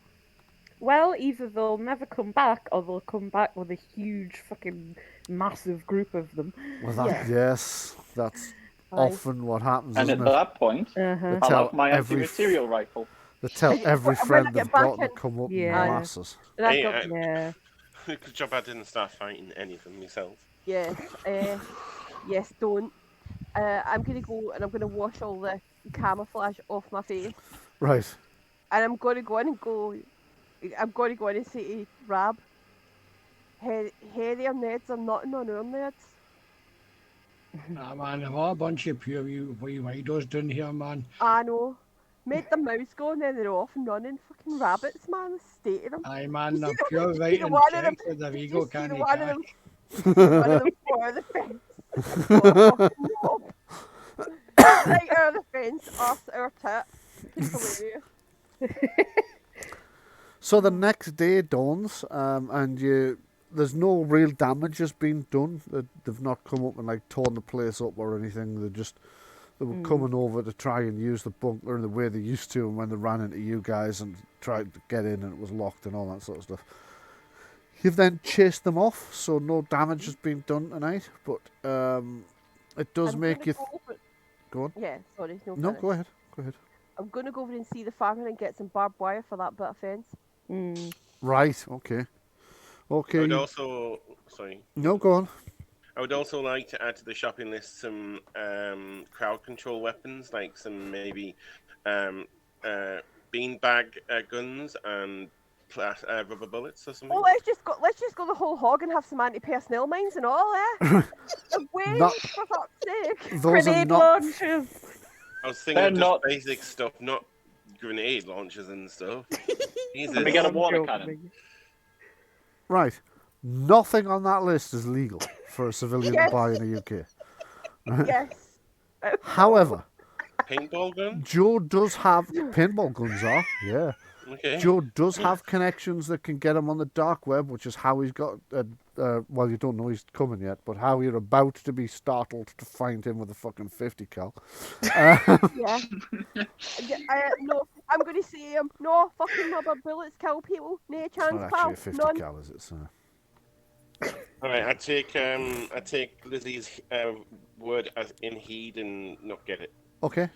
Well, either they'll never come back, or they'll come back with a huge fucking massive group of them. Well, that's often what happens, And isn't at it? that point, They I'll tell have my every anti-material rifle. They tell every When I friend get they've back got to in- come up Yeah. in masses. And I've Hey, got, Yeah. Good job I didn't start fighting any of them myself. yes, yes, don't. I'm going to go and I'm going to wash all the camouflage off my face. Right. And I'm going to go in and say to Rab, hey there, Neds, I'm not on our Neds. Nah, man, there are a bunch of pure wee widos down here, man. I know. Made the mouse go and then they're off and running. Fucking rabbits, man. The state of them. Aye, man, You they're see the- pure you right see the and one of them- check with the Did Vigo you see candy the one of cash. them? One of them for the fence. Oh, fucking mob. Right out of the fence, us, our tit. It's hilarious. So the next day dawns, and there's no real damage has been done. They've not come up and like torn the place up or anything. They were coming over to try and use the bunker in the way they used to, and when they ran into you guys and tried to get in and it was locked and all that sort of stuff. You've then chased them off, so no damage has been done tonight, but it does I'm make gonna you... go over- Go on. Yeah, sorry. No, No, finish. go ahead. Go ahead. I'm going to go over and see the farmer and get some barbed wire for that bit of fence. Mm. Right, okay. I Okay. would also, sorry, No, go on. I would also like to add to the shopping list some crowd control weapons, like some maybe beanbag guns and rubber bullets or something. Oh, let's just go the whole hog and have some anti-personnel mines and all, Away, Not- for fuck's sake. Those are Grenade not. launchers. I was thinking They're of just not- basic stuff, not grenade launchers and stuff. Jesus. Can we get a I'm water joking. cannon? Right. Nothing on that list is legal for a civilian to Yes. buy in the UK. Yes. However, Paintball gun? Joe does have paintball guns. Are yeah. Okay. Joe does have connections that can get him on the dark web, which is how he's got. Well, you don't know he's coming yet, but how you're about to be startled to find him with a fucking 50 cal. Yeah. No, I'm going to say no fucking rubber bullets kill people. No chance, Well, pal. actually, a 50 None. cal is it? So. All right, I take Lizzie's word as in heed and not get it. Okay.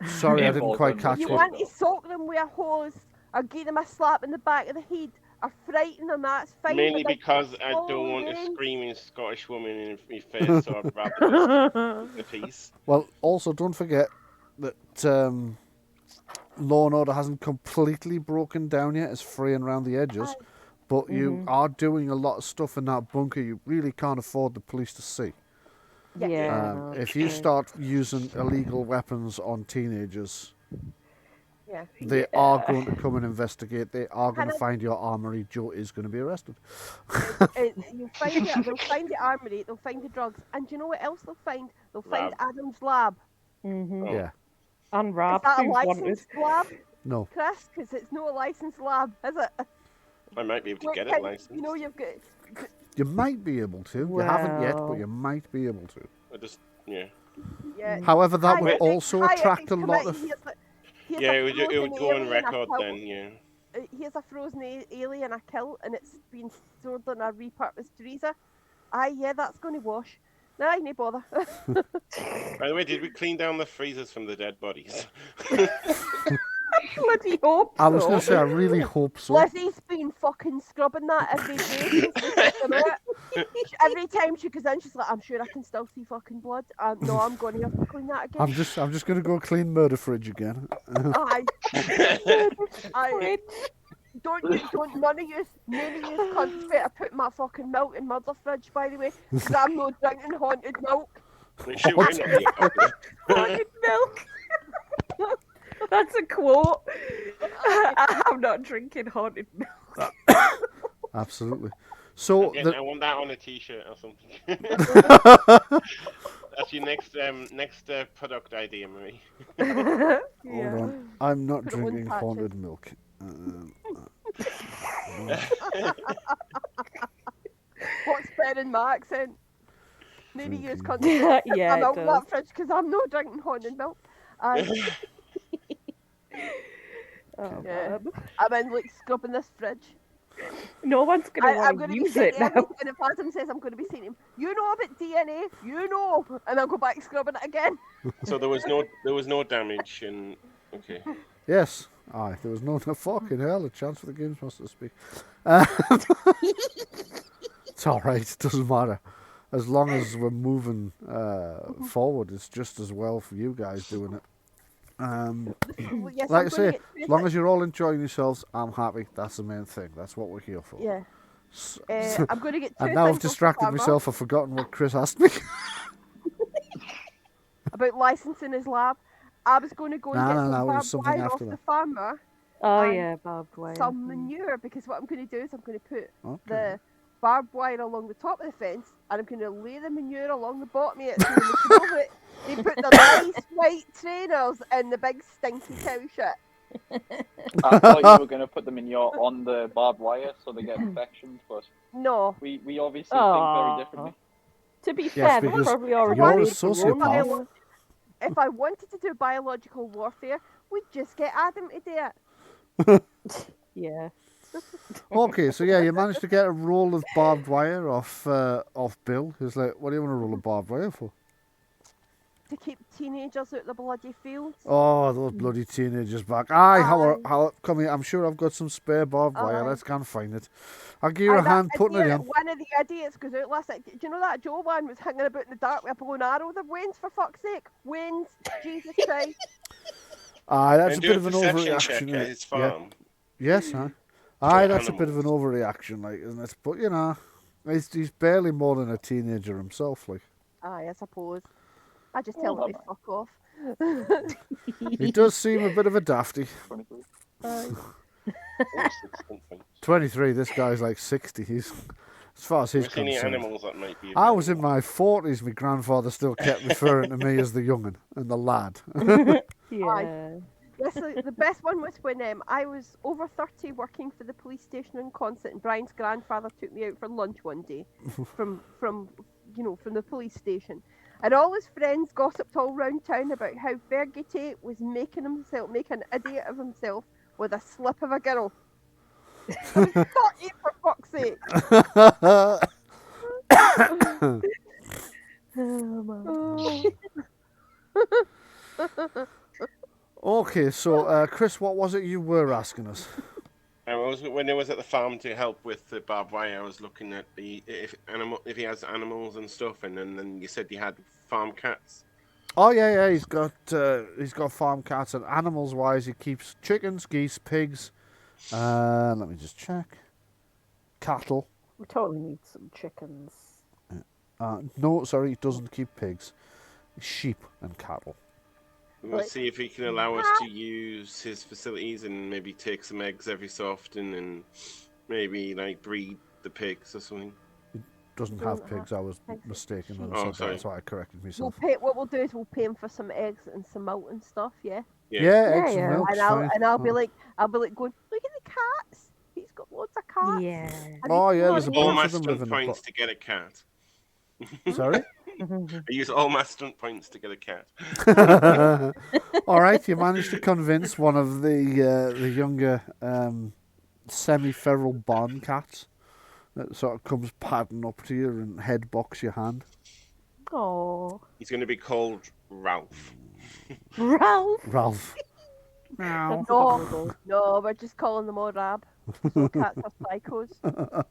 Sorry, I didn't Paintball quite gun. catch You what. want to soak them with a hose or give them a slap in the back of the head or frighten them, that's fine. Mainly but they because just I don't follow want a them. screaming Scottish woman in my face, so I'd rather just a piece. Well, also don't forget that Law and Order hasn't completely broken down yet. It's fraying around the edges, but you are doing a lot of stuff in that bunker you really can't afford the police to see. Yeah. no, If you true. start using illegal weapons on teenagers, Yeah. they are going to come and investigate. They are going to Can I- find your armory. Joe is going to be arrested. You'll find it. They'll find the armory. They'll find the drugs. And do you know what else they'll find? They'll find Lab. Adam's lab. Mhm. Oh. Yeah. And Is Rab, that a who's wanted. licensed lab, No. Chris? Because it's no licensed lab, is it? I might be able to Wait, get it can- licensed. You know you've got. You might be able to. You haven't yet, but Well. you might be able to. I just, yeah. Yeah. However, that will High also ethics attract a lot committee, of. here's Yeah, a it would frozen go on alien I record killed. then, yeah. Here's a frozen alien I killed, and it's been stored on a repurposed freezer. Aye, yeah, that's going to wash. Nah, no bother. By the way, did we clean down the freezers from the dead bodies? Bloody hope I was so. going to say, I really hope so. Lizzie's been fucking scrubbing that every day since we took them out. Every time she goes in, she's like, I'm sure I can still see fucking blood. No, I'm going to have to clean that again. I'm just going to go clean murder fridge again. Aye. Aye. Don't, none of you cunts better put my fucking milk in mother fridge, by the way, because I'm not drinking haunted milk. Make sure we're not being copied. Haunted milk. That's a quote. I'm not drinking haunted milk. Absolutely. So Again, the, I want that on a t-shirt or something. That's your next product idea, Marie. hold on, I'm not Put it on drinking patches. haunted milk. What's better in my accent? None of you cunts Yeah, put my it milk in does. that fridge, because I'm not drinking haunted milk. Aye. Oh, Yeah. man. I'm in like scrubbing this fridge. No one's going to I'm want going to to be use saying it to him, now. and if Adam says I'm going to be saying to him, you know about DNA, you know, and I'll go back scrubbing it again. So there was no damage, and okay. Yes. Aye, there was no fucking hell a chance for the games master to speak. It's all right. It doesn't matter. As long as we're moving forward, it's just as well for you guys doing it. Well, yes, Like I I'm say, gonna get as long as you're all enjoying yourselves, I'm happy. That's the main thing. That's what we're here for. Yeah. S- I'm going to get two and now I've things off the distracted farmer myself. I've forgotten what Chris asked me. about licensing his lab. I was going to go and No, get no, some no, it was barbed something wire off after the that. farmer, Oh, and yeah, barbed wire. some manure, because what I'm going to do is I'm going to put Okay. the barbed wire along the top of the fence, and I'm going to lay the manure along the bottom of it, so when they come over it, they put the nice white trainers in the big stinky cow shit. I thought you were going to put them in on the barbed wire so they get infections, but No. we obviously think Aw. very differently. To be Yes, fair, they because probably already you're a made their own sociopath. wire. If I wanted to do biological warfare, we'd just get Adam to do it. Yeah. Okay, so yeah, you managed to get a roll of barbed wire off Bill. Who's like, what do you want to roll a barbed wire for? to keep teenagers out the bloody fields. Oh, those bloody teenagers back. Aye, Aye. how, come here. I'm sure I've got some spare barbed wire. Aye. Let's go and find it. I'll give you a Aye, hand that putting it idiot, in. one of the idiots goes out last night. Do you know that Joe one was hanging about in the dark with a bow and arrow? The Waynes, for fuck's sake. Waynes, Jesus Christ. Aye, that's And a do bit of an perception check overreaction. at his Yeah. farm. Yes, huh? Aye, that's a bit of an animals. overreaction, like, isn't it? But, you know, he's barely more than a teenager himself, like. Aye, I suppose. I just tell him to fuck off. He does seem a bit of a dafty. Aye. 23, this guy's like 60. He's, as far as he's With any concerned. animals that might be. I was in my 40s, my grandfather still kept referring to me as the young'un and the lad. Yeah. Yes, the best one was when I was over 30 working for the police station in Consett, and Brian's grandfather took me out for lunch one day from the police station. And all his friends gossiped all round town about how Fergie Tate was making an idiot of himself with a slip of a girl. I was 30, for fuck's sake. Okay, so Chris, what was it you were asking us? When I was at the farm to help with the barbed wire, I was looking at if he has animals and stuff, and then you said you had farm cats. Oh yeah, he's got farm cats, and animals wise, he keeps chickens, geese, pigs. Let me just check. Cattle. We totally need some chickens. No, sorry, he doesn't keep pigs. Sheep and cattle. We'll see if he can allow us to use his facilities and maybe take some eggs every so often, and maybe like breed the pigs or something. Doesn't have pigs. I was mistaken when I said that. That's why I corrected myself. What we'll do is we'll pay him for some eggs and some milk and stuff. Yeah. Yeah, eggs Yeah. and milk. I'll be like going, look at the cats. He's got loads of cats. Yeah. And Oh he's yeah, got there's a All bunch my of them stunt living in points to get a cat. Sorry. I use all my stunt points to get a cat. All right, you managed to convince one of the younger semi-feral barn cats that sort of comes padding up to you and headbocks your hand. Oh, He's going to be called Ralph. Ralph. Meow. No, we're just calling them all Rab. So cats are psychos.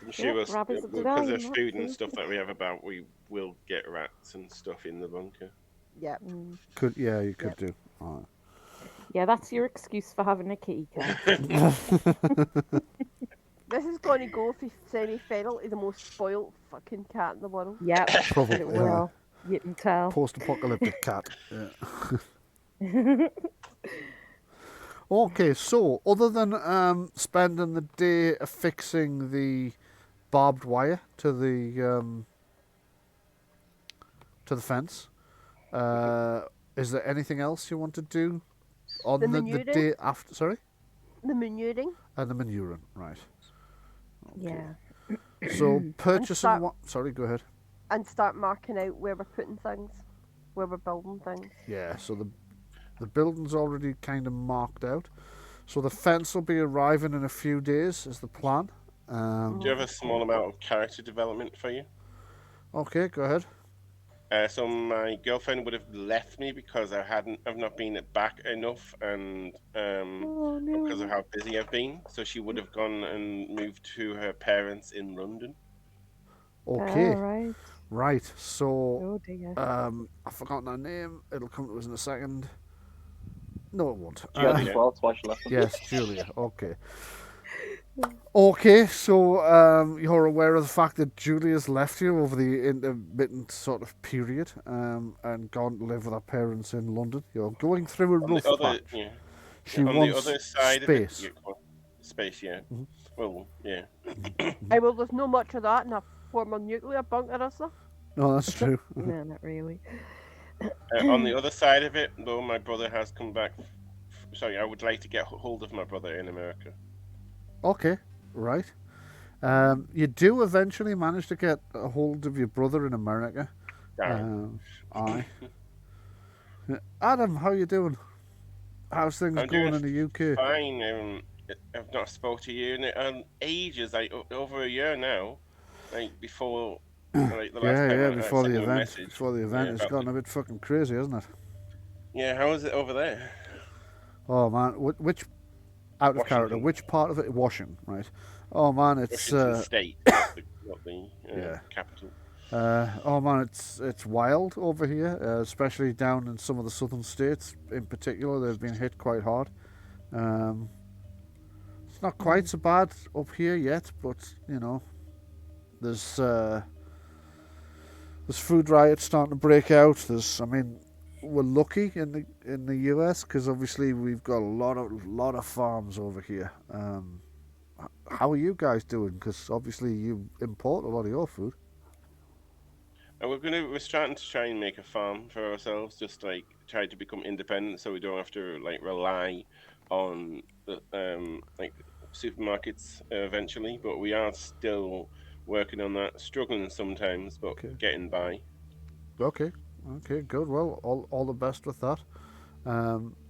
I'm sure rabbits are because of dying, food and that's stuff that we have about, we will get rats and stuff in the bunker. Yeah. You could do. All right. yeah, that's your excuse for having a kitty cat. This is going to go for semi-feral to the most spoilt fucking cat in the world. Yeah, Probably, it will. You can tell. Post-apocalyptic cat. Yeah. Okay, so other than spending the day affixing the barbed wire to the fence, is there anything else you want to do on the manuring. day after? Sorry, The manuring. and the manuring, right? Yeah. So purchasing start- what? Sorry, go ahead. And start marking out where we're putting things, where we're building things. Yeah, so the building's already kind of marked out. So the fence will be arriving in a few days, is the plan. Do you have a small amount of character development for you? Okay, go ahead. So my girlfriend would have left me because I've not been back enough, and because of how busy I've been. So she would have gone and moved to her parents in London. Okay, All right. So Oh dear. I've forgotten her name. It'll come to us in a second. No, it won't. Julia Wells, watch left. Yes, Julia. Okay. Okay, so you're aware of the fact that Julia's left you over the intermittent sort of period, and gone to live with her parents in London. You're going through a rough patch. Yeah. She On wants the other side space. of it, space, yeah. Well, yeah. Well, there's no much of that in a former nuclear bunker, is there? No, that's true. No, not really. On the other side of it, though, my brother has come back. Sorry, I would like to get hold of my brother in America. Okay, right. You do eventually manage to get a hold of your brother in America. Aye. Adam, how you doing? How's things I'm going doing in the UK? Fine. I've not spoke to you in ages, like over a year now. like before, like the last Yeah, time yeah. I Before sent the you a event, message. it's About gotten a bit fucking crazy, hasn't it? yeah, how is it over there? Oh man, which out of character? Washington, Which part of it? Washington, right? Oh man, it's Washington State, not the Yeah. capital. oh man, it's wild over here, especially down in some of the southern states. In particular, they've been hit quite hard. Um, it's not quite so bad up here yet, but you know, there's food riots starting to break out. I mean, we're lucky in the US because obviously we've got a lot of farms over here. How are you guys doing? Because obviously you import a lot of your food. And we're starting to try and make a farm for ourselves, just like try to become independent, so we don't have to like rely on the like supermarkets eventually. But we are still working on that, struggling sometimes, but Okay. getting by. Okay, good. Well, all the best with that.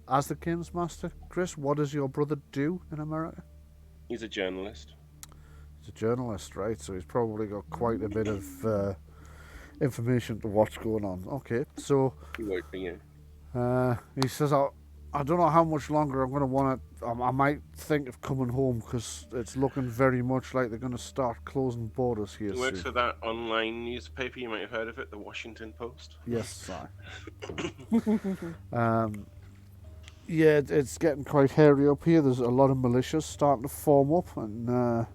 As the Games Master, Chris, what does your brother do in America? He's a journalist. He's a journalist, right? So he's probably got quite a bit of information to what's going on. Okay, so He worked for you. he says, I don't know how much longer I'm going to want to. I might think of coming home because it's looking very much like they're going to start closing borders here He works soon. for that online newspaper. You might have heard of it, the Washington Post. Yes, yeah, it's getting quite hairy up here. There's a lot of militias starting to form up, and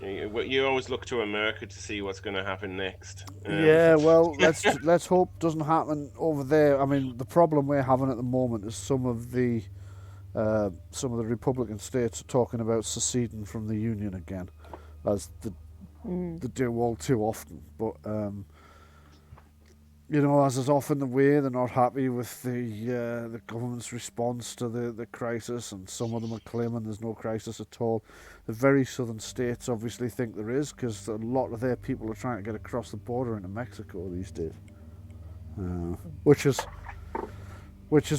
You always look to America to see what's going to happen next. yeah, well, let's hope it doesn't happen over there. I mean, the problem we're having at the moment is some of the Republican states are talking about seceding from the Union again, as they do all too often. But you know, as is often the way, they're not happy with the government's response to the crisis, and some of them are claiming there's no crisis at all. The very southern states obviously think there is, because a lot of their people are trying to get across the border into Mexico these days, which is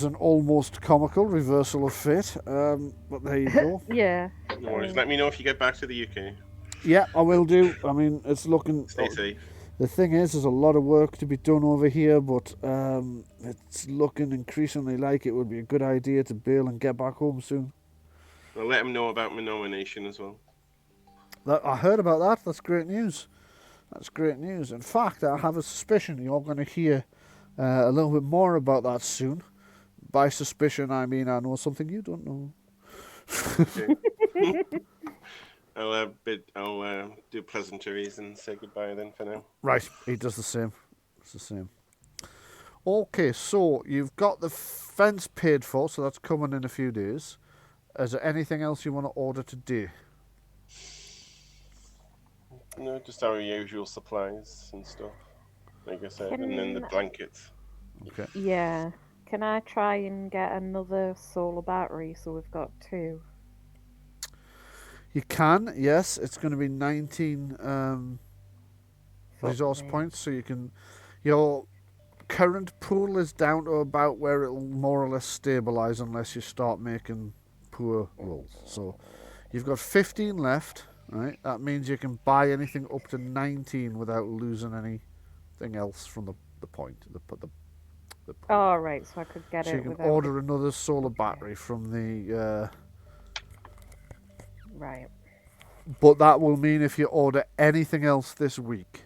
an almost comical reversal of fate. But there you go. Yeah. No worries. Let me know if you get back to the UK. Yeah, I will do. I mean, it's looking. Stay safe. The thing is, there's a lot of work to be done over here, but it's looking increasingly like it would be a good idea to bail and get back home soon. I'll let him know about my nomination as well. I heard about that. That's great news. That's great news. In fact, I have a suspicion you're going to hear a little bit more about that soon. By suspicion, I mean I know something you don't know. Okay. I'll do pleasantries and say goodbye then for now. Right, he does the same. It's the same. Okay, so you've got the fence paid for, so that's coming in a few days. Is there anything else you want to order today? No, just our usual supplies and stuff, like I said, and then the blankets. Okay. Yeah. Can I try and get another solar battery so we've got two? You can, yes. It's going to be 19 resource points, so you can. Your current pool is down to about where it'll more or less stabilize unless you start making poor rolls. So you've got 15 left, right? That means you can buy anything up to 19 without losing anything else from the point. The pool. Oh, right, so I could get So it you can without order another solar battery from the. Right. But that will mean if you order anything else this week,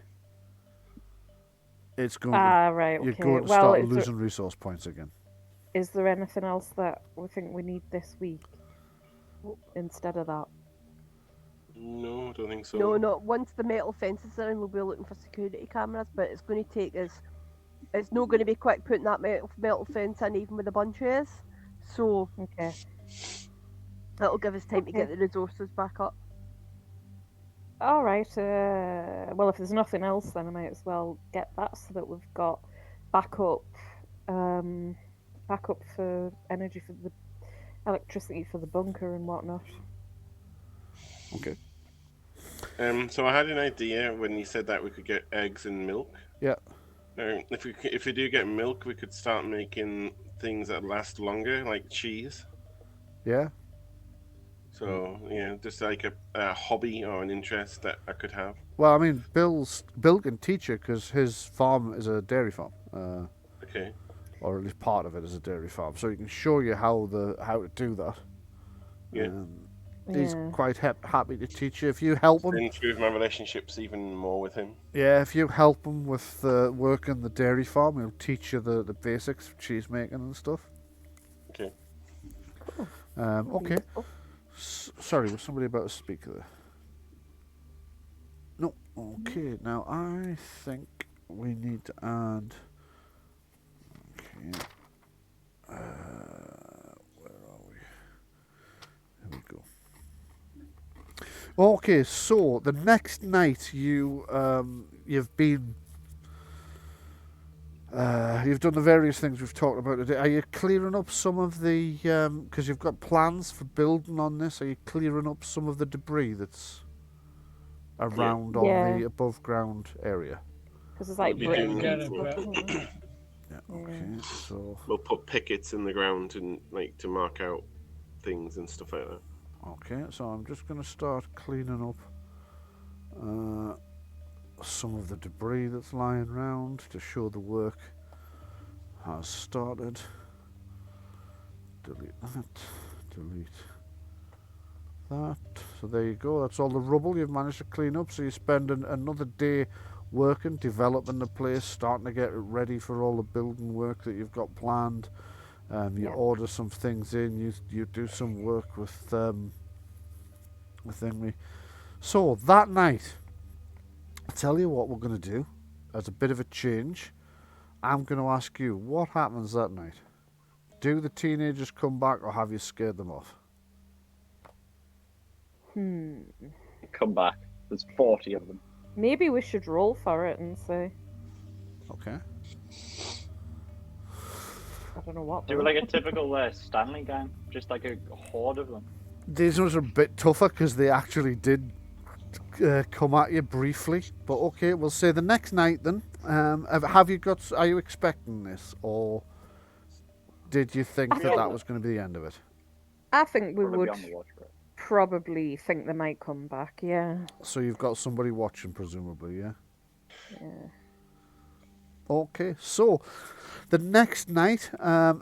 it's going. Right. Okay. You're going to well, start losing resource points again. Is there anything else that we think we need this week instead of that? No, I don't think so. No, not once the metal fences are in, we'll be looking for security cameras, but it's going to take us. It's not going to be quick putting that metal fence in, even with a bunch of us. So Okay. that'll give us time to get the resources back up. All right. Well, if there's nothing else, then I might as well get that so that we've got backup for energy for the electricity for the bunker and whatnot. Okay. So I had an idea when you said that we could get eggs and milk. Yeah. If we do get milk, we could start making things that last longer, like cheese. Yeah. So yeah, just like a hobby or an interest that I could have. Well, I mean, Bill can teach you because his farm is a dairy farm, Okay. or at least part of it is a dairy farm. So he can show you how to do that. Yeah. He's Yeah. quite happy to teach you if you help To him. improve my relationships even more with him. Yeah, if you help him with working the dairy farm, he'll teach you the basics of cheese making and stuff. Okay. Okay. Sorry, was somebody about to speak there? No. Okay. Now I think we need to add. Okay. Where are we? Here we go. Okay, so the next night you've been you've done the various things we've talked about today. Are you clearing up some of the because you've got plans for building on this? Are you clearing up some of the debris that's around on Yeah. the above ground area? Because it's like We'll be brick doing and it stuff, for- isn't it? Yeah. Okay. So We'll put pickets in the ground and like to mark out things and stuff like that. okay. So I'm just going to start cleaning up some of the debris that's lying around to show the work has started. Delete that. Delete that. So there you go. That's all the rubble you've managed to clean up. So you spend another day working, developing the place, starting to get it ready for all the building work that you've got planned. You order some things in. You do some work with thingy. So that night, I tell you what we're going to do. As a bit of a change, I'm going to ask you what happens that night. Do the teenagers come back, or have you scared them off? Come back. There's 40 of them. Maybe we should roll for it and see. Okay. I don't know what. Do though. like a typical Stanley gang, just like a horde of them. These ones are a bit tougher because they actually did come at you briefly. But okay, we'll say the next night then. Have you got? Are you expecting this, or did you think that was going to be the end of it? I think we Probably would on the watch for it. probably think they might come back. Yeah. So you've got somebody watching, presumably, yeah. Yeah. Okay, so the next night,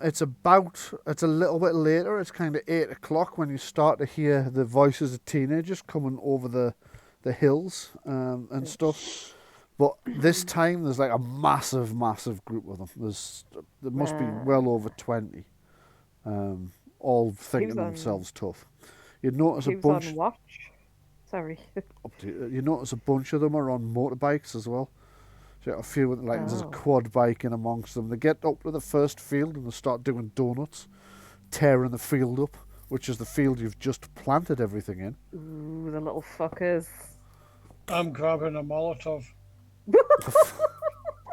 it's a little bit later. It's kind of 8 o'clock when you start to hear the voices of teenagers coming over the hills and stuff. But this time there's like a massive group of them. There must be well over 20, all thinking themselves tough. You'd notice a Who's bunch. on watch? Sorry. You notice a bunch of them are on motorbikes as well. So a few, like there's a quad bike in amongst them. They get up to the first field and they start doing donuts, tearing the field up, which is the field you've just planted everything in. Ooh, the little fuckers. I'm grabbing a Molotov.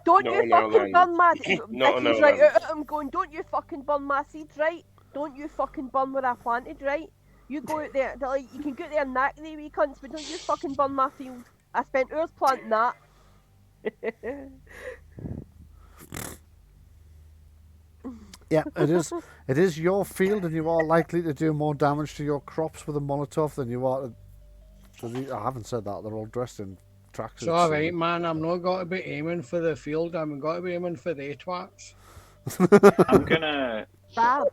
Don't Not you on our fucking land. burn my Not on Vicky's our right land. out. I'm going, don't you fucking burn my seeds, right? Don't you fucking burn what I planted, right? You go out there, like, you can go out there and knack the wee cunts, but don't you fucking burn my field. I spent hours planting that. Yeah, it is. It is your field, and you are likely to do more damage to your crops with a Molotov than you are to. I haven't said that. They're all dressed in tracksuits. It's all right, man. I'm not going to be aiming for the field. I'm going to be aiming for the twats. I'm gonna Bab,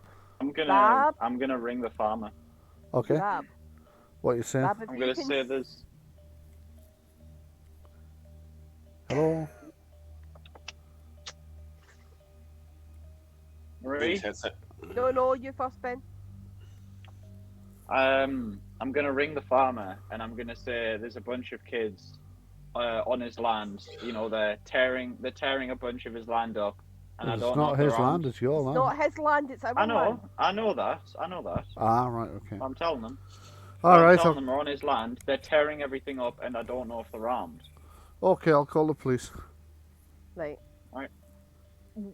I'm gonna ring the farmer. Okay. Bab, What are you saying? Bab, if I'm you gonna can say there's Hello. Marie. Headset. No, you first, Ben. I'm gonna ring the farmer and I'm gonna say there's a bunch of kids on his land. You know, they're tearing a bunch of his land up, and I It's don't know not if they're his armed. land. It's your land. Not his land, it's our land. I know that. Ah, right. Okay. I'm telling them. All I'm right. telling them we're on his land. They're tearing everything up, and I don't know if they're armed. Okay. I'll call the police. Right. Right.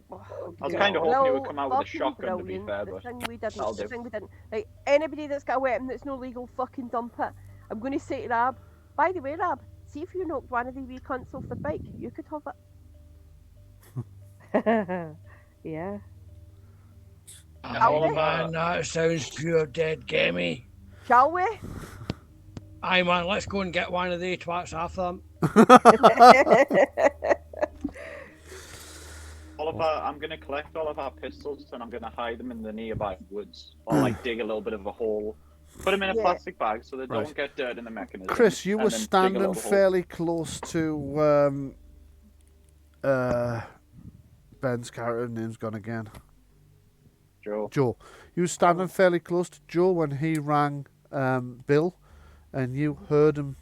Oh, I was kind of hoping he would well, come out with a fucking shotgun, to be brilliant. fair, The but thing we that'll do. didn't. Right, anybody that's got a weapon that's no legal, fucking dump it. I'm going to say to Rab, by the way, Rab, see if you knocked one of the wee cunts off the bike, you could have it. Yeah. Oh, man, that sounds pure dead gamey. Shall we? Aye, man, let's go and get one of the twats after them. I'm gonna collect all of our pistols and I'm gonna hide them in the nearby woods, or like dig a little bit of a hole, put them in a plastic bag so they don't get dirt in the mechanism. Chris, you and were then dig a standing little hole. fairly close to Ben's character. Name's gone again. Joe. You were standing fairly close to Joe when he rang Bill, and you heard him.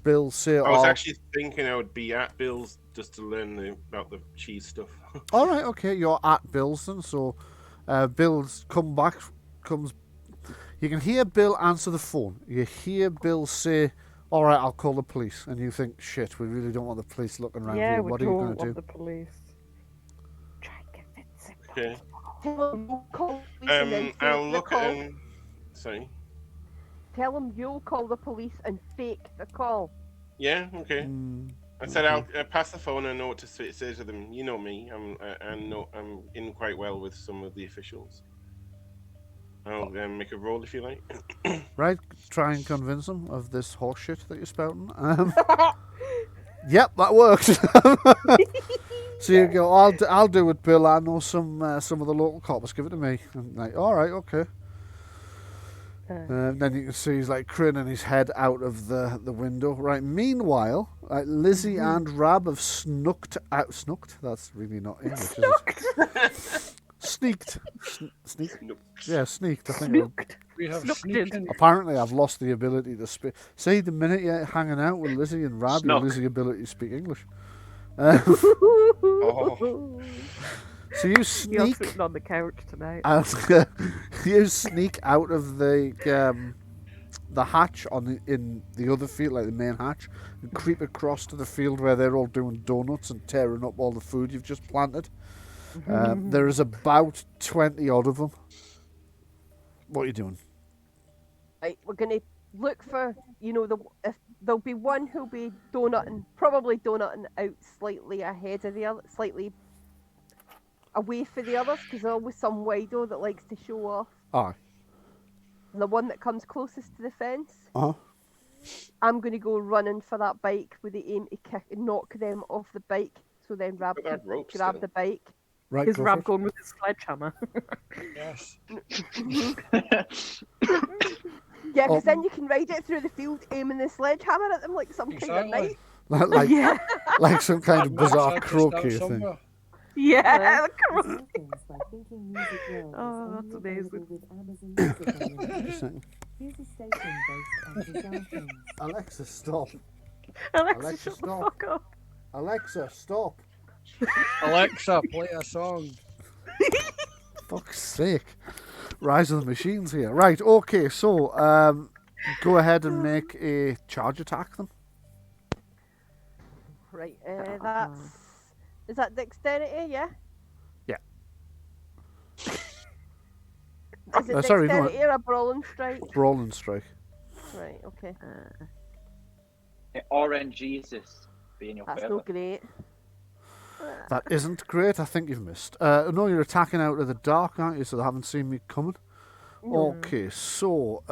Bill say, I was actually thinking I would be at Bill's just to learn about the cheese stuff. all right, okay, you're at Bill's then. So Bill's comes. You can hear Bill answer the phone. You hear Bill say, all right, I'll call the police. And you think, shit, we really don't want the police looking around Yeah, here. we What are you don't going to want do? the police. Try and convince him. Okay. Tell him you'll call the police and then fake I'll the look call. at him. Sorry. Tell him you'll call the police and fake the call. Yeah, okay. I said okay. I'll pass the phone and know what to say to them. You know me. I'm in quite well with some of the officials. I'll make a roll if you like. Right, try and convince them of this horse shit that you're spouting. Yep, that works. So you go, I'll do it, Bill. I know some of the local coppers. Give it to me. And like, all right, okay. Then you can see he's like craning his head out of the window. Right. Meanwhile, Lizzie and Rab have snucked out. Snucked? That's really not English, is it? Sneaked. Sneaked? Yeah, sneaked. I think. We have Snooked sneaked in. in. Apparently, I've lost the ability to speak. See, the minute you're hanging out with Lizzie and Rab, you Snuck. lose the ability to speak English. Oh. So you You're sneak sitting on the couch tonight. out. You sneak out of the hatch in the other field, like the main hatch, and creep across to the field where they're all doing donuts and tearing up all the food you've just planted. There is about 20 odd of them. What are you doing? Right, we're gonna look for, if there'll be one who'll be probably donutting out slightly ahead of the other, slightly away for the others, because there's always some wido that likes to show off. Aye. And the one that comes closest to the fence, Uh-huh. I'm gonna go running for that bike with the aim to knock them off the bike, so then Rab But that can rope's grab still- the bike. Right, Is go Rab for it. going with his sledgehammer? Yes. Yeah, because then you can ride it through the field, aiming the sledgehammer at them like some kind of Exactly. knife. like, Yeah. like some kind of bizarre Outside the croquet stout thing. somewhere. Yeah. Things like thinking music world Oh, is that's only amazing. available with Amazon Music Unlimited. Just a second. Here's a station based on bizarre things. Alexa, stop. Alexa, Alexa, shut the stop. fuck up. Alexa, stop. Alexa, play a song. Fuck's sake. Rise of the Machines here. Right, okay, so go ahead and make a charge attack then. Right, is that dexterity, yeah? Yeah. Is it sorry, no, dexterity or a brawling strike? Brawl and strike. Right, okay. RNGesus being your That's favour. no great. That isn't great. I think you've missed. No, you're attacking out of the dark, aren't you? So they haven't seen me coming. Okay, so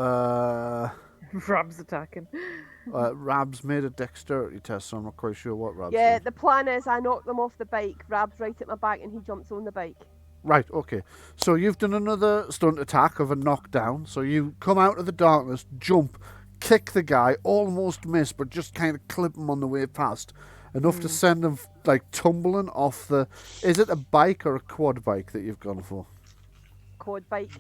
Rab's attacking. Rab's made a dexterity test, so I'm not quite sure what Rab's Yeah, doing. the plan is I knock them off the bike, Rab's right at my back, and he jumps on the bike. Right, okay. So you've done another stunt attack of a knockdown. So you come out of the darkness, jump, kick the guy, almost miss, but just kind of clip him on the way past. Enough to send him, like, tumbling off the... Is it a bike or a quad bike that you've gone for? Quad bike.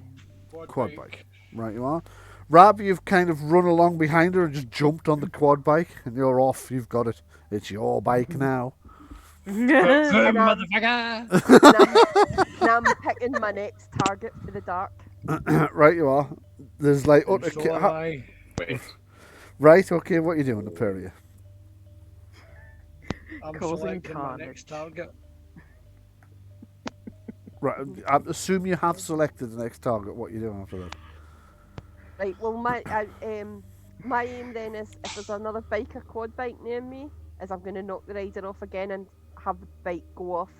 Quad bike. Right, you are. Rab, you've kind of run along behind her and just jumped on the quad bike, and you're off. You've got it. It's your bike now. Boom, And, motherfucker. now I'm picking my next target for the dark. Right, you are. There's like... And so am I. Wait, Right, okay, what are you doing, the pair of you? I'm Causing selecting my carnage. next target. Right, I assume you have selected the next target. What are you doing after that? Right, well, my aim then is if there's another bike or quad bike near me, is I'm going to knock the rider off again and have the bike go off.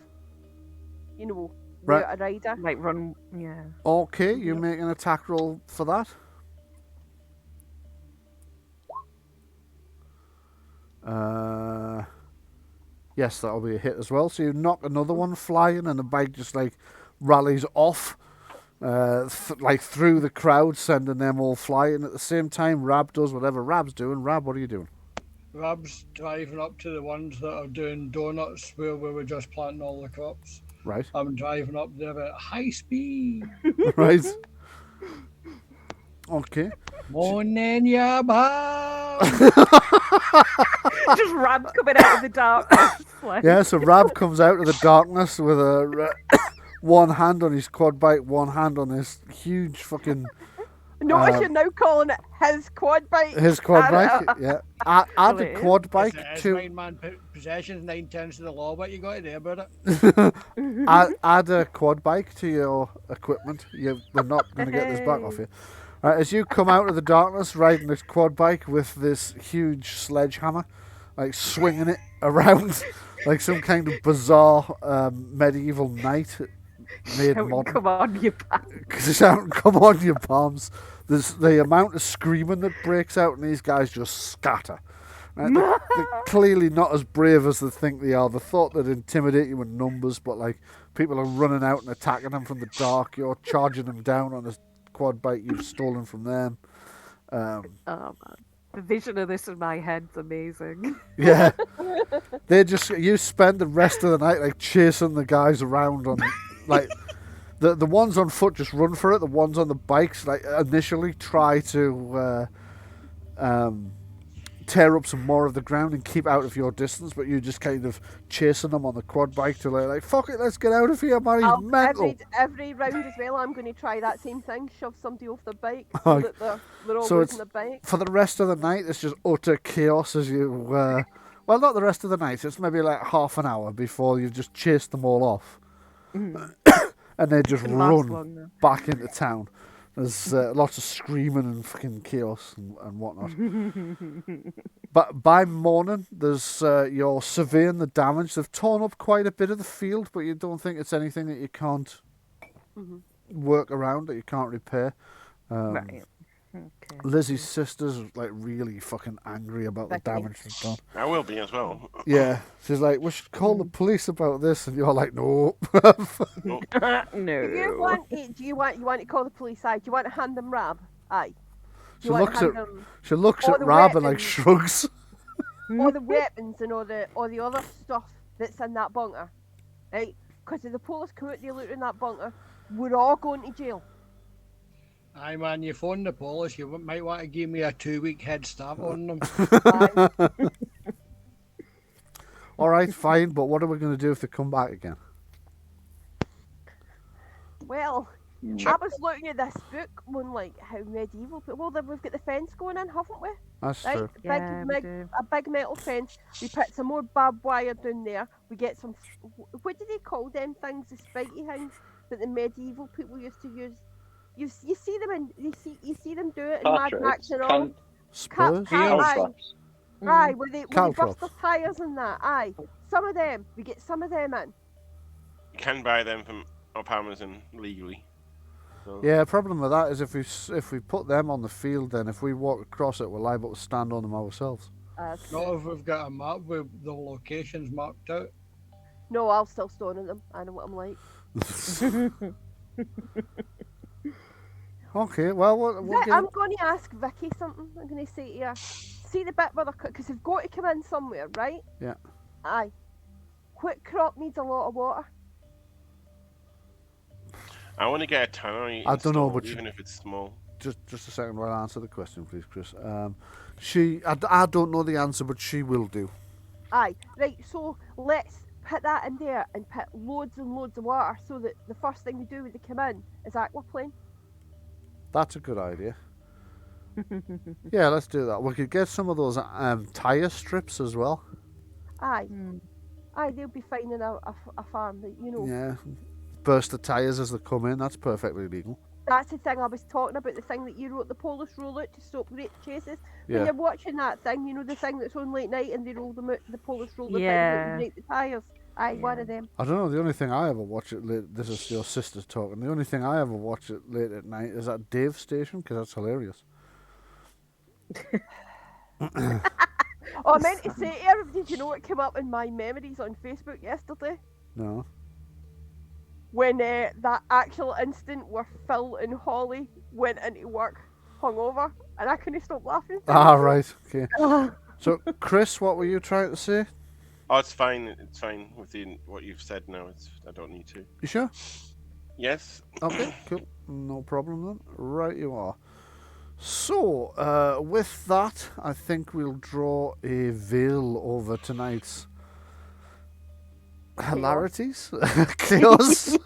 You know, Right. without a rider. Like run, yeah. Okay, you make an attack roll for that. Yes, that'll be a hit as well. So you knock another one flying, and the bike just like rallies off, like through the crowd, sending them all flying. At the same time, Rab does whatever Rab's doing. Rab, what are you doing? Rab's driving up to the ones that are doing donuts where we were just planting all the crops. Right. I'm driving up there at high speed. Right. Okay. Morning, ya bomb. Just Rab coming out of the darkness. Like. Yeah, so Rab comes out of the darkness with a one hand on his quad bike, one hand on this huge fucking Notice you're now calling it his quad bike. his quad bike. Yeah, add a quad bike It's to nine-man possessions, 9/10 of the law. What you got to do about it? add a quad bike to your equipment. They're not going to get this back off you. Right, as you come out of the darkness riding this quad bike with this huge sledgehammer, like swinging it around like some kind of bizarre medieval knight made modern. Come on, you bastard. Shout, come on, you bombs. There's the amount of screaming that breaks out, and these guys just scatter. Right? They're clearly not as brave as they think they are. They thought they'd intimidate you in numbers, but like people are running out and attacking them from the dark. You're charging them down on a quad bike you've stolen from them. Oh man, the vision of this in my head's amazing. Yeah, you spend the rest of the night like chasing the guys around on like the ones on foot just run for it. The ones on the bikes like initially try to tear up some more of the ground and keep out of your distance, but you just kind of chasing them on the quad bike to like fuck it, let's get out of here, man. He's mental. Every round as well, I'm going to try that same thing, shove somebody off the bike so that they're all losing the bike. For the rest of the night, it's just utter chaos as you well, not the rest of the night, it's maybe like half an hour before you've just chased them all off. And they just run back into town. There's lots of screaming and fucking chaos and whatnot. But by morning, there's you're surveying the damage. They've torn up quite a bit of the field, but you don't think it's anything that you can't work around, that you can't repair. Right. Okay. Lizzie's sister's like really fucking angry about the damage they've done. I will be as well. Yeah, she's like, we should call the police about this, and you're like, no. No. Do you want to call the police? Aye. Do you want to hand them Rab? Aye. She looks at Rab and like shrugs. All the weapons and all the other stuff that's in that bunker, right? Because if the police come out, they loot in that bunker, we're all going to jail. Aye, man, you phone the police, you might want to give me a 2-week head start on them. All right, fine, but what are we going to do if they come back again? Well, I was looking at this book on like how medieval people. Well, we've got the fence going in, haven't we? That's right? true. A big metal fence. We put some more barbed wire down there. We get some. What do they call them things? The spiky things that the medieval people used to use. You see them in you see them do it in Mad Max and all. Spurs? Aye, where they bust their tyres and that. Aye, some of them we get some of them in. You can buy them from up Amazon legally. So. Yeah, the problem with that is if we put them on the field, then if we walk across it, we're liable to stand on them ourselves. Not if we've got a map with the locations marked out. No, I'll still stand on them. I know what I'm like. Okay, well, I'm going to ask Vicky something. I'm going to say to her, see the bit where because they've got to come in somewhere, right? Yeah. Aye. What crop needs a lot of water? I want to get a tannery. I don't know, but even if it's small. Just a second while I answer the question, please, Chris. I don't know the answer, but she will do. Aye, right. So let's put that in there and put loads and loads of water, so that the first thing we do when they come in is aquaplane. That's a good idea. Yeah, let's do that. We could get some of those tyre strips as well. Aye. Aye, they'll be fine in a farm, you know. Yeah. Burst the tyres as they come in. That's perfectly legal. That's the thing I was talking about, the thing that you wrote, the Polish roll out to stop rape chases. Yeah. When you're watching that thing, you know, the thing that's on late night and they roll them out, the Polish roll them out and break the tyres. Aye, one of them. I don't know, the only thing I ever watch at late, this is your sister talking, the only thing I ever watch at late at night is that Dave station, because that's hilarious. Oh, I meant to say to everybody, do you know what came up in my memories on Facebook yesterday? No. When that actual instant where Phil and Holly went into work hungover, and I couldn't stop laughing. Right. Okay. So, Chris, what were you trying to say? Oh, it's fine. It's fine with what you've said now. I don't need to. You sure? Yes. Okay, cool. No problem then. Right you are. So, with that, I think we'll draw a veil over tonight's hilarities, chaos,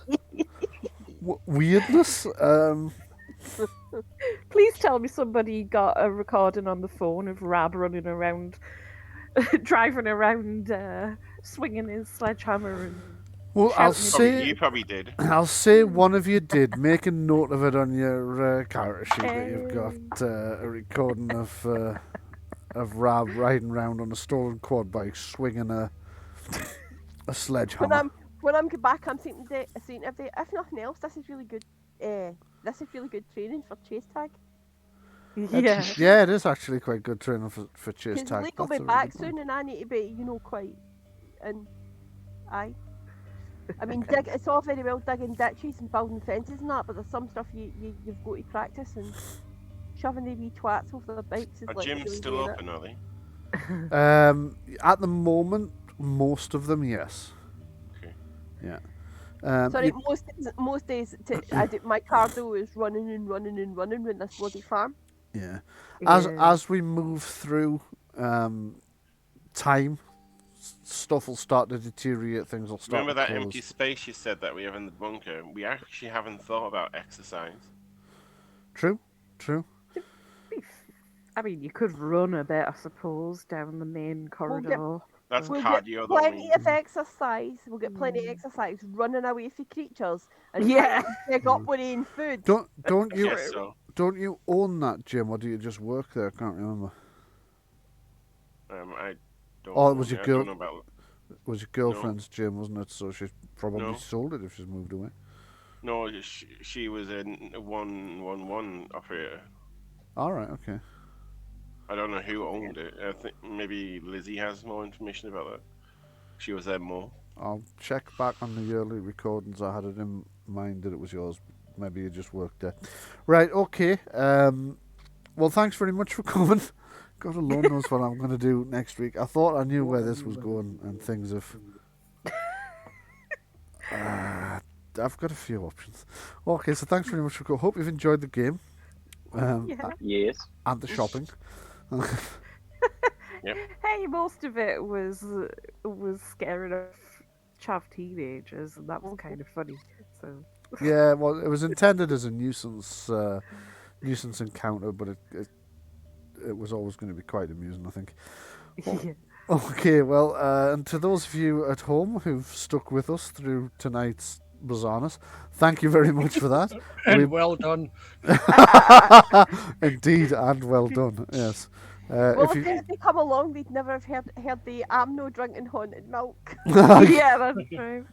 weirdness. Please tell me somebody got a recording on the phone of Rab running around, driving around, swinging his sledgehammer and Well, I'll shouting say You probably did. I'll say one of you did. Make a note of it on your character sheet that you've got a recording of Rab riding around on a stolen quad bike, swinging a sledgehammer. When I'm back, I'm saying everybody, if nothing else, this is really good. This is really good training for chase tag. Yeah. Yeah, it is actually quite good training for chase Because tag. Lee will That's be a really back good point. soon, and I need to be, quite. And I mean, Okay. it's all very well digging ditches and building fences and that, but there's some stuff you've got to practice, and shoving the wee twats off their bikes is Are like gyms really still doing open, are they? At the moment, most of them, yes. Okay. Yeah. Sorry, most days my cardio is running and running and running with this bloody farm. Yeah. Yeah. As we move through time, stuff will start to deteriorate. Things will start Remember to that close. empty space you said that we have in the bunker? We actually haven't thought about exercise. True. I mean, you could run a bit, I suppose, down the main corridor. That's We'll cardio, get though. plenty of exercise. We'll get plenty of exercise running away from creatures and Yeah. trying to dig up with own food. Don't I you guess so. don't you own that gym, or do you just work there? I can't remember. I don't. Oh, it know. was your I girl. don't know about. It was your girlfriend's gym, wasn't it? So she's probably No. sold it if she's moved away. No, she was a 111 operator. All right. Okay. I don't know who owned it. I think maybe Lizzie has more information about that. She was there more. I'll check back on the early recordings. I had it in mind that it was yours. Maybe you just worked there. Right. Okay. Well, thanks very much for coming. God alone knows what I'm going to do next week. I thought I knew where this was going, and things have. I've got a few options. Okay, so thanks very much for coming. Hope you've enjoyed the game. Yeah. Yes. And the shopping. Hey, most of it was scaring off chav teenagers, and that was kind of funny. So Yeah, well, it was intended as a nuisance encounter, but it was always going to be quite amusing, I think. yeah. Okay, well, and to those of you at home who've stuck with us through tonight's bizarreness, thank you very much for that. And well done. Indeed, and well done. Yes. Well, if if they come along, they'd never have heard the "I'm no drinking haunted milk." Yeah, that's true.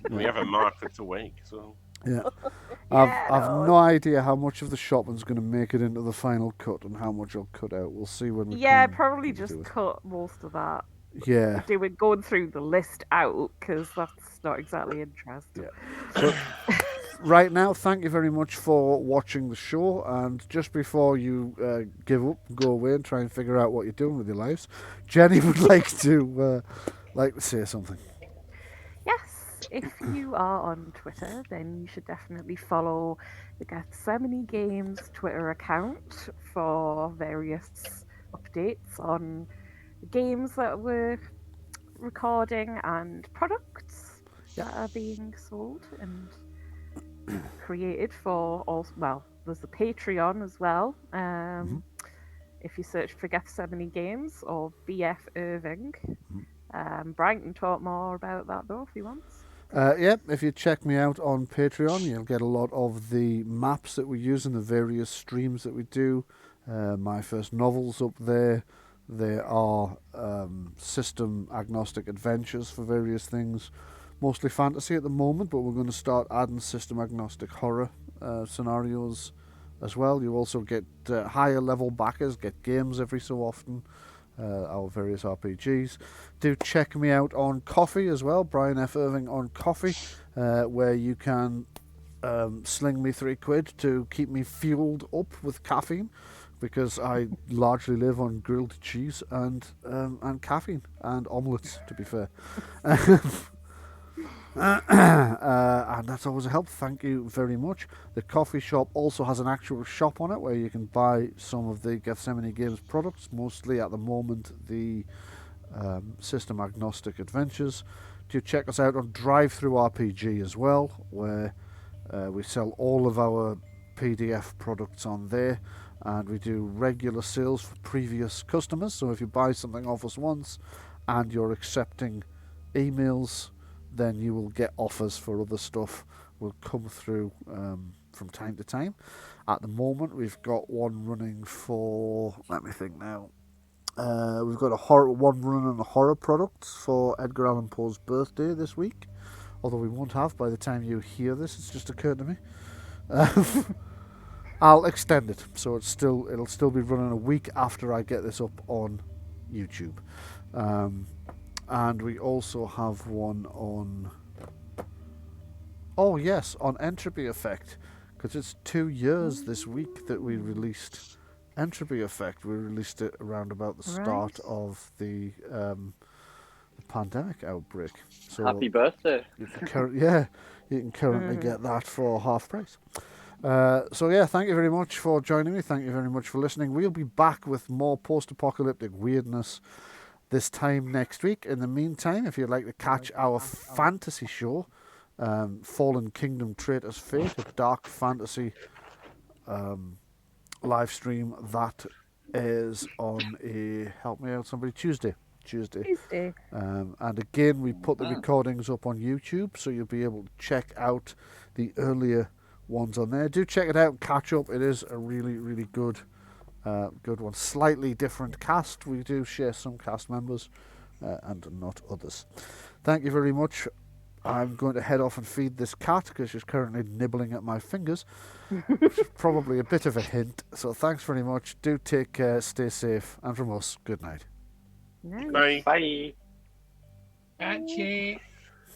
We have a mark that's awake, so. Yeah. Yeah, I've no. no idea how much of the shopping's going to make it into the final cut and how much I'll cut out. We'll see when we Yeah, come probably to just do it. cut most of that. Yeah. Going through the list out, because that's not exactly interesting. Yeah. So, right now, thank you very much for watching the show. And just before you give up, go away and try and figure out what you're doing with your lives, Jenny would like to say something. Yes, if you are on Twitter, then you should definitely follow the Gethsemane Games Twitter account for various updates on the games that we're recording and products that are being sold and created for all. Well, there's the Patreon as well. If you search for Gethsemane Games or BF Irving. Brian can talk more about that though if he wants. Yeah, if you check me out on Patreon, you'll get a lot of the maps that we use in the various streams that we do. My first novel's up there. There are system agnostic adventures for various things, mostly fantasy at the moment, but we're going to start adding system agnostic horror scenarios as well. You also get higher level backers, get games every so often. our various RPGs. Do check me out on Coffee as well, Brian F. Irving on Coffee, where you can sling me £3 to keep me fueled up with caffeine, because I largely live on grilled cheese and caffeine and omelettes, to be fair. And that's always a help. Thank you very much. The coffee shop also has an actual shop on it where you can buy some of the Gethsemane Games products, mostly at the moment the system agnostic adventures. Do check us out on Drive-Through RPG as well, where we sell all of our PDF products on there, and we do regular sales for previous customers. So if you buy something off us once and you're accepting emails, then you will get offers for other stuff. Will come through from time to time. At the moment, we've got one running for. Let me think now. We've got one running on the horror products for Edgar Allan Poe's birthday this week. Although we won't have by the time you hear this. It's just occurred to me. I'll extend it, so it'll still be running a week after I get this up on YouTube. And we also have one on... Oh yes, on Entropy Effect, because it's 2 years this week that we released Entropy Effect. We released it around about the start of the pandemic outbreak. So Happy birthday! You can currently get that for half price. So yeah, thank you very much for joining me. Thank you very much for listening. We'll be back with more post-apocalyptic weirdness this time next week. In the meantime, if you'd like to catch our fantasy show, Fallen Kingdom Traitor's Fate, a dark fantasy live stream that is on Tuesday. And again, we put the recordings up on YouTube, so you'll be able to check out the earlier ones on there. Do check it out and catch up. It is a really, really good one. Slightly different cast. We do share some cast members and not others. Thank you very much. I'm going to head off and feed this cat because she's currently nibbling at my fingers, which is probably a bit of a hint. So thanks very much. Do take care, stay safe, and from us, good night. Bye. Bye. Catchy.